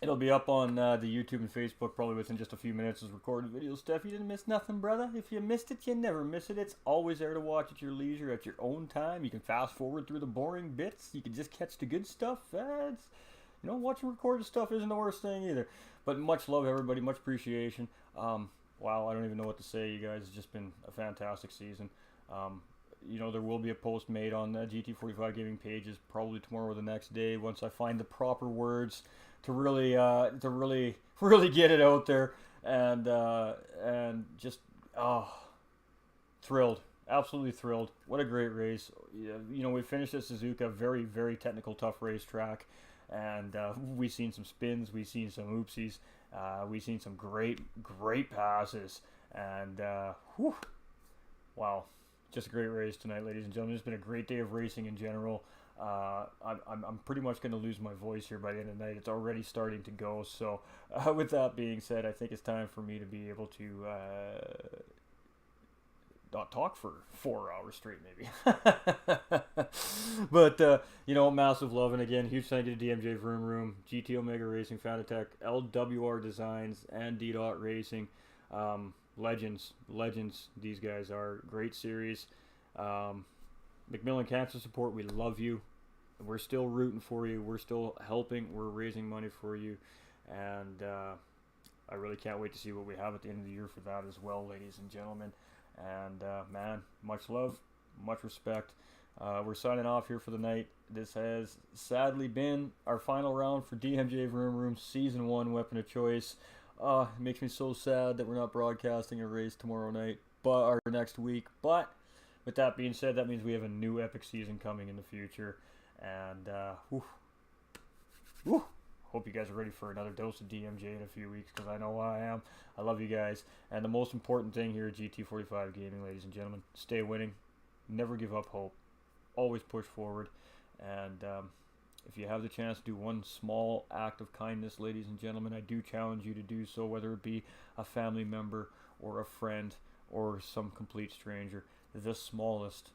It'll be up on the YouTube and Facebook probably within just a few minutes as recorded videos. Steph, you didn't miss nothing, brother. If you missed it, you never miss it. It's always there to watch at your leisure, at your own time. You can fast forward through the boring bits. You can just catch the good stuff. Watching recorded stuff isn't the worst thing either. But much love, everybody. Much appreciation. Wow, I don't even know what to say, you guys. It's just been a fantastic season. There will be a post made on the GT45 Gaming pages probably tomorrow or the next day once I find the proper words to really get it out there, and just thrilled, absolutely thrilled. What a great race. We finished at Suzuka, very, very technical, tough racetrack, and we've seen some spins, we've seen some oopsies, we've seen some great passes, and wow. Just a great race tonight, ladies and gentlemen. It's been a great day of racing in general. I'm pretty much going to lose my voice here by the end of the night. It's already starting to go. So with that being said, I think it's time for me to be able to not talk for 4 hours straight, maybe. But, massive love. And again, huge thank you to DMJ Vroom Room, GT Omega Racing, Fanatec, LWR Designs, and D-Dot Racing. Legends. These guys are great series. MacMillan Cancer Support, we love you. We're still rooting for you. We're still helping. We're raising money for you. And I really can't wait to see what we have at the end of the year for that as well, ladies and gentlemen. And man, much love, much respect. We're signing off here for the night. This has sadly been our final round for DMJ Vroom Room Season 1 Weapon of Choice. It makes me so sad that we're not broadcasting a race tomorrow night, or next week. But with that being said, that means we have a new epic season coming in the future. And hope you guys are ready for another dose of DMJ in a few weeks, because I know I am. I love you guys. And the most important thing here at GT45 Gaming, ladies and gentlemen, stay winning. Never give up hope. Always push forward. And if you have the chance to do one small act of kindness, ladies and gentlemen, I do challenge you to do so, whether it be a family member or a friend or some complete stranger. The smallest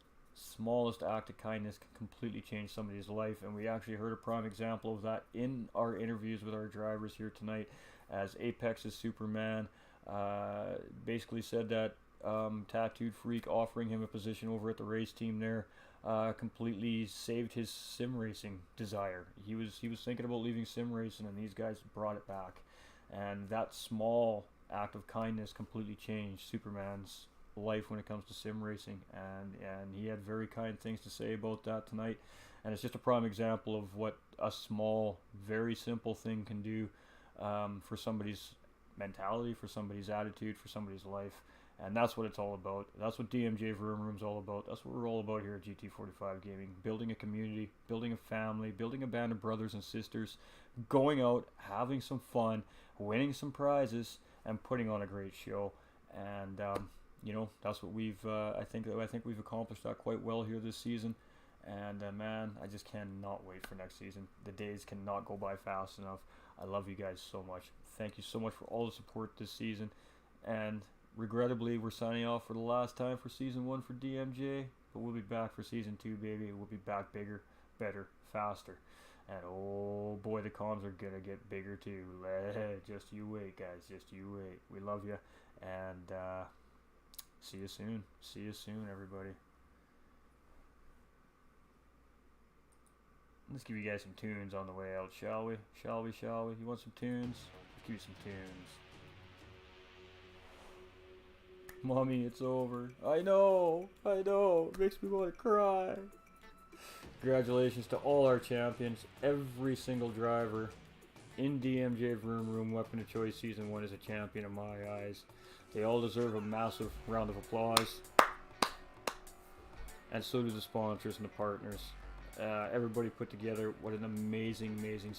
act of kindness can completely change somebody's life, and we actually heard a prime example of that in our interviews with our drivers here tonight, as Apex's Superman basically said that Tattooed Freak offering him a position over at the race team there completely saved his sim racing desire. He was thinking about leaving sim racing, and these guys brought it back. And that small act of kindness completely changed Superman's life when it comes to sim racing, and he had very kind things to say about that tonight. And it's just a prime example of what a small, very simple thing can do for somebody's mentality, for somebody's attitude, for somebody's life. And that's what it's all about. That's what DMJ Vroom Room's all about. That's what we're all about here at GT45 Gaming. Building a community, building a family, building a band of brothers and sisters, going out, having some fun, winning some prizes, and putting on a great show. And that's what we've I think we've accomplished that quite well here this season. And man, I just cannot wait for next season. The days cannot go by fast enough. I love you guys so much. Thank you so much for all the support this season. And regrettably, we're signing off for the last time for Season 1 for DMJ. But we'll be back for Season 2, baby. We'll be back bigger, better, faster. And oh boy, the comms are gonna get bigger too. Just you wait, guys. Just you wait. We love you, and see you soon. See you soon, everybody. Let's give you guys some tunes on the way out, shall we? Shall we? Shall we? You want some tunes? Let's give you some tunes. Mommy, it's over. I know. It makes me want to cry. Congratulations to all our champions. Every single driver in DMJ VROOM Weapon of Choice Season 1 is a champion in my eyes. They all deserve a massive round of applause. And so do the sponsors and the partners. Everybody put together what an amazing season.